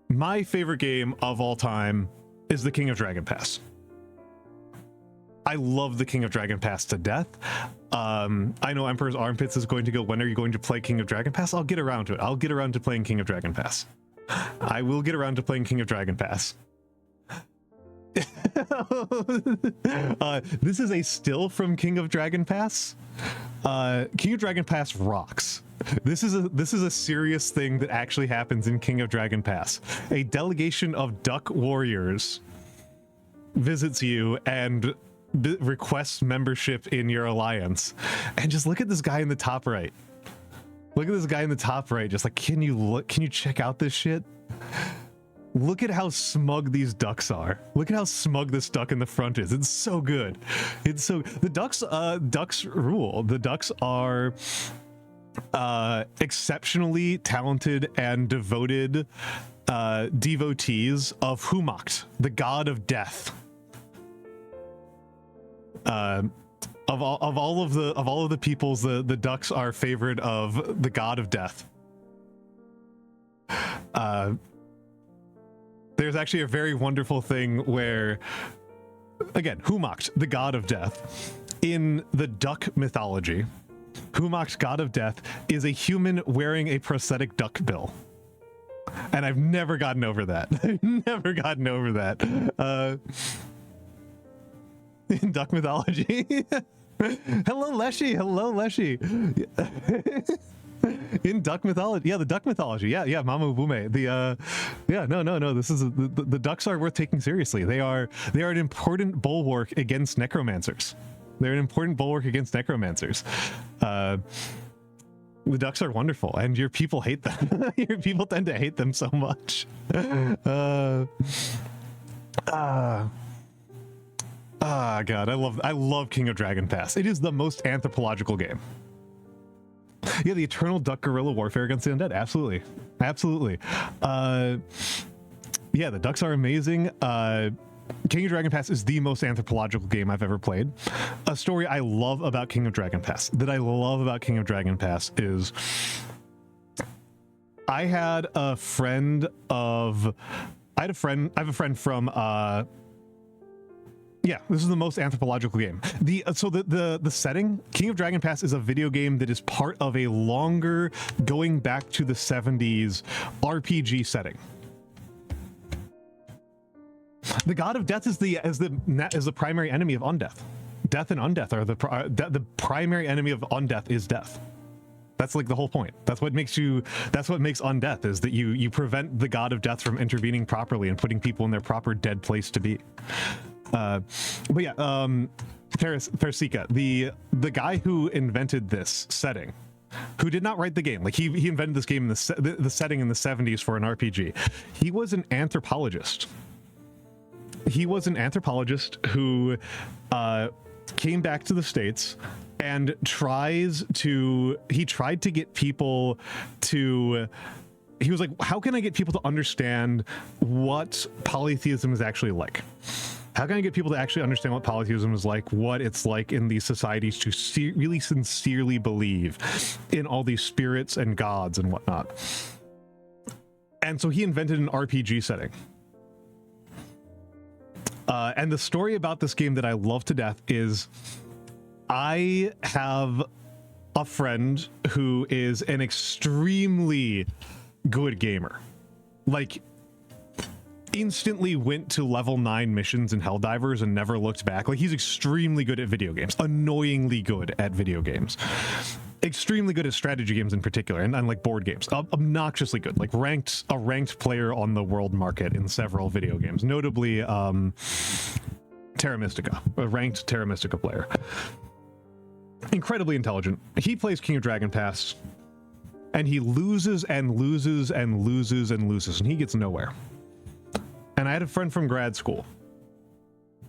My favorite game of all time is the King of Dragon Pass. I love the King of Dragon Pass to death. I know Emperor's Armpits is going to go, when are you going to play King of Dragon Pass? I'll get around to it. I'll get around to playing King of Dragon Pass. I will get around to playing King of Dragon Pass. This is a still from King of Dragon Pass. King of Dragon Pass rocks. This is a serious thing that actually happens in King of Dragon Pass. A delegation of duck warriors visits you and requests membership in your alliance. And just look at this guy in the top right. Just like, can you check out this shit? Look at how smug these ducks are. Look at how smug this duck in the front is. It's so good. The ducks rule. The ducks are exceptionally talented and devoted devotees of Humacht, the god of death. Of all of the peoples, the ducks are favored of the god of death. There's actually a very wonderful thing where, again, Humacht, the god of death, in the duck mythology, Humacht, god of death, is a human wearing a prosthetic duck bill. And I've never gotten over that. In duck mythology. Hello, Leshy. In duck mythology, yeah, the duck mythology, yeah, Mama Bume. No. This is the ducks are worth taking seriously. They are an important bulwark against necromancers. They're an important bulwark against necromancers. The ducks are wonderful, and your people hate them. Your people tend to hate them so much. God, I love King of Dragon Pass. It is the most anthropological game. Yeah, the eternal duck guerrilla warfare against the undead. Absolutely. Yeah, the ducks are amazing. King of Dragon Pass is the most anthropological game I've ever played. A story I love about King of Dragon Pass is I have a friend from yeah, this is the most anthropological game. The setting, King of Dragon Pass, is a video game that is part of a longer, going back to the 70s RPG setting. The god of death is the primary enemy of undeath. Death and undeath are the primary enemy of undeath is death. That's like the whole point. That's what makes undeath, is that you prevent the god of death from intervening properly and putting people in their proper dead place to be. But yeah, Persika, the guy who invented this setting, who did not write the game, like he invented this game in the setting in the 70s for an RPG. He was an anthropologist. Who came back to the States and tried to get people to. He was like, how can I get people to understand what polytheism is actually like? How can I get people to actually understand what polytheism is like, what it's like in these societies to really sincerely believe in all these spirits and gods and whatnot? And so he invented an RPG setting. And the story about this game that I love to death is I have a friend who is an extremely good gamer. Like, instantly went to level 9 missions in Helldivers and never looked back. Like, he's extremely good at video games, annoyingly good at video games, extremely good at strategy games in particular, and like board games, obnoxiously good, like a ranked player on the world market in several video games, notably Terra Mystica, a ranked Terra Mystica player. Incredibly intelligent. He plays King of Dragon Pass and he loses and loses and loses and loses, and he gets nowhere. And I had a friend from grad school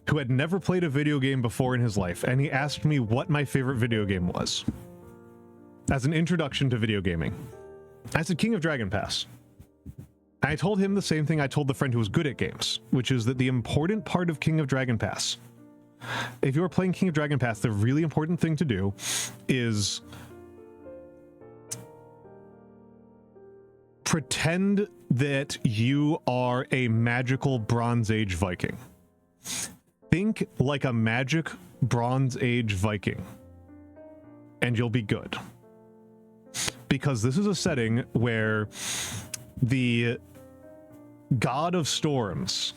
who had never played a video game before in his life, and he asked me what my favorite video game was as an introduction to video gaming. I said King of Dragon Pass. I told him the same thing I told the friend who was good at games, which is that the important part of King of Dragon Pass, if you're playing King of Dragon Pass, the really important thing to do is pretend that you are a magical Bronze Age Viking. Think like a magic Bronze Age Viking, and you'll be good. Because this is a setting where the God of Storms,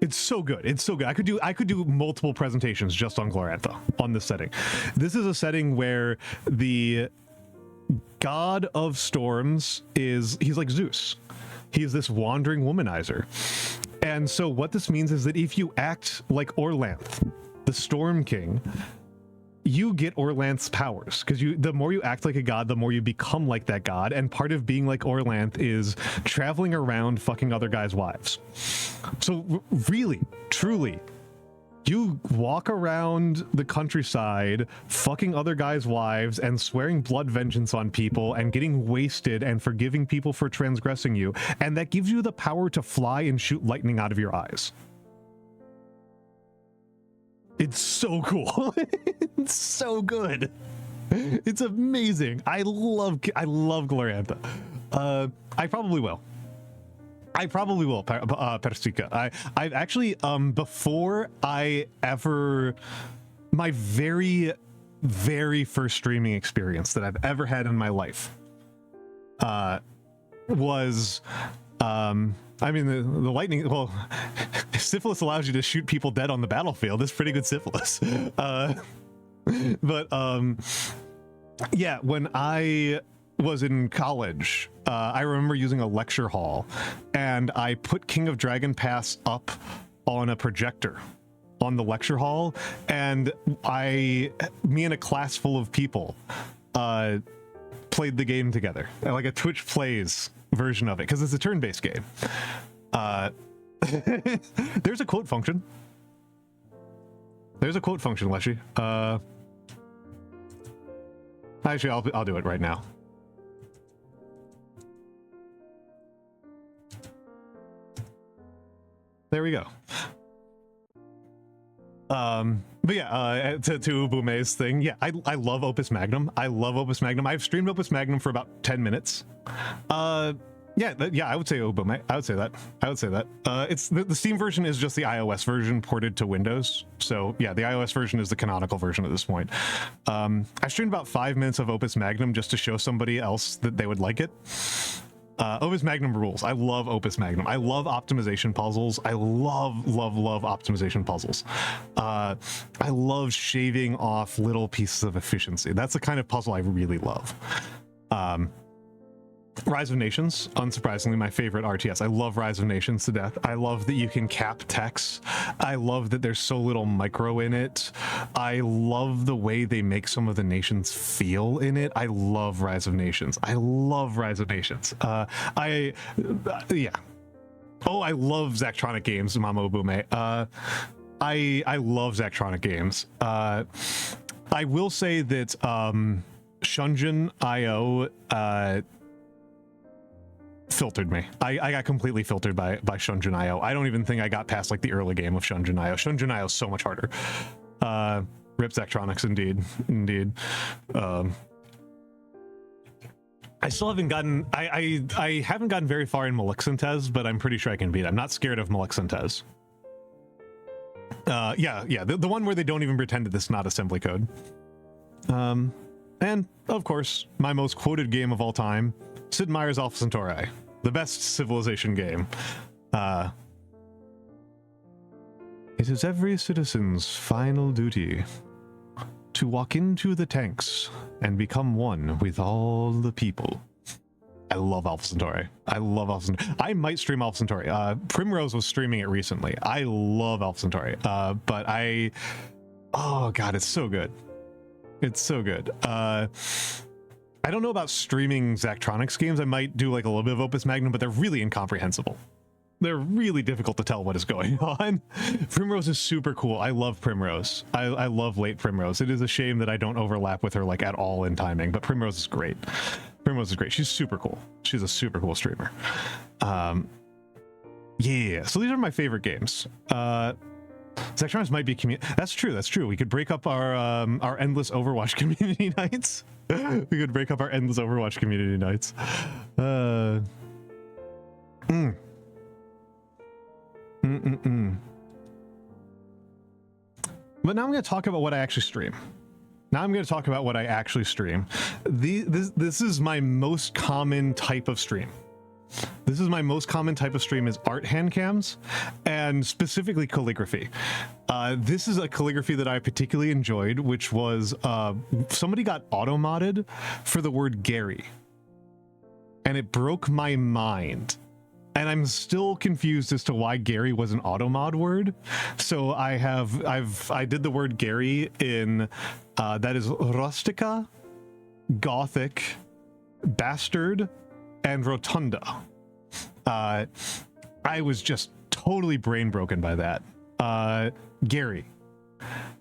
it's so good. I could do multiple presentations just on Glorantha on this setting. This is a setting where the God of Storms he's like Zeus. He's this wandering womanizer. And so what this means is that if you act like Orlanth, the Storm King, you get Orlanth's powers, because the more you act like a god, the more you become like that god. And part of being like Orlanth is traveling around fucking other guys' wives. So really, truly, you walk around the countryside fucking other guys' wives and swearing blood vengeance on people and getting wasted and forgiving people for transgressing you. And that gives you the power to fly and shoot lightning out of your eyes. It's so cool. It's so good. It's amazing. I love Glorantha. I probably will. Persika. I've actually, before I ever, my very, very first streaming experience that I've ever had in my life, was, I mean, the lightning, well, syphilis allows you to shoot people dead on the battlefield. That's pretty good syphilis. But, yeah, when I was in college. I remember using a lecture hall, and I put King of Dragon Pass up on a projector on the lecture hall, and me and a class full of people played the game together, like a Twitch Plays version of it, because it's a turn-based game. There's a quote function. There's a quote function, Leshy. Actually, I'll do it right now. There we go. But yeah, to Ubume's thing, yeah, I love Opus Magnum. I love Opus Magnum. I've streamed Opus Magnum for about 10 minutes. Yeah, I would say Ubume. I would say that. It's the Steam version is just the iOS version ported to Windows. So yeah, the iOS version is the canonical version at this point. I streamed about 5 minutes of Opus Magnum just to show somebody else that they would like it. Opus Magnum rules. I love Opus Magnum. I love optimization puzzles. I love optimization puzzles. I love shaving off little pieces of efficiency. That's the kind of puzzle I really love. Rise of Nations, unsurprisingly, my favorite RTS. I love Rise of Nations to death. I love that you can cap text. I love that there's so little micro in it. I love the way they make some of the nations feel in it. I love Rise of Nations. I love Rise of Nations. Yeah. Oh, I love Zachtronic games, Mama Obume. I love Zachtronic games. I will say that Shunjin.io filtered me. I got completely filtered by Shunjin.io. I don't even think I got past like the early game of Shunjin.io. Shunjin.io is so much harder. Rip Zachtronics, indeed. I still haven't gotten. I haven't gotten very far in Malixentez, but I'm pretty sure I can beat it. I'm not scared of Malixentez. Yeah, the one where they don't even pretend that this is not assembly code. And of course, my most quoted game of all time, Sid Meier's Alpha Centauri, the best Civilization game. It is every citizen's final duty to walk into the tanks and become one with all the people. I love Alpha Centauri. I love Alpha Centauri. I might stream Alpha Centauri. Primrose was streaming it recently. I love Alpha Centauri. But oh god, it's so good. It's so good. I don't know about streaming Zachtronics games. I might do like a little bit of Opus Magnum, but they're really incomprehensible. They're really difficult to tell what is going on. Primrose is super cool. I love Primrose. I love late Primrose. It is a shame that I don't overlap with her like at all in timing, but Primrose is great. Primrose is great. She's super cool. She's a super cool streamer. Yeah, so these are my favorite games. Zachtronics might be community. That's true. We could break up our endless Overwatch community nights. We could break up our endless Overwatch community nights. But now I'm going to talk about what I actually stream. This is my most common type of stream. Is art hand cams, and specifically calligraphy. This is a calligraphy that I particularly enjoyed, which was somebody got auto-modded for the word Gary. And it broke my mind. And I'm still confused as to why Gary was an auto-mod word. So I did the word Gary in, that is rustica, gothic, bastard, and rotunda. I was just totally brain broken by that. Gary.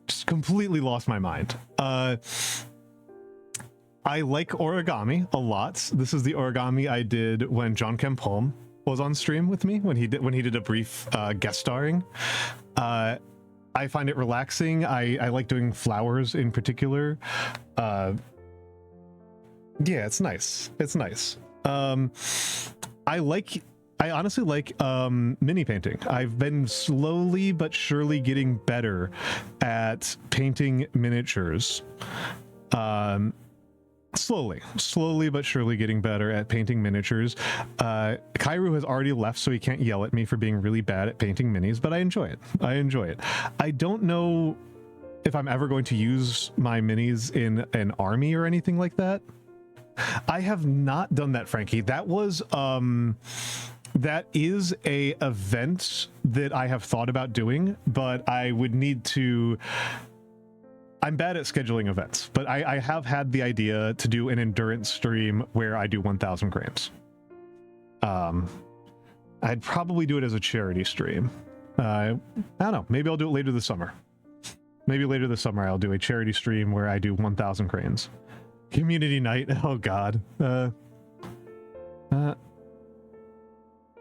Just completely lost my mind. I like origami a lot. This is the origami I did when John Kempholm was on stream with me, when he did a brief guest starring. I find it relaxing. I like doing flowers in particular. Yeah, it's nice. I honestly like mini painting. I've been slowly but surely getting better at painting miniatures. Slowly but surely getting better at painting miniatures. Kairu has already left, so he can't yell at me for being really bad at painting minis, but I enjoy it. I don't know if I'm ever going to use my minis in an army or anything like that. I have not done that, Frankie. That was that is a event that I have thought about doing, but I would need to. I'm bad at scheduling events, but I have had the idea to do an endurance stream where I do 1,000 grams. I'd probably do it as a charity stream. I don't know. Maybe I'll do it later this summer. Maybe later this summer I'll do a charity stream where I do 1,000 cranes. Community night. Oh God.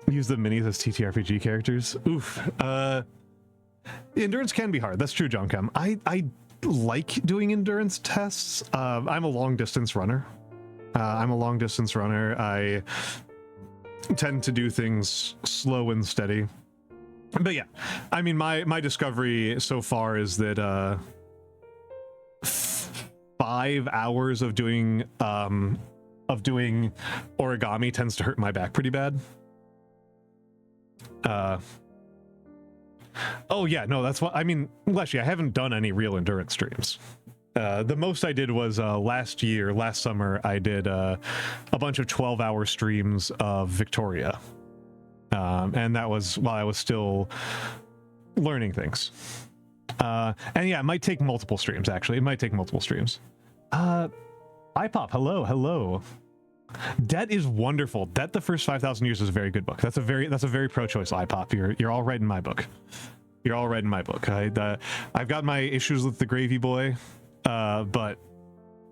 Use the minis as TTRPG characters. Oof. Endurance can be hard. That's true, John Chem. I like doing endurance tests. I'm a long distance runner. I tend to do things slow and steady. But yeah, I mean, my discovery so far is that 5 hours of doing origami tends to hurt my back pretty bad. Oh yeah, no, that's what I mean. Actually, I haven't done any real endurance streams. The most I did was last summer. I did a bunch of 12-hour streams of Victoria, and that was while I was still learning things. And yeah, it might take multiple streams. Actually, it might take multiple streams. iPop, hello. Debt is wonderful. Debt: The First 5,000 Years is a very good book. That's a very pro-choice, iPop. You're all right in my book. You're all right in my book. I've got my issues with the Gravy Boy, but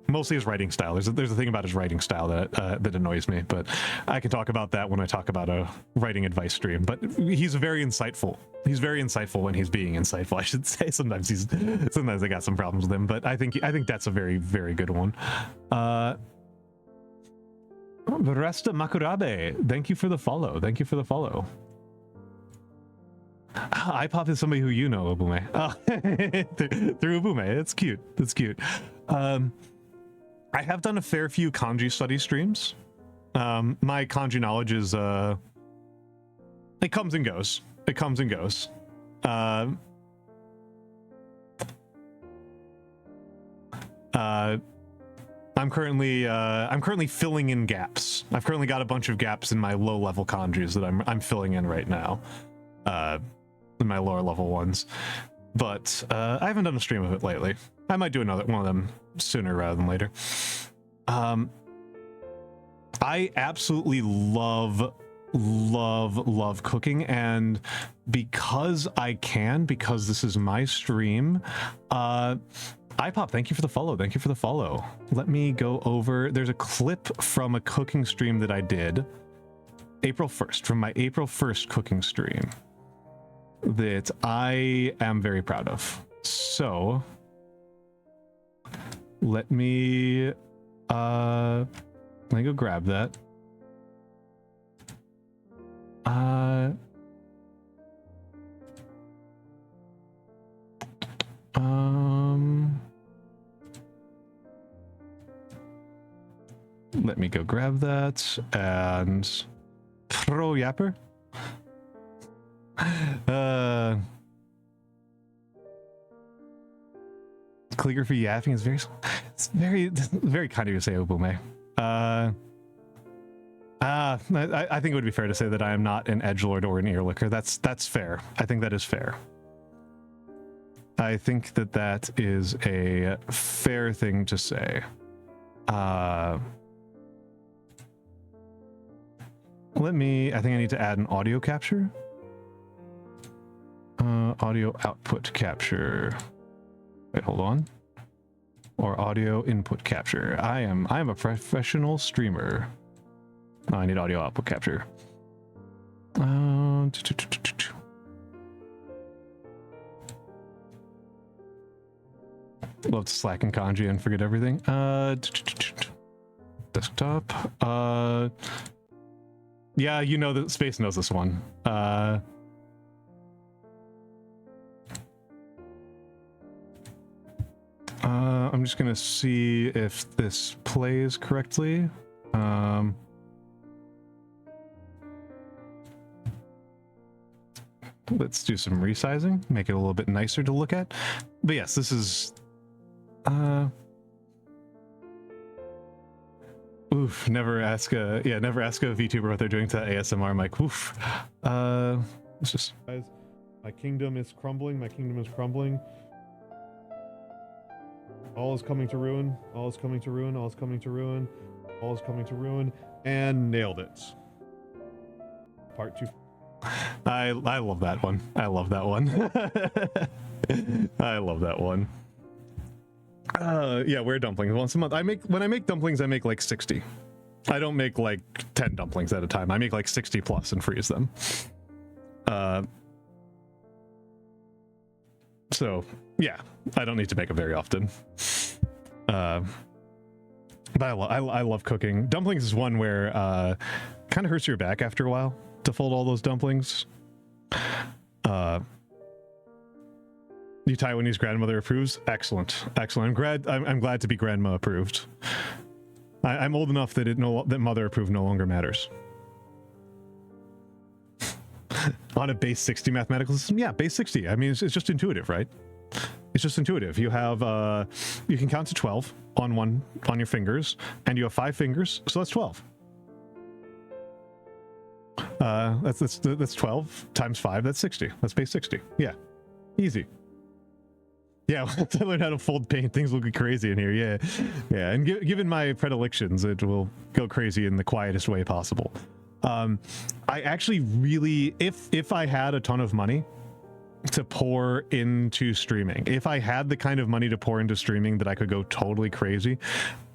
mostly his writing style. There's a thing about his writing style that annoys me, but I can talk about that when I talk about a writing advice stream. But he's very insightful. He's very insightful when he's being insightful, I should say. Sometimes I got some problems with him, but I think that's a very, very good one. Resta Makurabe, thank you for the follow. iPop is somebody who you know, Ubume. Oh, through Ubume. It's cute. I have done a fair few kanji study streams. My kanji knowledge is it comes and goes. I'm currently filling in gaps. I've currently got a bunch of gaps in my low-level kanjis that I'm filling in right now. In my lower level ones. But I haven't done a stream of it lately. I might do another one of them sooner rather than later. I absolutely love cooking, and because this is my stream, iPop, thank you for the follow. Let me go over. There's a clip from a cooking stream that I did April 1st, from my April 1st cooking stream that I am very proud of. So let me go grab that. Let me go grab that and throw yapper. Calligraphy yapping is very kind of you to say, Ubume. I think it would be fair to say that I am not an edgelord or an earlicker. That's fair. I think that is fair. I think that is a fair thing to say. I think I need to add an audio capture. Audio output capture. Wait, hold on. Or audio input capture. I am a professional streamer. Oh, I need audio output capture. Love to slack in kanji and forget everything. Desktop. Yeah, you know that Space knows this one. I'm just gonna see if this plays correctly. Let's do some resizing, make it a little bit nicer to look at. But yes, this is ooh, Oof, never ask a VTuber what they're doing to ASMR mic. Oof. It's just, guys, my kingdom is crumbling. My kingdom is crumbling. All is coming to ruin. All is coming to ruin. All is coming to ruin. All is coming to ruin. And nailed it. Part 2. I love that one. I love that one. I love that one. Yeah, we're dumplings once a month. When I make dumplings, I make like 60. I don't make like 10 dumplings at a time. I make like 60 plus and freeze them. So yeah, I don't need to make them very often. But I love cooking. Dumplings is one where kind of hurts your back after a while to fold all those dumplings. You Taiwanese grandmother approves. Excellent, excellent. I'm glad to be grandma approved. I'm old enough that that mother approved no longer matters. On a base 60 mathematical system, yeah, base 60. I mean, it's just intuitive, right? It's just intuitive. You have you can count to 12 on your fingers, and you have 5 fingers, so that's 12. That's 12 times 5. That's 60. That's base 60. Yeah, easy. Yeah, once I learn how to fold paint, things will get crazy in here. Yeah, yeah. And given my predilections, it will go crazy in the quietest way possible. I actually really, if I had a ton of money to pour into streaming, if I had the kind of money to pour into streaming that I could go totally crazy,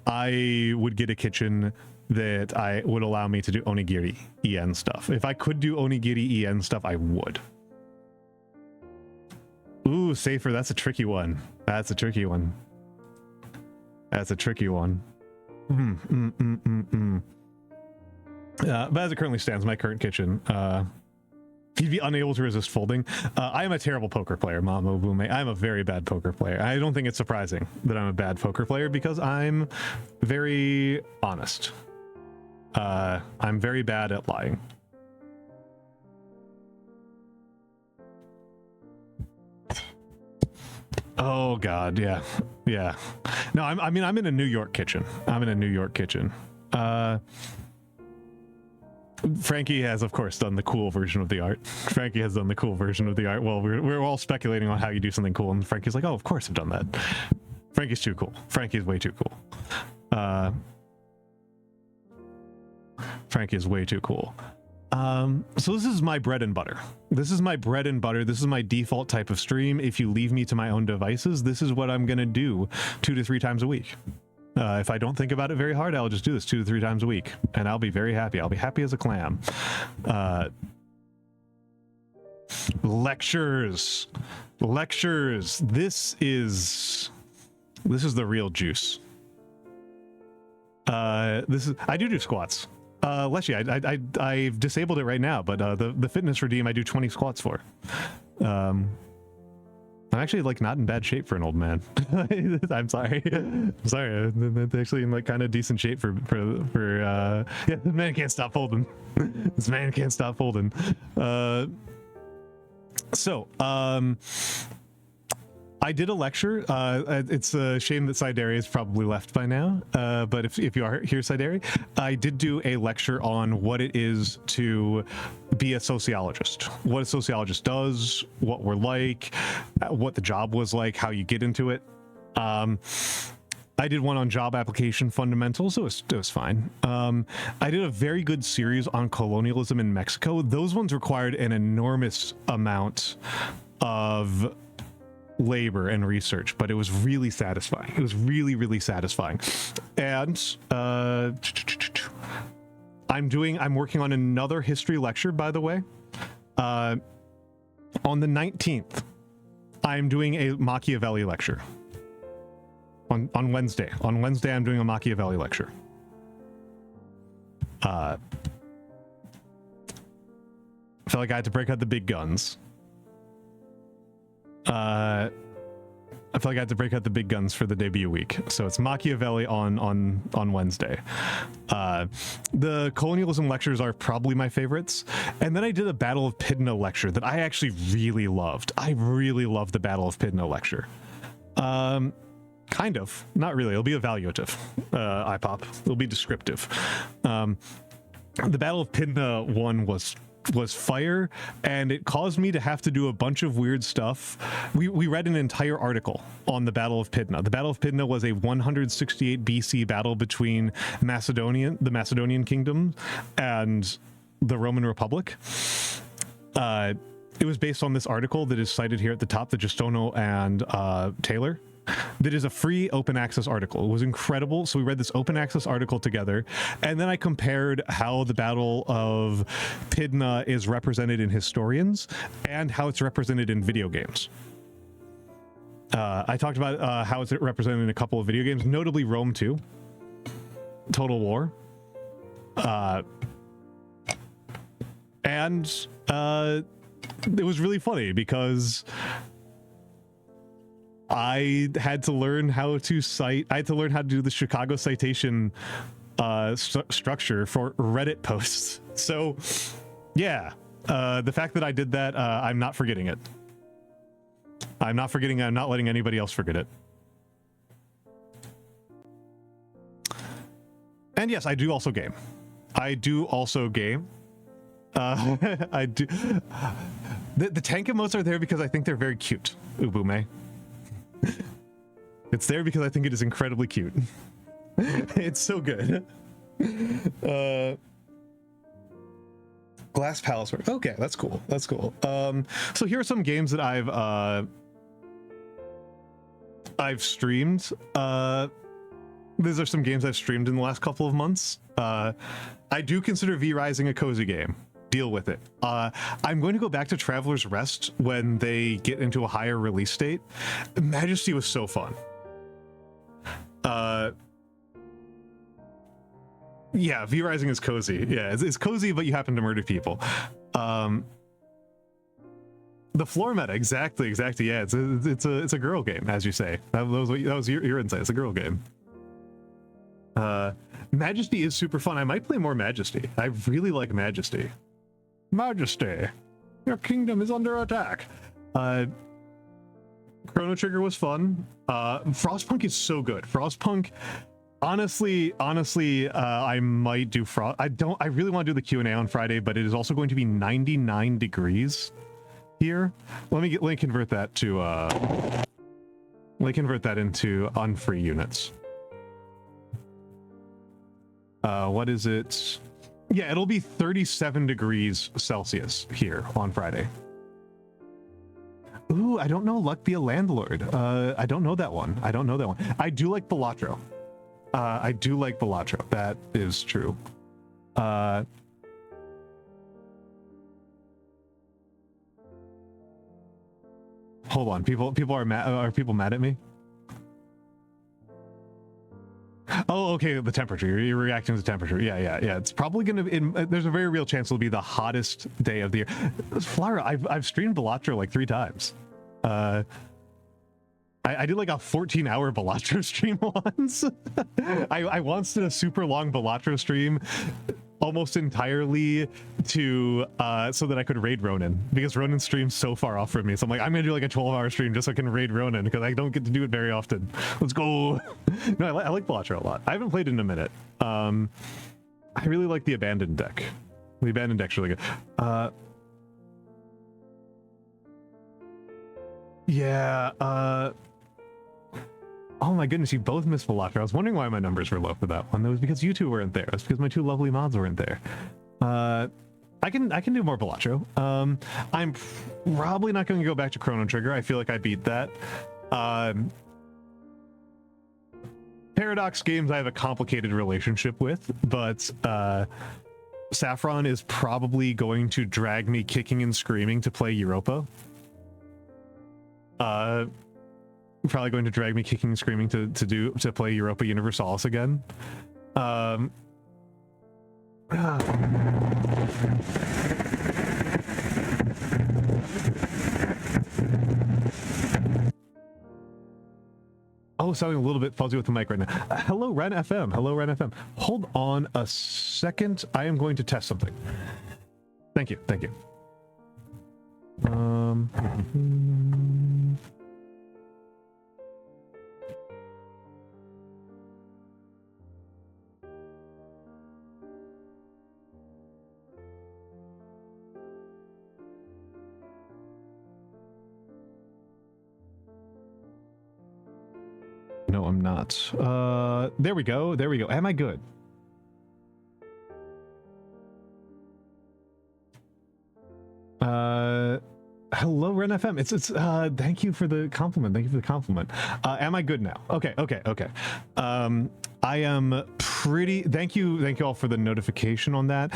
I would get a kitchen that I would allow me to do onigiri en stuff. If I could do onigiri en stuff, I would. Ooh, safer. That's a tricky one. That's a tricky one. That's a tricky one. But as it currently stands, my current kitchen, he'd be unable to resist folding. I am a terrible poker player, Mamo Bume. I'm a very bad poker player. I don't think it's surprising that I'm a bad poker player because I'm very honest. I'm very bad at lying. Oh God, yeah, yeah. No, I mean, I'm in a New York kitchen. I'm in a New York kitchen. Frankie has, of course, done the cool version of the art. Frankie has done the cool version of the art. Well, we're all speculating on how you do something cool, and Frankie's like, oh, of course I've done that. Frankie's too cool. Frankie's way too cool. Frankie is way too cool. So this is my bread and butter. This is my bread and butter. This is my default type of stream. If you leave me to my own devices, this is what I'm going to do 2 to 3 times a week. If I don't think about it very hard, I'll just do this 2 to 3 times a week, and I'll be very happy. I'll be happy as a clam. Lectures. This is the real juice. I do squats. Leshy, I've disabled it right now, but the fitness redeem I do 20 squats for. I'm actually like not in bad shape for an old man. I'm sorry. I'm sorry. I'm actually in like kind of decent shape for yeah, the man can't stop folding. This man can't stop folding. I did a lecture. It's a shame that Sideri is probably left by now. But if you are here, Sideri, I did do a lecture on what it is to be a sociologist, what a sociologist does, what we're like, what the job was like, how you get into it. I did one on job application fundamentals. It was fine. I did a very good series on colonialism in Mexico. Those ones required an enormous amount of labor and research, but it was really satisfying. It was really, really satisfying. And I'm working on another history lecture, by the way. On the 19th, I'm doing a Machiavelli lecture. On Wednesday. On Wednesday, I'm doing a Machiavelli lecture. I felt like I had to break out the big guns. I feel like I had to break out the big guns for the debut week. So it's Machiavelli on Wednesday. The colonialism lectures are probably my favorites. And then I did a Battle of Pydna lecture that I actually really loved. I really loved the Battle of Pydna lecture. Kind of. Not really. It'll be evaluative. IPOP. It'll be descriptive. The Battle of Pydna one was fire, and it caused me to have to do a bunch of weird stuff. We read an entire article on the Battle of Pydna. The Battle of Pydna was a 168 BC battle between the Macedonian kingdom and the Roman Republic. It was based on this article that is cited here at the top, the Gistono and Taylor. That is a free open access article. It was incredible. So we read this open access article together, and then I compared how the Battle of Pydna is represented in historians and how it's represented in video games. I talked about how it's represented in a couple of video games, notably Rome 2, Total War, and it was really funny because I had to learn how to cite. I had to learn how to do the Chicago citation structure for Reddit posts. So, yeah, the fact that I did that, I'm not forgetting it. I'm not forgetting. I'm not letting anybody else forget it. And yes, I do also game. I do. The tank emotes are there because I think they're very cute, Ubume. It's there because I think it is incredibly cute. It's so good. Glass Palace. Okay, that's cool. That's cool. So here are some games that I've streamed. These are some games I've streamed in the last couple of months. I do consider V Rising a cozy game. Deal with it. I'm going to go back to Traveler's Rest when they get into a higher release date. Majesty was so fun. Yeah, V Rising is cozy. Yeah, it's cozy, but you happen to murder people. The floor meta, exactly. Yeah, it's a girl game, as you say. That was your insight. It's a girl game. Majesty is super fun. I might play more Majesty. I really like Majesty. Majesty, your kingdom is under attack. Chrono Trigger was fun. Frostpunk is so good. Frostpunk, honestly, I might do I really want to do the Q&A on Friday, but it is also going to be 99 degrees here. Let me convert that to into unfree units. What is it? Yeah, it'll be 37 degrees Celsius here on Friday. Ooh, I don't know Luck Be a Landlord. I don't know that one. I do like Balatro. That is true. Hold on. People are mad. Are people mad at me? Oh, okay. The temperature. You're reacting to the temperature. Yeah. It's probably gonna. There's a very real chance it'll be the hottest day of the year. Flara, I've streamed Balatro like 3 times. I did like a 14-hour Balatro stream once. I once did a super long Balatro stream, almost entirely to so that I could raid Ronin, because Ronin streams so far off from me. So I'm like, I'm gonna do like a 12-hour stream just so I can raid Ronin, because I don't get to do it very often. Let's go. No, I like Balatro a lot. I haven't played it in a minute. I really like the Abandoned deck. The Abandoned deck's really good. Yeah. Oh my goodness, you both missed Balatro. I was wondering why my numbers were low for that one. That was because you two weren't there. That's because my 2 lovely mods weren't there. I can do more Balatro. I'm probably not going to go back to Chrono Trigger. I feel like I beat that. Paradox games I have a complicated relationship with, but Saffron is probably going to drag me kicking and screaming to play Europa. Probably going to drag me kicking and screaming to play Europa Universalis again. Oh, sounding a little bit fuzzy with the mic right now. Hello, Ren FM. Hello, Ren FM. Hold on a second. I am going to test something. Thank you. Thank you. I'm not. There we go. There we go. Am I good? Hello, Ren FM. It's thank you for the compliment. Thank you for the compliment. Am I good now? Okay. I am pretty, thank you all for the notification on that.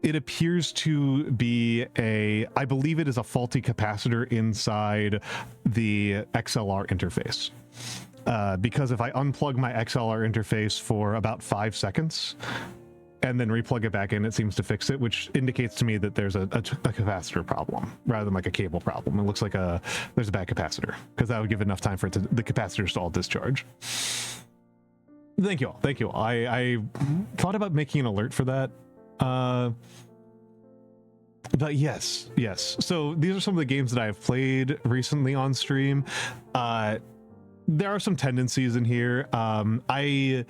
It appears to be I believe it is a faulty capacitor inside the XLR interface. Because if I unplug my XLR interface for about 5 seconds and then replug it back in, it seems to fix it, which indicates to me that there's a capacitor problem rather than like a cable problem. It looks like there's a bad capacitor, because that would give enough time for the capacitors to all discharge. Thank you all. I thought about making an alert for that. But yes. So these are some of the games that I've played recently on stream. There are some tendencies in here. I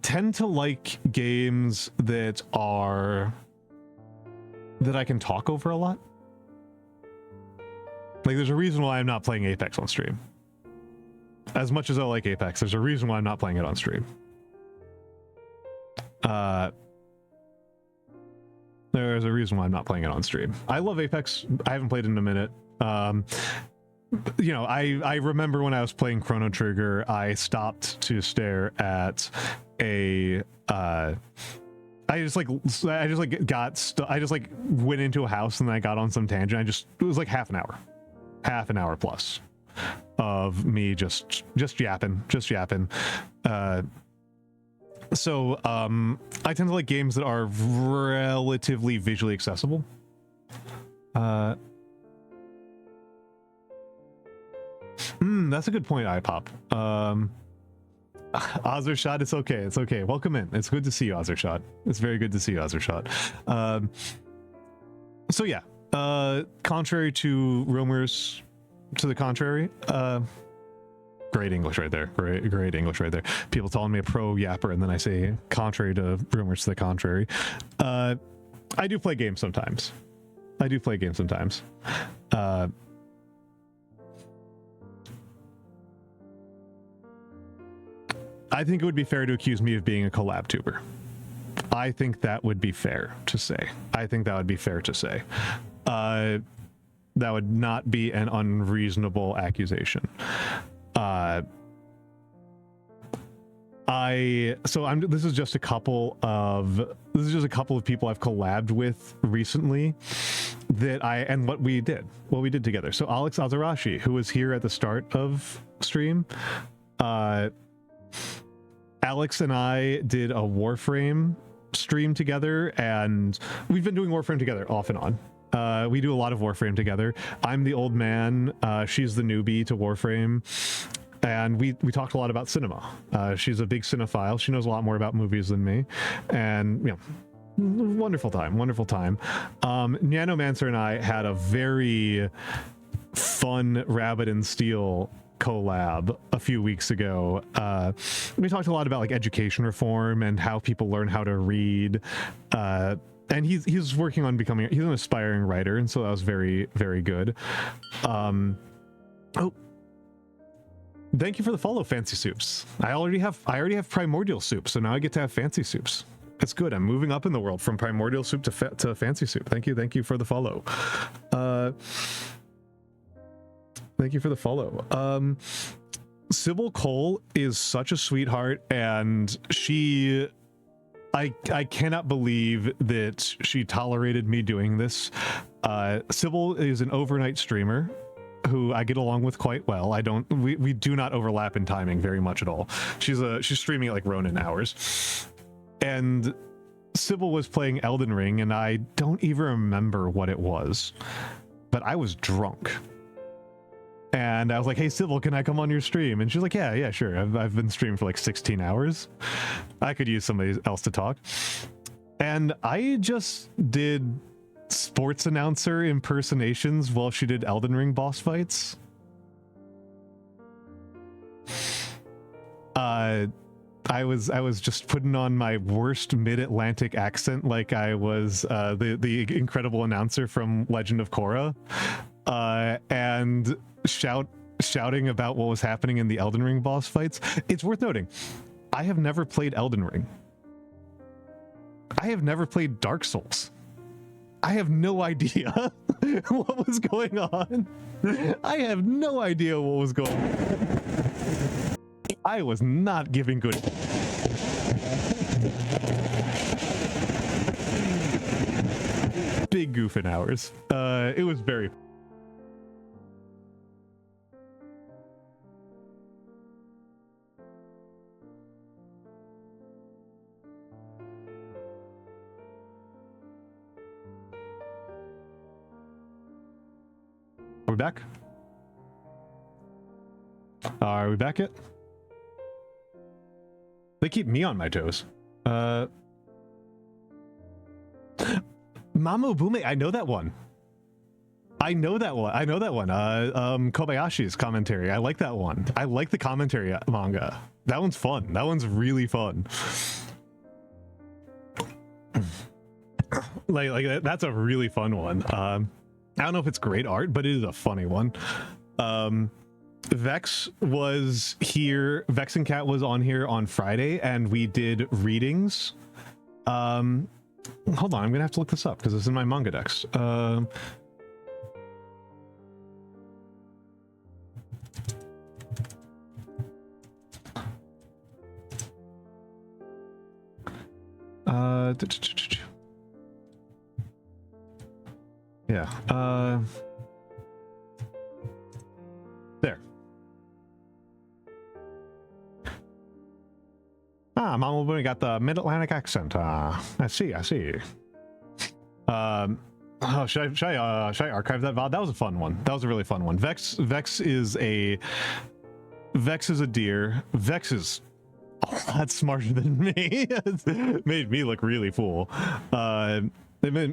tend to like games that I can talk over a lot. Like, there's a reason why I'm not playing Apex on stream. As much as I like Apex, there's a reason why I'm not playing it on stream. There's a reason why I'm not playing it on stream. I love Apex. I haven't played it in a minute. You know, I remember when I was playing Chrono Trigger, I stopped to stare at I just went into a house and then I got on some tangent. It was like half an hour plus of me just yapping. So I tend to like games that are relatively visually accessible. That's a good point, iPop. Ozershot, it's okay. Welcome in. It's good to see you, Ozershot. It's very good to see you, Ozershot. So yeah, contrary to rumors to the contrary, great English right there. Great English right there. People calling me a pro yapper, and then I say contrary to rumors to the contrary. I do play games sometimes. I think it would be fair to accuse me of being a collab tuber. I think that would be fair to say. That would not be an unreasonable accusation. This is just a couple of people I've collabed with recently and what we did together. So Alex Azarashi, who was here at the start of stream, Alex and I did a Warframe stream together, and we've been doing Warframe together off and on. We do a lot of Warframe together. I'm the old man, she's the newbie to Warframe, and we talked a lot about cinema. She's a big cinephile. She knows a lot more about movies than me, and you know, wonderful time. Nanomancer and I had a very fun Rabbit and Steel collab a few weeks ago. We talked a lot about like education reform and how people learn how to read, and he's working on he's an aspiring writer, and so that was very, very good. Thank you for the follow, Fancy Soups. I already have Primordial Soup, so now I get to have Fancy Soups. It's good. I'm moving up in the world from Primordial Soup to Fancy Soup. Thank you for the follow. Thank you for the follow. Sybil Cole is such a sweetheart, and I cannot believe that she tolerated me doing this. Sybil is an overnight streamer who I get along with quite well. We do not overlap in timing very much at all. She's streaming at like Ronin hours. And Sybil was playing Elden Ring, and I don't even remember what it was, but I was drunk. And I was like, hey, Sybil, can I come on your stream? And she's like, yeah, sure. I've been streaming for like 16 hours. I could use somebody else to talk. And I just did sports announcer impersonations while she did Elden Ring boss fights. I was just putting on my worst mid-Atlantic accent, like I was the incredible announcer from Legend of Korra, and shout shouting about what was happening in the Elden Ring boss fights. It's worth noting, I have never played Elden Ring. I have never played Dark Souls. I have no idea what was going on. I have no idea what was going on. I was not giving good. Big goofing hours. It was very. Are we back? Are we back yet? They keep me on my toes. Mamo Bume, I know that one. I know that one. Kobayashi's commentary. I like that one. I like the commentary manga. That one's fun. That one's really fun. like that's a really fun one. I don't know if it's great art, but it is a funny one. Vex was here. Vex and Cat was on here on Friday, and we did readings. Hold on, I'm gonna have to look this up because it's in my manga decks. Yeah. There. Mama Boone got the Mid-Atlantic accent. I see. Oh, should I archive that VOD? That was a fun one. That was a really fun one. Vex is a deer. Vex is a lot smarter than me. It made me look really fool.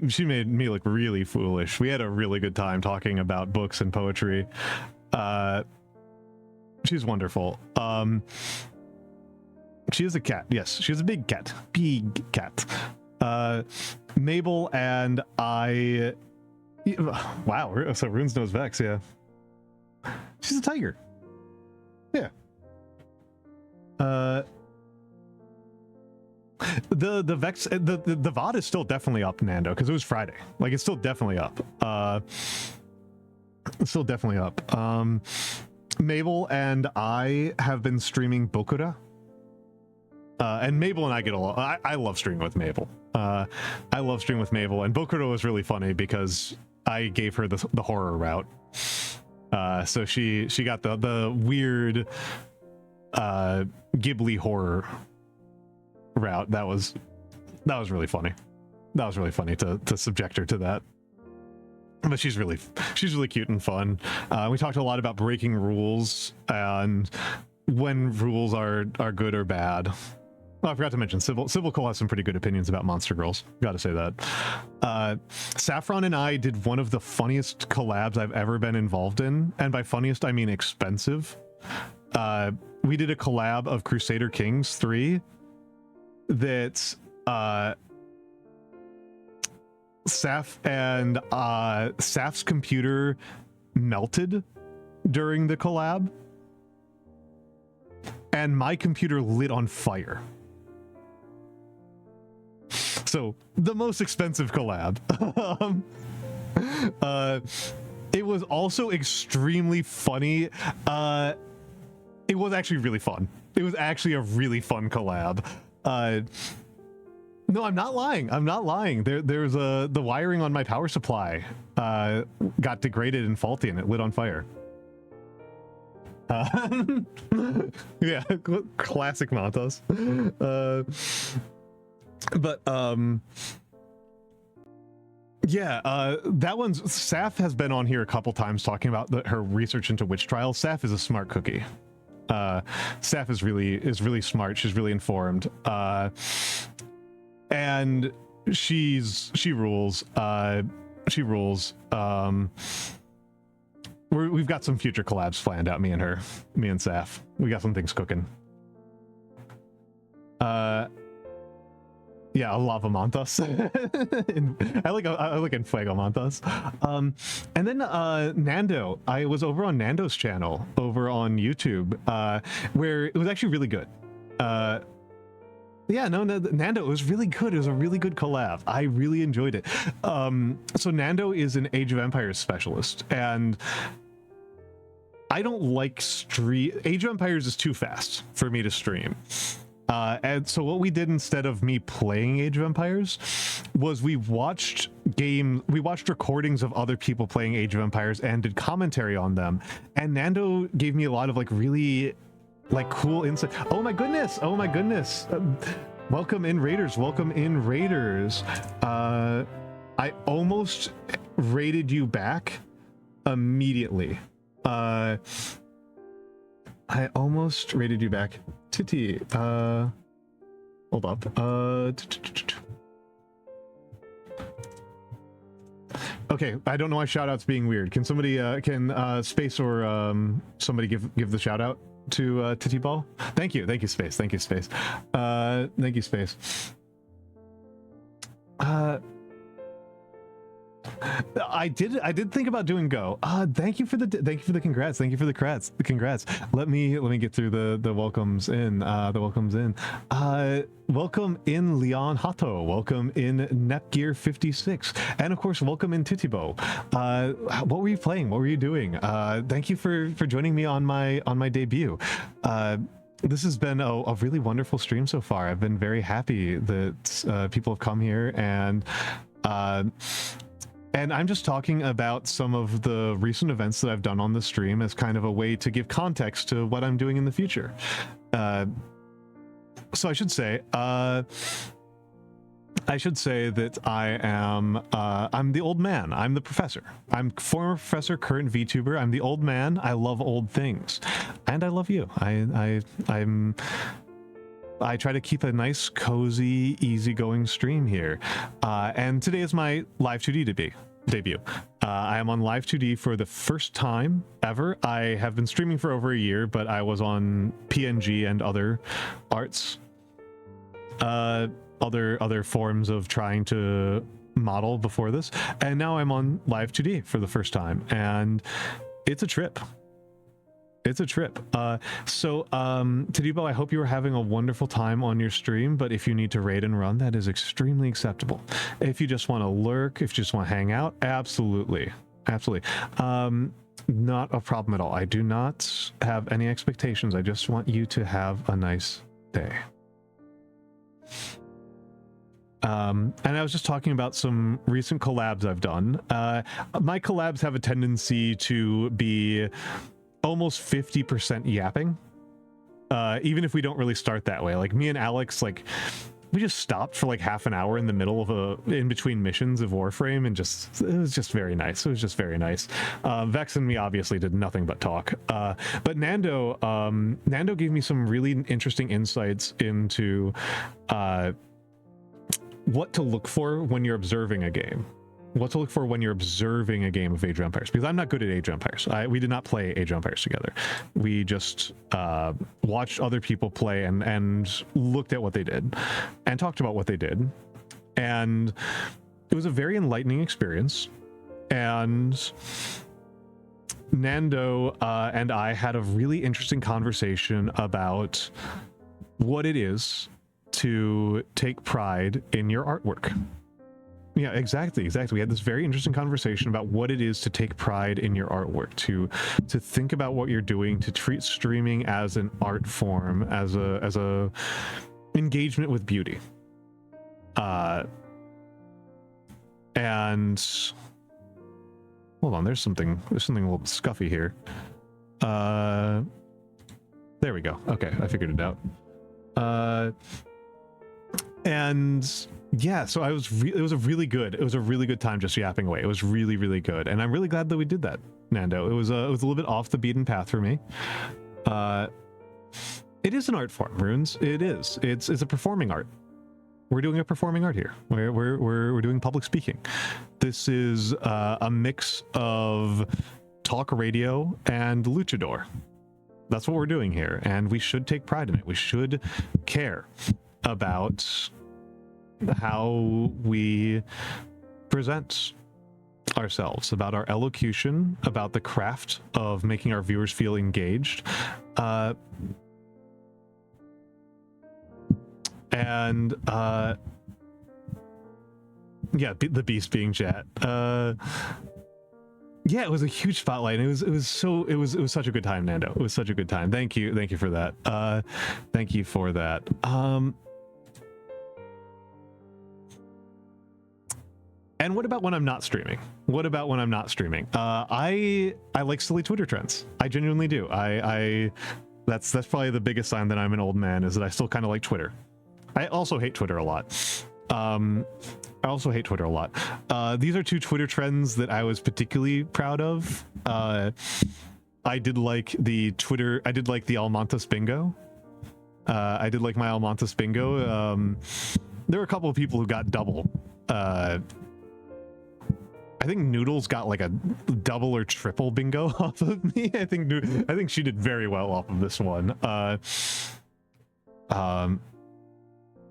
She made me look really foolish. We had a really good time talking about books and poetry. She's wonderful. She is a cat. Yes, she's a big cat. Big cat. Mabel and I. Wow. So Runes knows Vex. Yeah. She's a tiger. Yeah. The Vex the VOD is still definitely up, Nando, because it was Friday. Like, it's still definitely up. It's still definitely up. Mabel and I have been streaming Bokura. And Mabel and I get along. I love streaming with Mabel. I love streaming with Mabel, and Bokura was really funny because I gave her the horror route. So she got the weird Ghibli horror route. That was really funny. That was really funny to subject her to that. But she's really cute and fun. We talked a lot about breaking rules and when rules are good or bad. Oh, I forgot to mention Civil Cole has some pretty good opinions about Monster Girls. Gotta say that. Saffron and I did one of the funniest collabs I've ever been involved in, and by funniest I mean expensive. We did a collab of Crusader Kings 3 that Saf and Saf's computer melted during the collab, and my computer lit on fire. So the most expensive collab. It was also extremely funny. It was actually really fun. It was actually a really fun collab. No, I'm not lying. There's the wiring on my power supply got degraded and faulty, and it lit on fire. Yeah, classic Mantas. Yeah, that one's Saf has been on here a couple times talking about her research into witch trials. Saf is a smart cookie. Saf is really smart. She's really informed. And she rules. She rules. We've got some future collabs planned out, me and Saf. We got some things cooking. Yeah, a lava mantas. I like in fuego mantas. And then Nando, I was over on Nando's channel over on YouTube, where it was actually really good. Yeah, no, Nando, it was really good. It was a really good collab. I really enjoyed it. So Nando is an Age of Empires specialist, and I don't like Age of Empires is too fast for me to stream. And so what we did instead of me playing Age of Empires was we watched recordings of other people playing Age of Empires and did commentary on them. And Nando gave me a lot of like really like cool insight. Oh my goodness. Welcome in Raiders. I almost raided you back immediately. I almost raided you back. Titty, hold up. Okay, I don't know why shoutouts being weird. Can somebody, Space or somebody give the shout out to Titty Ball? Thank you, Space. Thank you, Space. I did think about doing Go. Thank you for the congrats. Let me get through the welcomes in. Welcome in Leon Hato. Welcome in Nepgear 56, and of course welcome in Titibo. What were you playing? What were you doing? Thank you for joining me on my debut. This has been a really wonderful stream so far. I've been very happy that people have come here, and I'm just talking about some of the recent events that I've done on the stream as kind of a way to give context to what I'm doing in the future. So I should say that I'm the old man. I'm the professor. I'm former professor, current VTuber. I'm the old man. I love old things, and I love you. I try to keep a nice, cozy, easygoing stream here. And today is my Live2D debut. I am on Live2D for the first time ever. I have been streaming for over a year, but I was on PNG and other arts, other forms of trying to model before this. And now I'm on Live2D for the first time, and it's a trip. So Tadibo, I hope you are having a wonderful time on your stream, but if you need to raid and run, that is extremely acceptable. If you just want to lurk, if you just want to hang out, absolutely. Not a problem at all. I do not have any expectations. I just want you to have a nice day. And I was just talking about some recent collabs I've done. My collabs have a tendency to be almost 50% yapping, even if we don't really start that way. Like me and Alex, like we just stopped for like half an hour in the middle of in between missions of Warframe, and it was just very nice. Vex and me obviously did nothing but talk, but Nando gave me some really interesting insights into what to look for when you're observing a game. What to look for when you're observing a game of Age of Empires, because I'm not good at Age of Empires. We did not play Age of Empires together. We just watched other people play and looked at what they did and talked about what they did. And it was a very enlightening experience. And Nando and I had a really interesting conversation about what it is to take pride in your artwork. Yeah, exactly. We had this very interesting conversation about what it is to take pride in your artwork, to think about what you're doing, to treat streaming as an art form, as a engagement with beauty. And hold on, there's something a little scuffy here. There we go. Okay, I figured it out. And yeah, so it was a really good time just yapping away. It was really, really good, and I'm really glad that we did that, Nando. It was a little bit off the beaten path for me. It is an art form, Runes. It is. It's a performing art. We're doing a performing art here. We're doing public speaking. This is a mix of talk radio and luchador. That's what we're doing here, and we should take pride in it. We should care about how we present ourselves, about our elocution, about the craft of making our viewers feel engaged. Yeah, the beast being chat. Yeah, it was a huge spotlight. It was such a good time, Nando. It was such a good time. Thank you for that. Thank you for that. And what about when I'm not streaming? What about when I'm not streaming? I like silly Twitter trends. I genuinely do. That's probably the biggest sign that I'm an old man, is that I still kind of like Twitter. I also hate Twitter a lot. These are two Twitter trends that I was particularly proud of. I did like the Almantas bingo. I did like my Almantas bingo. There were a couple of people who got double. I think Noodles got like a double or triple bingo off of me. I think she did very well off of this one.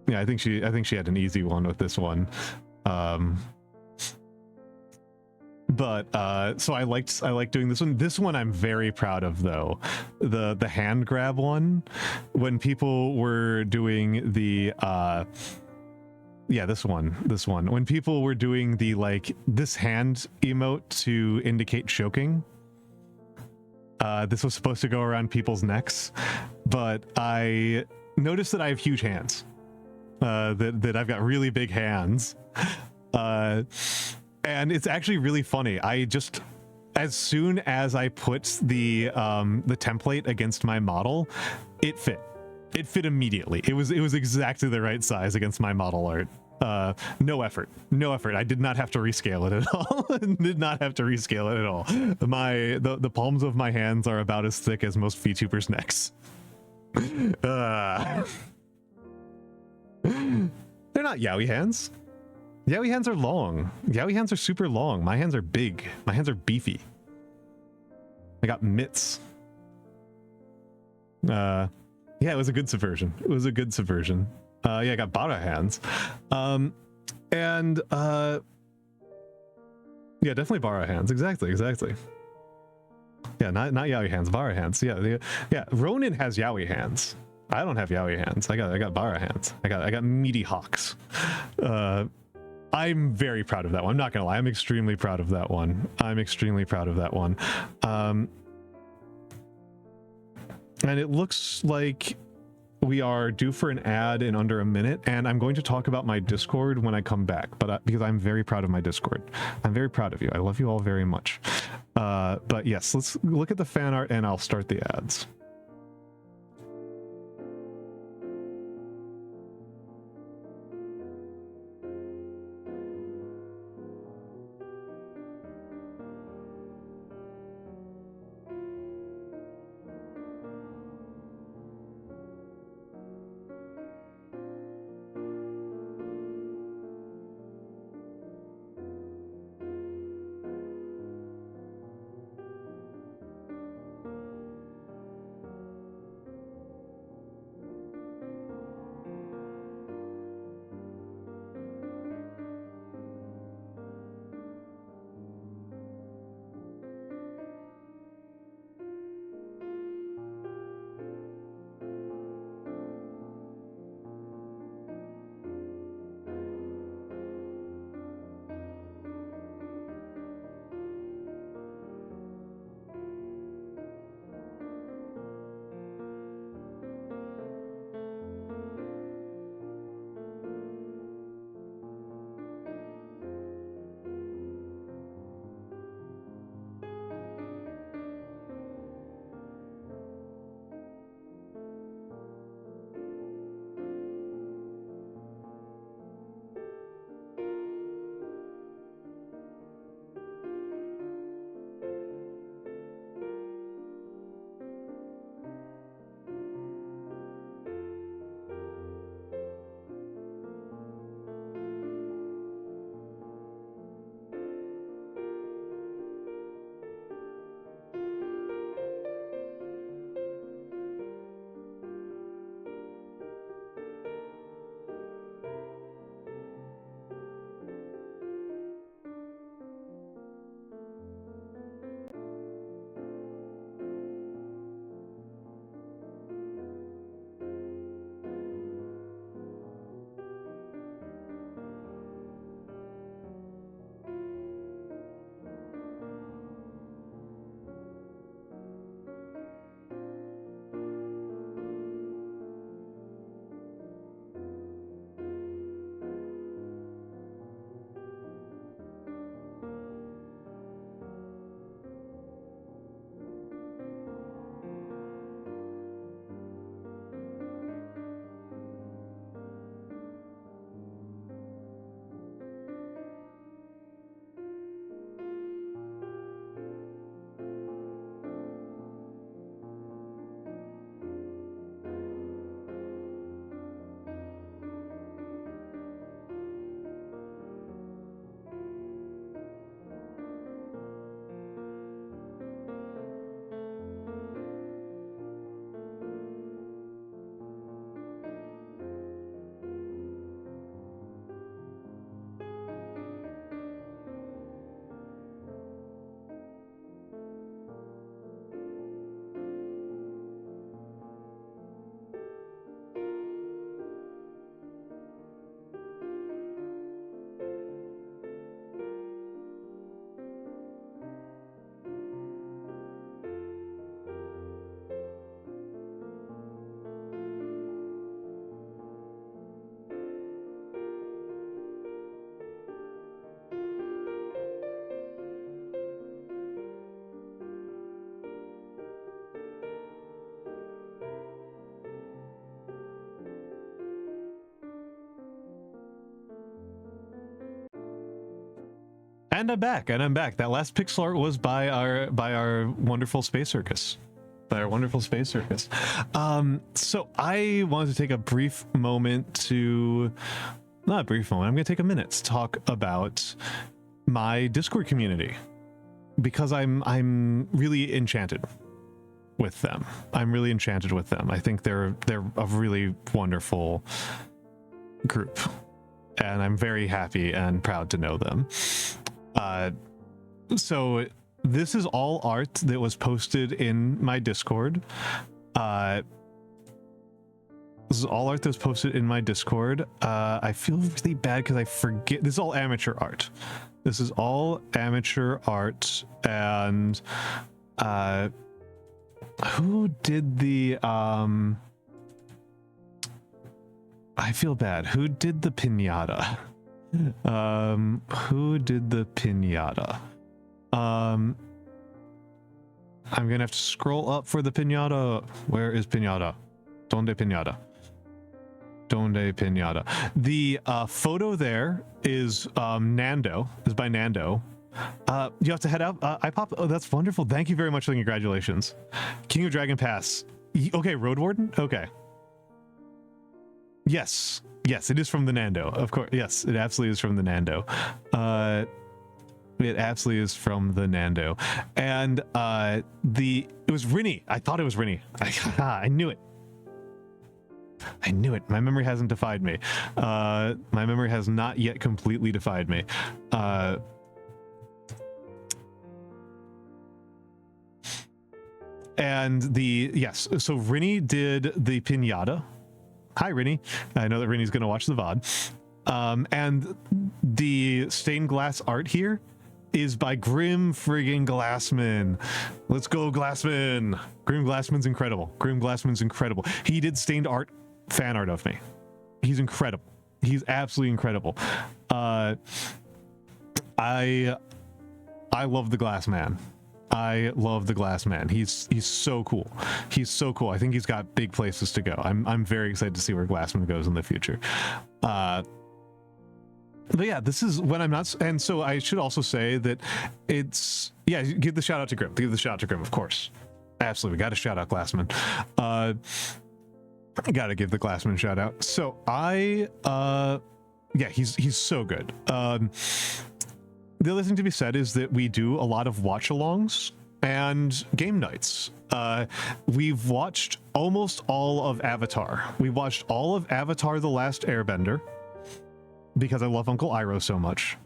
Yeah, I think she had an easy one with this one. So I liked doing this one. This one I'm very proud of, though. The hand grab one, when people were doing the yeah, this one when people were doing the like this hand emote to indicate choking. This was supposed to go around people's necks, but I noticed that I have huge hands. That I've got really big hands, and it's actually really funny. I just, as soon as I put the template against my model, it fit immediately. It was exactly the right size against my model art. No effort. I did not have to rescale it at all. The palms of my hands are about as thick as most VTubers' necks. They're not yaoi hands. Yaoi hands are long. Yaoi hands are super long. My hands are big. My hands are beefy. I got mitts. Yeah, it was a good subversion. Yeah, I got bara hands. Yeah, definitely bara hands. Exactly. Yeah, not yaoi hands, bara hands. Yeah. Ronin has yaoi hands. I don't have yaoi hands. I got bara hands. I got meaty hawks. I'm very proud of that one. I'm not gonna lie. I'm extremely proud of that one. And it looks like we are due for an ad in under a minute, and I'm going to talk about my Discord when I come back, but because I'm very proud of my Discord. I'm very proud of you. I love you all very much. But yes, let's look at the fan art and I'll start the ads. And I'm back. That last pixel art was by our wonderful Space Circus. So I wanted to take a brief moment to, not a brief moment, I'm going to take a minute to talk about my Discord community, because I'm really enchanted with them. I think they're a really wonderful group, and I'm very happy and proud to know them. So this is all art that was posted in my Discord. I feel really bad because I forget. This is all amateur art. And who did the I feel bad. Who did the pinata? I'm gonna have to scroll up for the pinata. Where is pinata? Donde pinata? The photo there is Nando. Is by Nando. You have to head out. Oh, that's wonderful. Thank you very much, and congratulations. King of Dragon Pass. Okay, Road Warden? Okay. Yes, it is from the Nando. Of course. Yes, it absolutely is from the Nando. And it was Rinny. I thought it was Rinny. I knew it. My memory hasn't defied me. My memory has not yet completely defied me. So Rinny did the pinata. Hi, Rinny. I know that Rinny's going to watch the VOD. And the stained glass art here is by Grim friggin' Glassman. Let's go, Glassman. Grim Glassman's incredible. He did stained art fan art of me. He's incredible. He's absolutely incredible. I love the Glassman. He's so cool. I think he's got big places to go. I'm very excited to see where Glassman goes in the future. But yeah, this is when I'm not. And so I should also say that give the shout out to Grim. Of course. Absolutely. Got to shout out Glassman. I gotta give the Glassman shout out. So he's so good. The other thing to be said is that we do a lot of watch-alongs and game nights. We've watched almost all of Avatar. We watched all of Avatar: The Last Airbender because I love Uncle Iroh so much.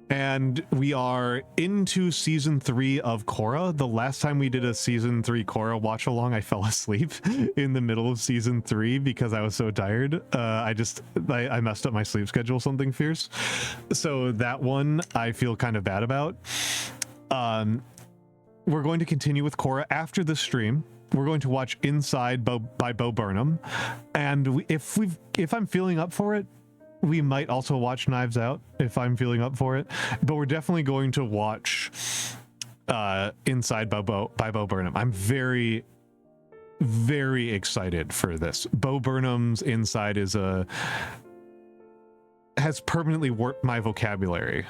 And we are into season 3 of Korra. The last time we did a season 3 Korra watch along, I fell asleep in the middle of season 3 because I was so tired. I messed up my sleep schedule, something fierce. So that one I feel kind of bad about. We're going to continue with Korra after the stream. We're going to watch Inside by Bo Burnham. And if I'm feeling up for it, we might also watch Knives Out if I'm feeling up for it, but we're definitely going to watch Inside by Bo Burnham. I'm very, very excited for this. Bo Burnham's Inside has permanently warped my vocabulary,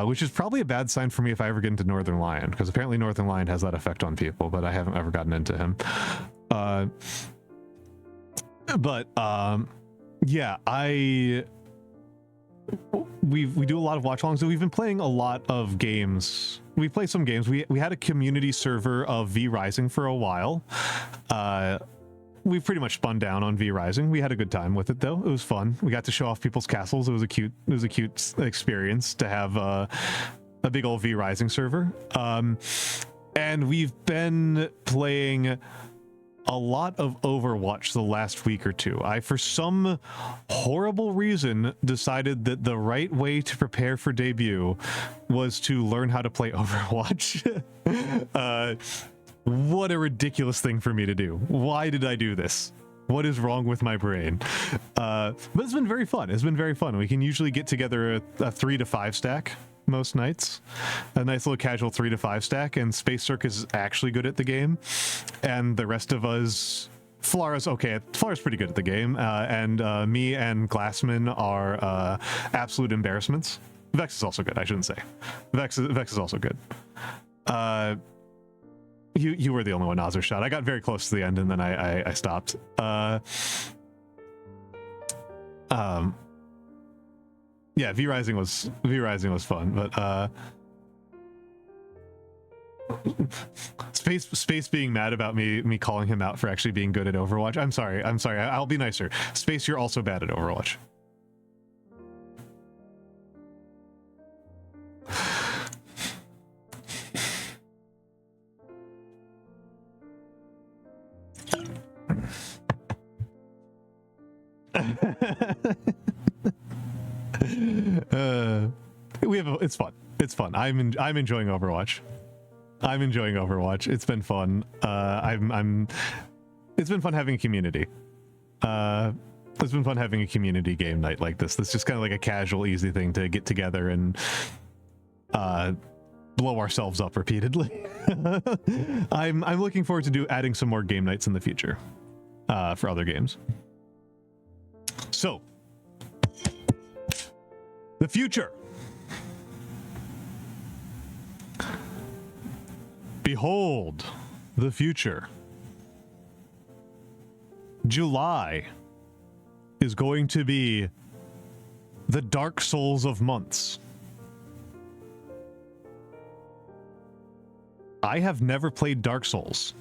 which is probably a bad sign for me if I ever get into Northern Lion, because apparently Northern Lion has that effect on people, but I haven't ever gotten into him. We do a lot of watch-alongs, so we've been playing a lot of games. We played some games. We had a community server of V Rising for a while. We pretty much spun down on V Rising. We had a good time with it, though. It was fun. We got to show off people's castles. It was a cute experience to have a big old V Rising server. And we've been playing a lot of Overwatch the last week or two. I, for some horrible reason, decided that the right way to prepare for debut was to learn how to play Overwatch. What a ridiculous thing for me to do. Why did I do this? What is wrong with my brain? But it's been very fun. We can usually get together a 3 to 5 stack most nights, a nice little casual 3 to 5 stack, and Space Circus is actually good at the game, and the rest of us, Flara's pretty good at the game, and me and Glassman are absolute embarrassments Vex is also good. I shouldn't say. Vex is also good. You were the only one Nazar shot. I got very close to the end and then I stopped. Yeah, V Rising was fun, but Space being mad about me calling him out for actually being good at Overwatch. I'm sorry. I'll be nicer. Space, you're also bad at Overwatch. It's fun. It's fun. I'm enjoying Overwatch. It's been fun. It's been fun having a community. It's been fun having a community game night like this. This is just kind of like a casual, easy thing to get together and blow ourselves up repeatedly. I'm looking forward to adding some more game nights in the future for other games. So, the future. Behold the future. July is going to be the Dark Souls of months. I have never played Dark Souls.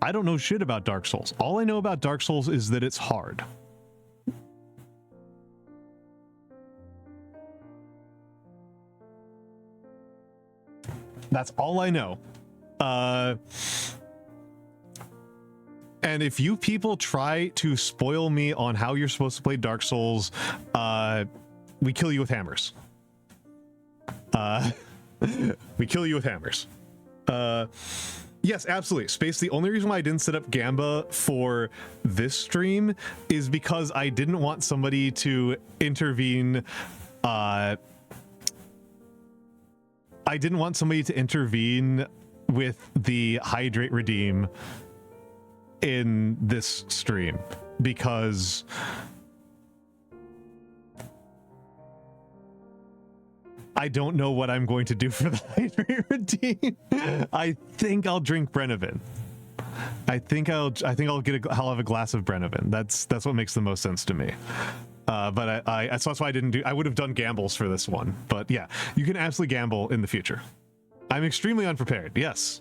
I don't know shit about Dark Souls. All I know about Dark Souls is that it's hard. That's all I know. And if you people try to spoil me on how you're supposed to play Dark Souls, we kill you with hammers. We kill you with hammers. Yes, absolutely. Space, the only reason why I didn't set up Gamba for this stream is because I didn't want somebody to intervene. I didn't want somebody to intervene with the hydrate redeem in this stream because I don't know what I'm going to do for the hydrate redeem. I think I'll drink Brennivin. I'll have a glass of Brennivin. That's what makes the most sense to me. But so that's why I would have done gambles for this one. But yeah, you can absolutely gamble in the future. I'm extremely unprepared. Yes.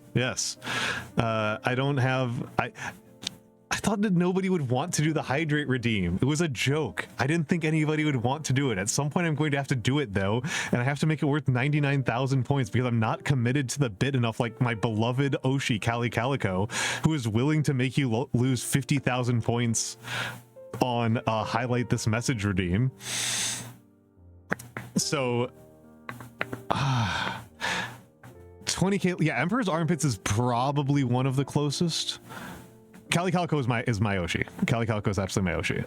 I thought that nobody would want to do the hydrate redeem. It was a joke. I didn't think anybody would want to do it. At some point I'm going to have to do it though, and I have to make it worth 99,000 points because I'm not committed to the bit enough like my beloved Oshi Calico, who is willing to make you lose 50,000 points on highlight this message redeem. So 20k. Yeah, Emperor's Armpits is probably one of the closest. Calico is my Oshi. Calico is absolutely my Oshi.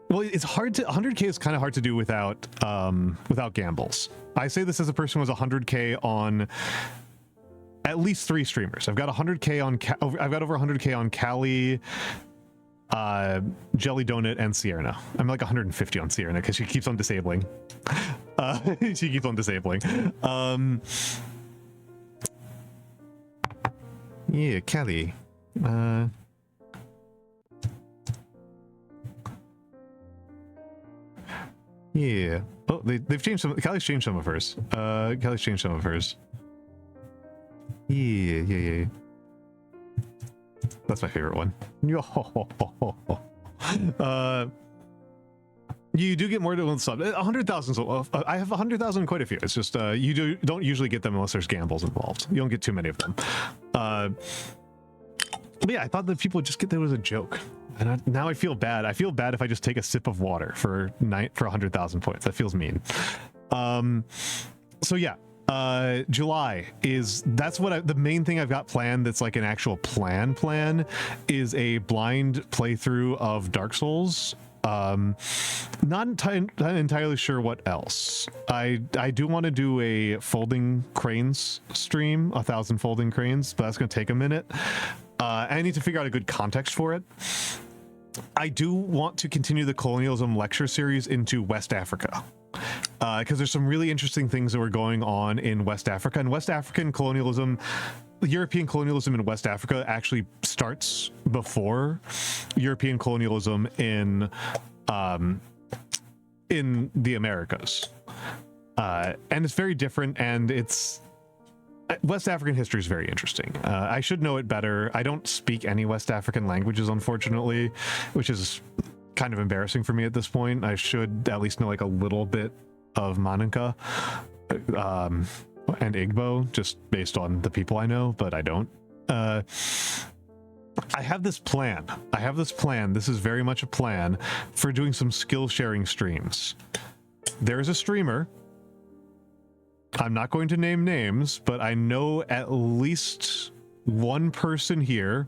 Well, it's hard to 100k is kind of hard to do without gambles. I say this as a person who has 100k on at least 3 streamers. I've got 100k on I've got over 100k on Callie, Jelly Donut, and Sierra. I'm like 150 on Sierra because she keeps on disabling. She keeps on disabling. Yeah, Callie. Yeah. Oh, they've changed some. Callie's changed some of hers. Callie's changed some of hers. Yeah. That's my favorite one. You do get more than one sub. 100,000. I have 100,000, quite a few. It's just you don't usually get them unless there's gambles involved. You don't get too many of them. But yeah, I thought that people would just get there was a joke, and now I feel bad. I feel bad if I just take a sip of water for 100,000 points. That feels mean. So yeah, July that's what the main thing I've got planned. That's like an actual plan is a blind playthrough of Dark Souls. Not entirely sure what else. I do want to do a folding cranes stream, 1,000 folding cranes, but that's going to take a minute. I need to figure out a good context for it. I do want to continue the colonialism lecture series into West Africa. because there's some really interesting things that were going on in West Africa. And West African colonialism, European colonialism in West Africa actually starts before European colonialism in the Americas. And it's very different, and it's West African history is very interesting. I should know it better. I don't speak any West African languages, unfortunately, which is kind of embarrassing for me at this point. I should at least know like a little bit of Mananka and Igbo, just based on the people I know, but I don't. I have this plan. This is very much a plan for doing some skill sharing streams. There's a streamer. I'm not going to name names, but I know at least one person here.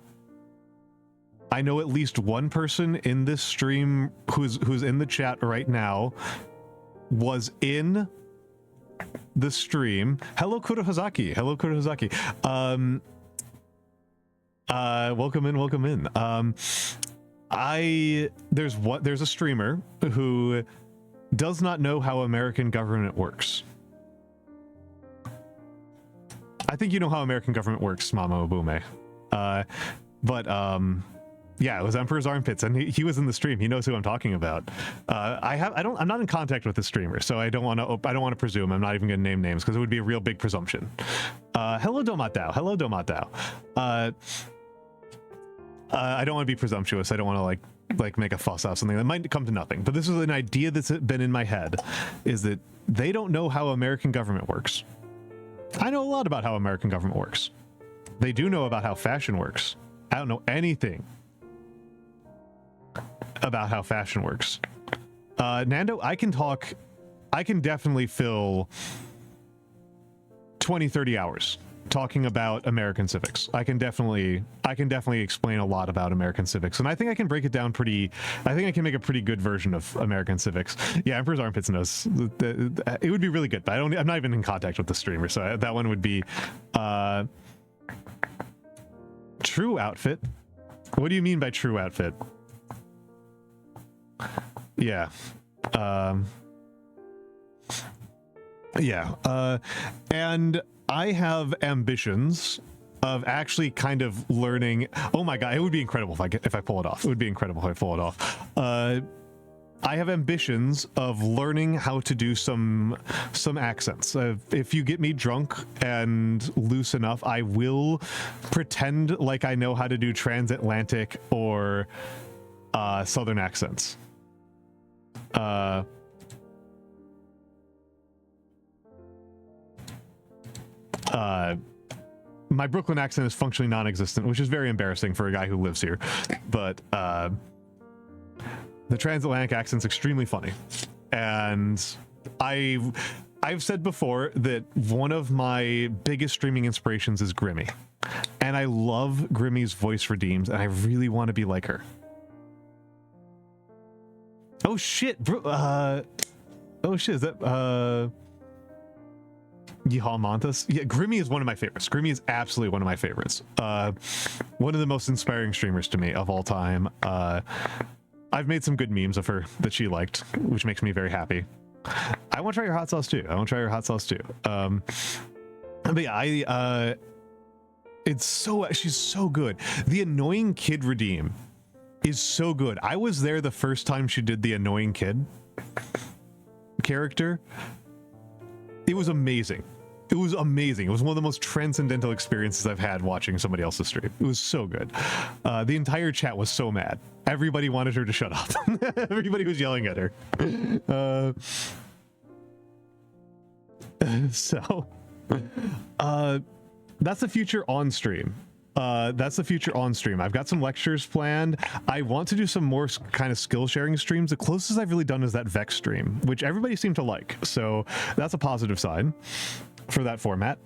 I know at least one person in this stream who's in the chat right now was in the stream. Hello, Kurohazaki. Welcome in. There's a streamer who does not know how American government works. I think you know how American government works, Mama Obume. Yeah, it was Emperor's Armpits, and he was in the stream. He knows who I'm talking about. I'm not in contact with the streamer, so I don't want to presume. I'm not even going to name names because it would be a real big presumption. Hello Domatao. I don't want to be presumptuous. I don't want to like make a fuss out of something that might come to nothing. But this is an idea that's been in my head, is that they don't know how American government works. I know a lot about how American government works. They do know about how fashion works. I don't know anything about how fashion works. Nando, I can definitely fill 20-30 hours talking about American civics. I can definitely explain a lot about American civics, and I think I can break it down I think I can make a pretty good version of American civics. Yeah, Emperor's Armpits knows. It would be really good, but I'm not even in contact with the streamer, so that one would be true outfit. What do you mean by true outfit? Yeah. And I have ambitions of actually kind of learning. Oh my god, it would be incredible if I pull it off. It would be incredible if I pull it off. I have ambitions of learning how to do some accents. If you get me drunk and loose enough, I will pretend like I know how to do transatlantic or southern accents. My Brooklyn accent is functionally non-existent, which is very embarrassing for a guy who lives here. But the transatlantic accent's extremely funny. And I've said before that one of my biggest streaming inspirations is Grimmy. And I love Grimmy's voice redeems, and I really want to be like her. Oh shit, bro. Oh shit, is that Almantas? Yeah, Grimmy is one of my favorites. Grimmy is absolutely one of my favorites. One of the most inspiring streamers to me of all time. I've made some good memes of her that she liked, which makes me very happy. I want to try your hot sauce too. But yeah, she's so good. The annoying kid redeem is so good. I was there the first time she did the annoying kid character. It was amazing. It was one of the most transcendental experiences I've had watching somebody else's stream. It was so good. The entire chat was so mad. Everybody wanted her to shut up. Everybody was yelling at her. That's the future on stream. I've got some lectures planned. I want to do some more kind of skill sharing streams. The closest I've really done is that Vex stream, which everybody seemed to like. So that's a positive sign for that format.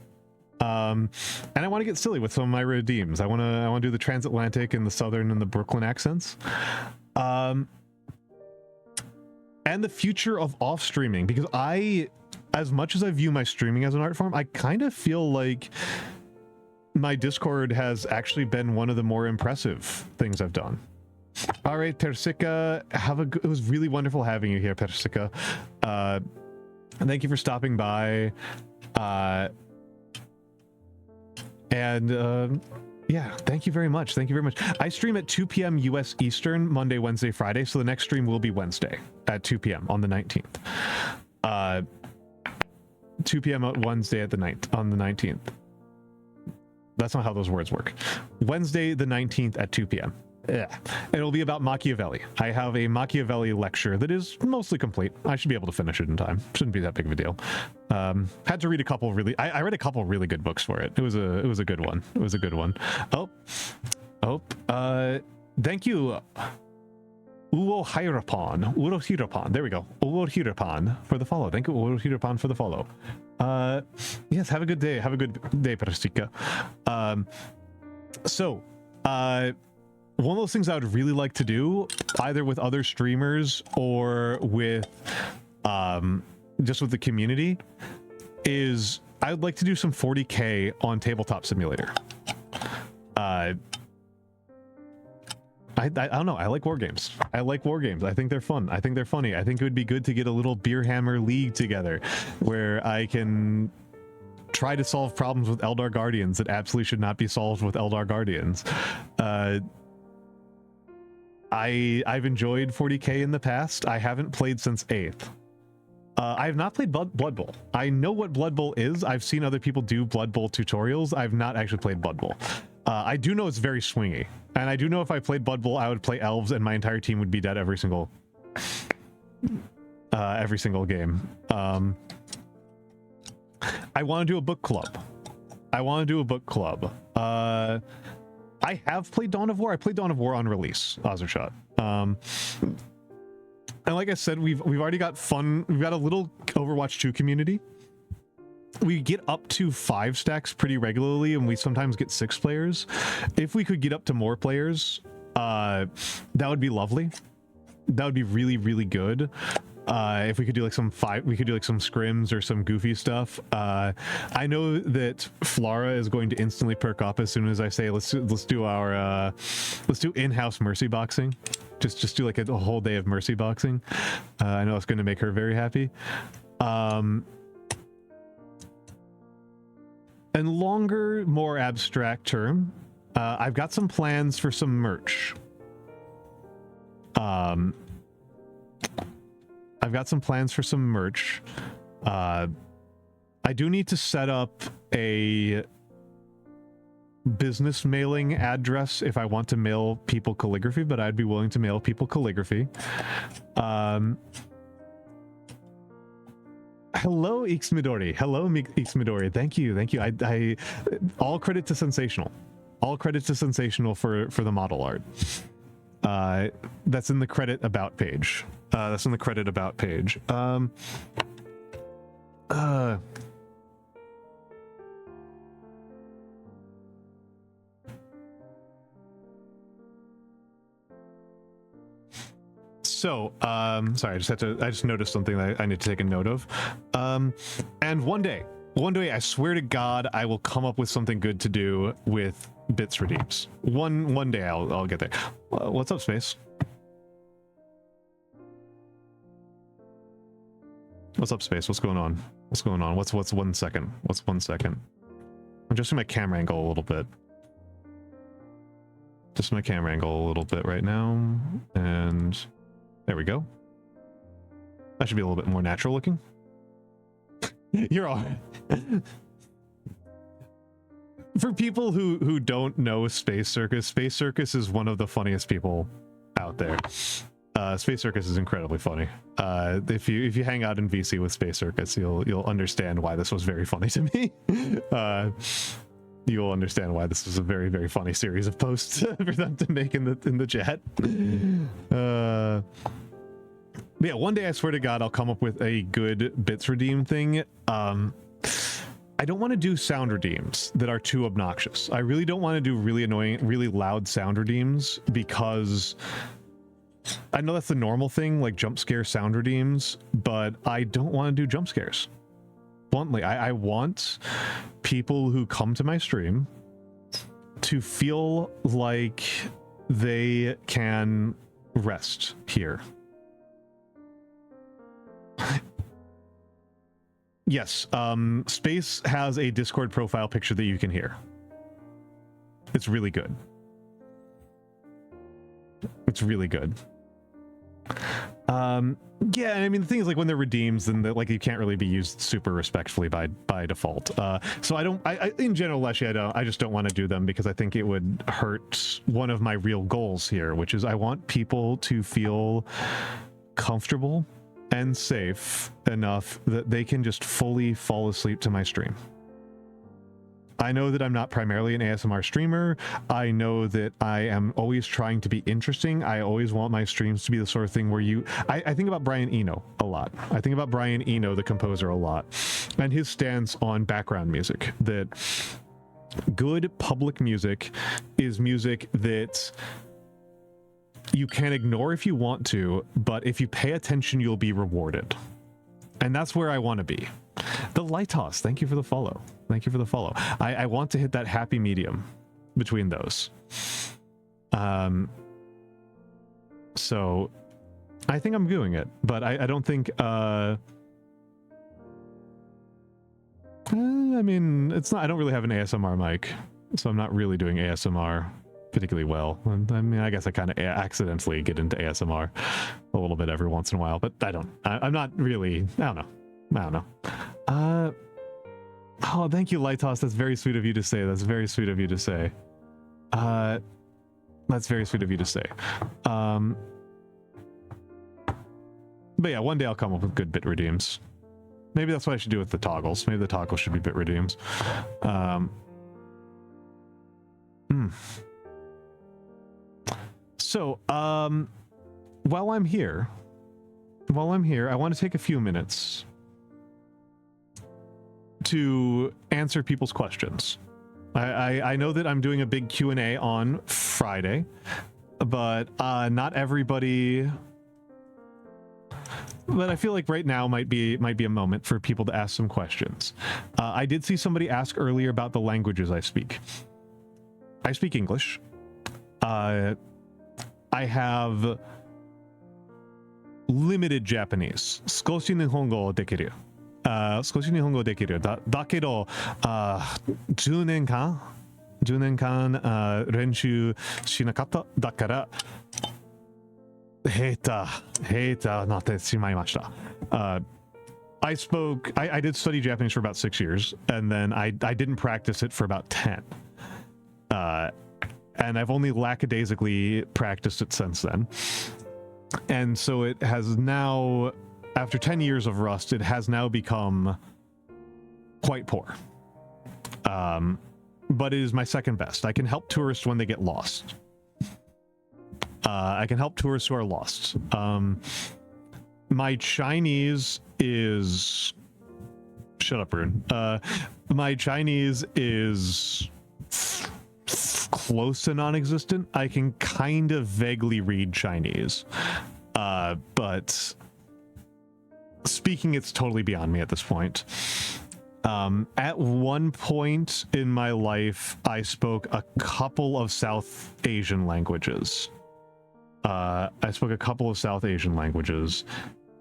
And I want to get silly with some of my redeems. I want to do the transatlantic and the southern and the Brooklyn accents. And the future of off streaming, because as much as I view my streaming as an art form, I kind of feel like my Discord has actually been one of the more impressive things I've done. All right, Persica, it was really wonderful having you here, Persica. thank you for stopping by. Yeah, thank you very much. Thank you very much. I stream at 2 p.m. US Eastern, Monday, Wednesday, Friday. So the next stream will be Wednesday at 2 p.m. on the 19th. 2 p.m. Wednesday at on the 19th. That's not how those words work. Wednesday, the 19th at 2 p.m. Yeah. It'll be about Machiavelli. I have a Machiavelli lecture that is mostly complete. I should be able to finish it in time. Shouldn't be that big of a deal. Had to read a couple I read a couple really good books for it. It was a good one. It was a good one. Thank you. Urohirapan. There we go. Urohirapan for the follow. Thank you, Urohirapan, for the follow. Yes, have a good day. Have a good day, Persika. One of those things I would really like to do, either with other streamers or with just with the community, is I would like to do some 40K on Tabletop Simulator. I don't know. I like war games. I like war games. I think they're fun. I think they're funny. I think it would be good to get a little Beer Hammer League together where I can try to solve problems with Eldar Guardians that absolutely should not be solved with Eldar Guardians. I've enjoyed 40K in the past. I haven't played since 8th. I have not played Blood Bowl. I know what Blood Bowl is. I've seen other people do Blood Bowl tutorials. I've not actually played Blood Bowl. I do know it's very swingy. And I do know if I played Blood Bowl, I would play elves and my entire team would be dead every single game. I want to do a book club. I have played Dawn of War. I played Dawn of War on release, Ozershot. And like I said, we've already got fun. We've got a little Overwatch 2 community. We get up to 5 stacks pretty regularly, and we sometimes get 6 players. If we could get up to more players, that would be lovely. That would be really, really good. If we could do like some scrims or some goofy stuff. I know that Flara is going to instantly perk up as soon as I say let's do in-house mercy boxing. Just do like a whole day of mercy boxing. I know it's going to make her very happy. And longer, more abstract term, I've got some plans for some merch. I've got some plans for some merch. I do need to set up a business mailing address if I want to mail people calligraphy, but I'd be willing to mail people calligraphy. Hello, Ixmidori. Hello, Ixmidori. Thank you. I all credit to Sensational. All credit to Sensational for the model art. That's in the credit about page. Sorry, I just noticed something that I need to take a note of. And one day, I swear to God, I will come up with something good to do with bits redeems. One day I'll get there. What's up, Space? What's up, Space? What's going on? What's 1 second? What's 1 second? I'm adjusting my camera angle a little bit. Just my camera angle a little bit right now, and there we go. That should be a little bit more natural looking. You're all right. For people who don't know Space Circus is one of the funniest people out there. Space Circus is incredibly funny. If you hang out in VC with Space Circus, you'll understand why this was very funny to me. You'll understand why this was a very, very funny series of posts for them to make in the chat. Yeah, one day I swear to God I'll come up with a good bits redeem thing. I don't want to do sound redeems that are too obnoxious. I really don't want to do really annoying, really loud sound redeems, because I know that's the normal thing, like jump scare sound redeems, but I don't want to do jump scares. Bluntly, I want people who come to my stream to feel like they can rest here. Yes, Space has a Discord profile picture that you can hear. It's really good. It's really good. Yeah, I mean, the thing is, like, when they're redeems, then like you can't really be used super respectfully by default. So I in general, actually, I just don't want to do them because I think it would hurt one of my real goals here, which is I want people to feel comfortable and safe enough that they can just fully fall asleep to my stream. I know that I'm not primarily an ASMR streamer. I know that I am always trying to be interesting. I always want my streams to be the sort of thing where I think about Brian Eno a lot. I think about Brian Eno, the composer, a lot, and his stance on background music, that good public music is music that you can ignore if you want to, but if you pay attention, you'll be rewarded. And that's where I want to be. The light toss, thank you for the follow. Thank you for the follow. I want to hit that happy medium between those. So I think I'm doing it, but I don't think I mean, it's not, I don't really have an ASMR mic, so I'm not really doing ASMR particularly well. I mean, I guess I kind of accidentally get into ASMR a little bit every once in a while, but I'm not really, I don't know. Oh, thank you, Lightos. That's very sweet of you to say. That's very sweet of you to say. That's very sweet of you to say. But yeah, one day I'll come up with good bit redeems. Maybe that's what I should do with the toggles. Maybe the toggles should be bit redeems. So, while I'm here, I want to take a few minutes to answer people's questions. I know that I'm doing a big Q&A on Friday, but not everybody. But I feel like right now might be a moment for people to ask some questions. I did see somebody ask earlier about the languages I speak. I speak English. I have limited Japanese. 少し日本語できる。少し日本語できる。だけど、10年間練習しなかった。だから、下手なってしまいました。I did study Japanese for about 6 years, and then I didn't practice it for about 10. And I've only lackadaisically practiced it since then. And so it has now, after 10 years of rust, it has now become quite poor. But it is my second best. I can help tourists when they get lost. I can help tourists who are lost. My Chinese is... Shut up, Rune. My Chinese is close to non-existent. I can kind of vaguely read Chinese. But speaking, it's totally beyond me at this point. At one point in my life, I spoke a couple of South Asian languages.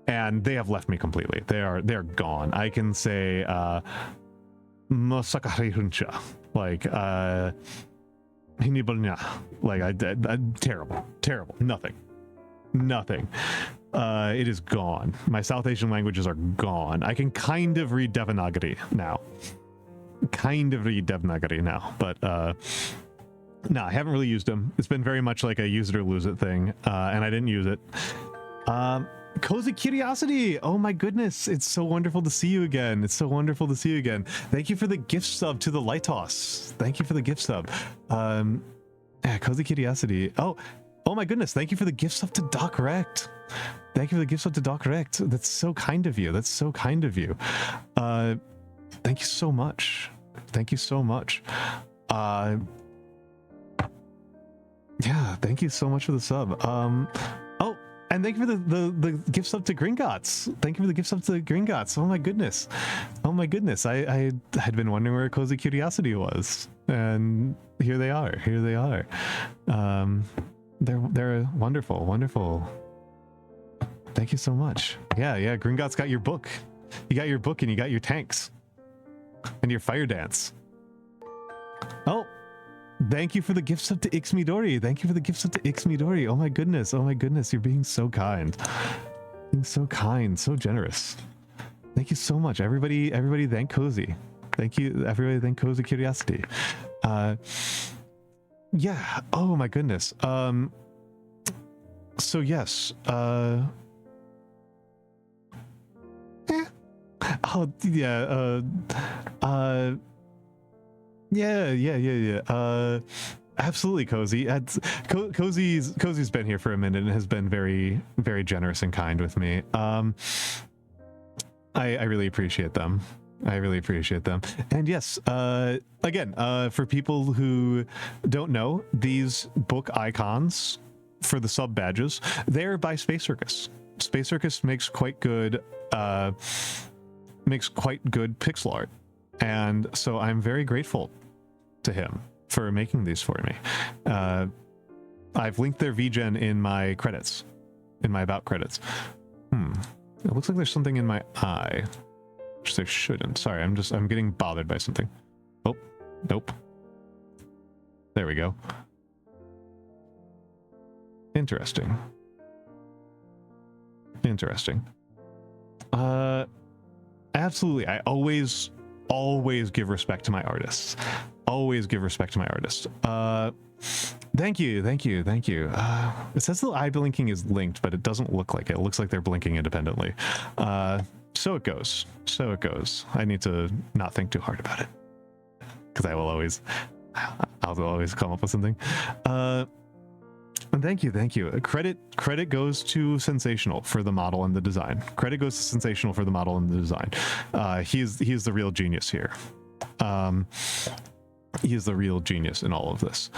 And they have left me completely. They're gone. I can say Masakari Huncha, like Hinibalnya, like I terrible, nothing. It is gone. My South Asian languages are gone. I can kind of read Devanagari now. But no, I haven't really used them. It's been very much like a use it or lose it thing, and I didn't use it. Cozy Curiosity! Oh my goodness, it's so wonderful to see you again. Thank you for the gift sub to the light toss. Thank you for the gift sub. Yeah, Cozy Curiosity. Oh my goodness, thank you for the gift sub to Doc Rect. That's so kind of you. Thank you so much. Yeah, thank you so much for the sub. And thank you for the gift sub to Gringotts. Oh my goodness. I had been wondering where Cozy Curiosity was, and here they are. They're wonderful. Thank you so much. Yeah, Gringotts got your book. your book and you got your tanks and your fire dance. Oh, thank you for the gifts up to Ixmidori. Thank you for the gifts up to Ixmidori. Oh my goodness. Oh my goodness. You're being so kind. Being so kind, so generous. Thank you so much. Everybody thank Cozy. Thank you. Everybody thank Cozy Curiosity. Yeah. Oh my goodness. So yes. Oh yeah. Yeah. Absolutely, Cozy. Cozy's been here for a minute and has been very, very generous and kind with me. I really appreciate them. I really appreciate them. And yes, again, for people who don't know, these book icons for the sub badges, they're by Space Circus. Space Circus makes quite good pixel art, and so I'm very grateful to him for making these for me. I've linked their VGen in my credits, in my about credits. It looks like there's something in my eye, which there shouldn't. Sorry, I'm getting bothered by something. Oh, nope. There we go. Interesting. Absolutely. I always give respect to my artists. Always give respect to my artists. Thank you. It says the eye blinking is linked, but it doesn't look like it. It looks like they're blinking independently. So it goes. I need to not think too hard about it, because I'll always come up with something. Thank you. Credit goes to Sensational for the model and the design. He is the real genius here. He is the real genius in all of this.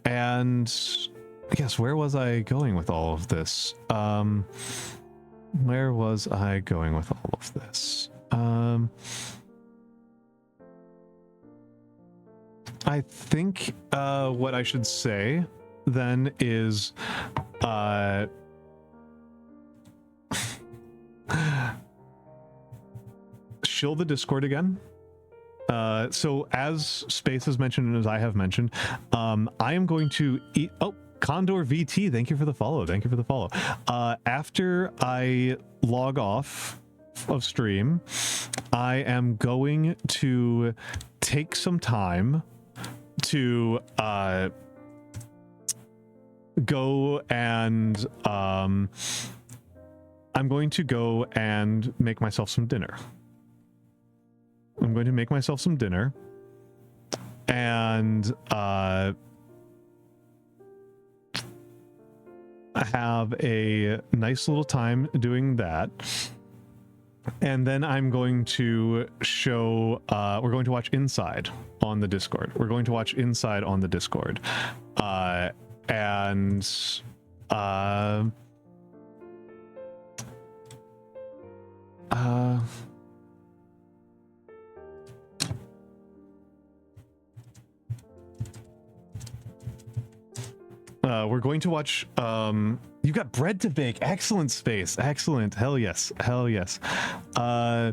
And I guess, where was I going with all of this? I think what I should say then is shill the Discord again. So as Space has mentioned and as I have mentioned, I am going to eat. Oh, Condor VT, thank you for the follow. After I log off of stream, I am going to take some time to go and I'm going to go and make myself some dinner. And have a nice little time doing that. And then I'm going to show, we're going to watch Inside on the Discord. We're going to watch, you've got bread to bake. Excellent, Space. Excellent. Hell yes. Yeah,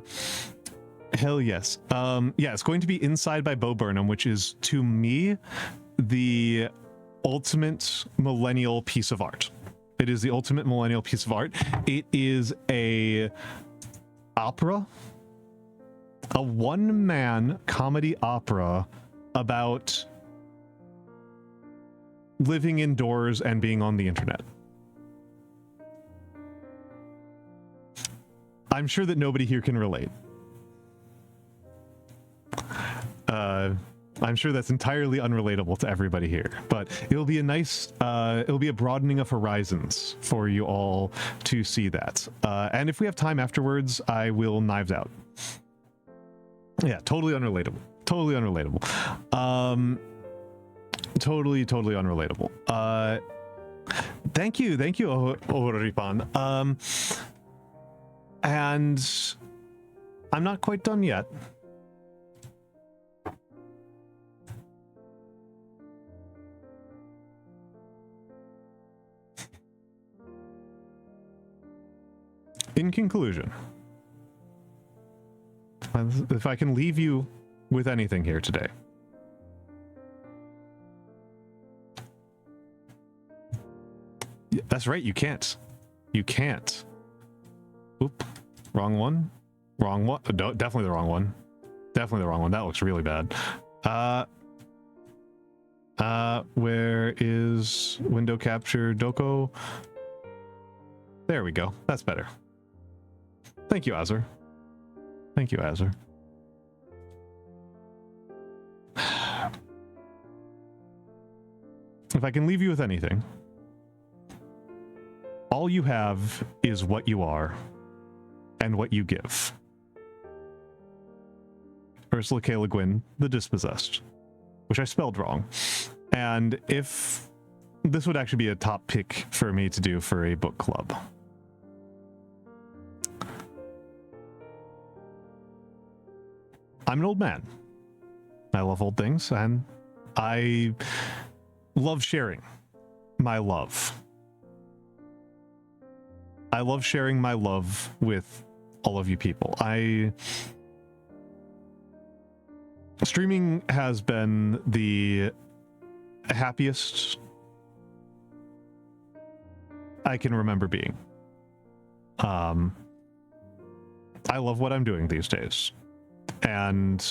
it's going to be Inside by Bo Burnham, which is, to me, the ultimate millennial piece of art. It is a opera, a one-man comedy opera about living indoors and being on the internet. I'm sure that nobody here can relate. I'm sure that's entirely unrelatable to everybody here, but it'll be a nice, it'll be a broadening of horizons for you all to see that. And if we have time afterwards, I will Knives Out. Yeah, totally unrelatable. Totally unrelatable. Thank you, Oripan. And I'm not quite done yet. In conclusion, If I can leave you with anything here today, that's right, you can't. You can't. Oop, wrong one. Wrong one. Definitely the wrong one. Definitely the wrong one. That looks really bad. Where is window capture Doko? There we go. That's better. Thank you, Azur. Thank you, Azur. If I can leave you with anything, all you have is what you are and what you give. Ursula K. Le Guin, the Dispossessed, which I spelled wrong. And if this would actually be a top pick for me to do for a book club. I'm an old man. I love old things, and I love sharing my love. I love sharing my love with all of you people. Streaming has been the happiest I can remember being. I love what I'm doing these days, and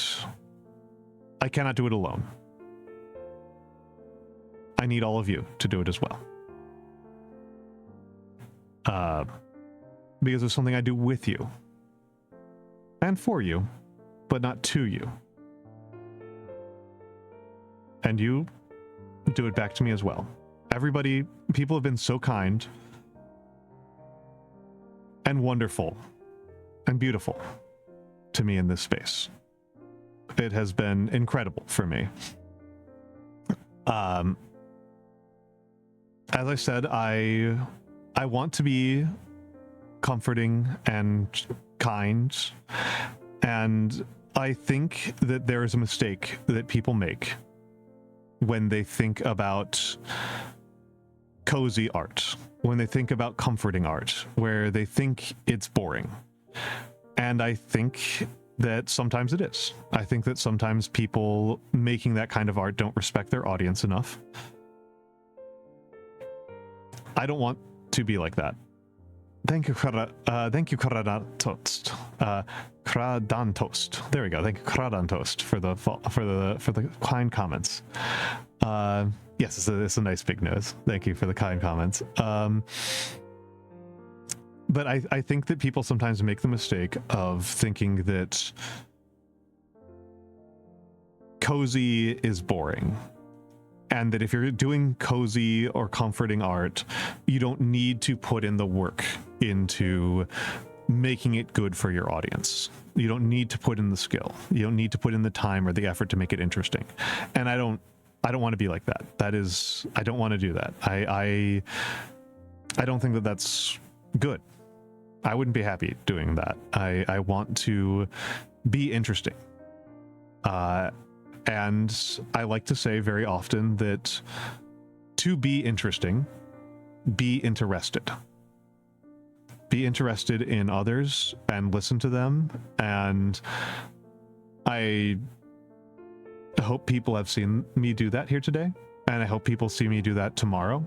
I cannot do it alone. I need all of you to do it as well. Because it's something I do with you and for you, but not to you. And you do it back to me as well. Everybody, people have been so kind and wonderful and beautiful to me in this space. It has been incredible for me. As I said, I want to be comforting and kind, and I think that there is a mistake that people make when they think about cozy art, when they think about comforting art, where they think it's boring. And I think that sometimes it is. I think that sometimes people making that kind of art don't respect their audience enough. I don't want to be like that. Thank you, Kradantoast. Kradantoast. There we go. Thank you, Kradantoast, for the kind comments. Yes, it's a nice big nose. Thank you for the kind comments. But I think that people sometimes make the mistake of thinking that cozy is boring. And that if you're doing cozy or comforting art, you don't need to put in the work into making it good for your audience. You don't need to put in the skill. You don't need to put in the time or the effort to make it interesting. And I don't want to be like that. I don't want to do that. I don't think that that's good. I wouldn't be happy doing that. I want to be interesting. And I like to say very often that to be interesting, be interested. Be interested in others and listen to them. And I hope people have seen me do that here today. And I hope people see me do that tomorrow.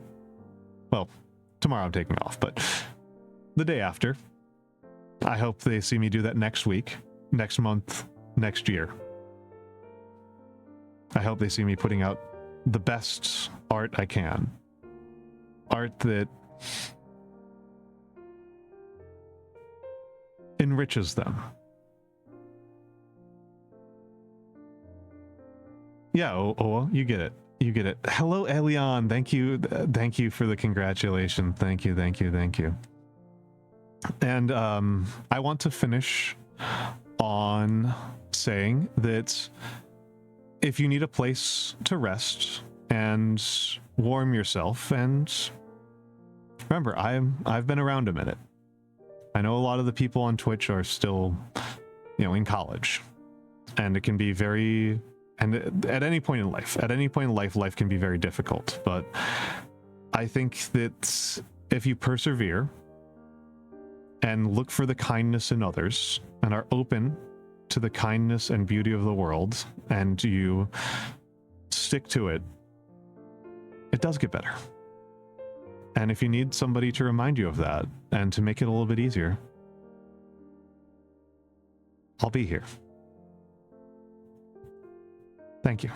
Well, tomorrow I'm taking off, but the day after. I hope they see me do that next week, next month, next year. I hope they see me putting out the best art I can. Art that enriches them. Yeah, oh, you get it. You get it. Hello, Elion. Thank you for the congratulations. Thank you. And I want to finish on saying that if you need a place to rest and warm yourself, and remember, I've been around a minute. I know a lot of the people on Twitch are still, in college, and it can be very, and at any point in life, life can be very difficult. But I think that if you persevere and look for the kindness in others and are open to the kindness and beauty of the world and you stick to it, it does get better. And if you need somebody to remind you of that and to make it a little bit easier, I'll be here. Thank you.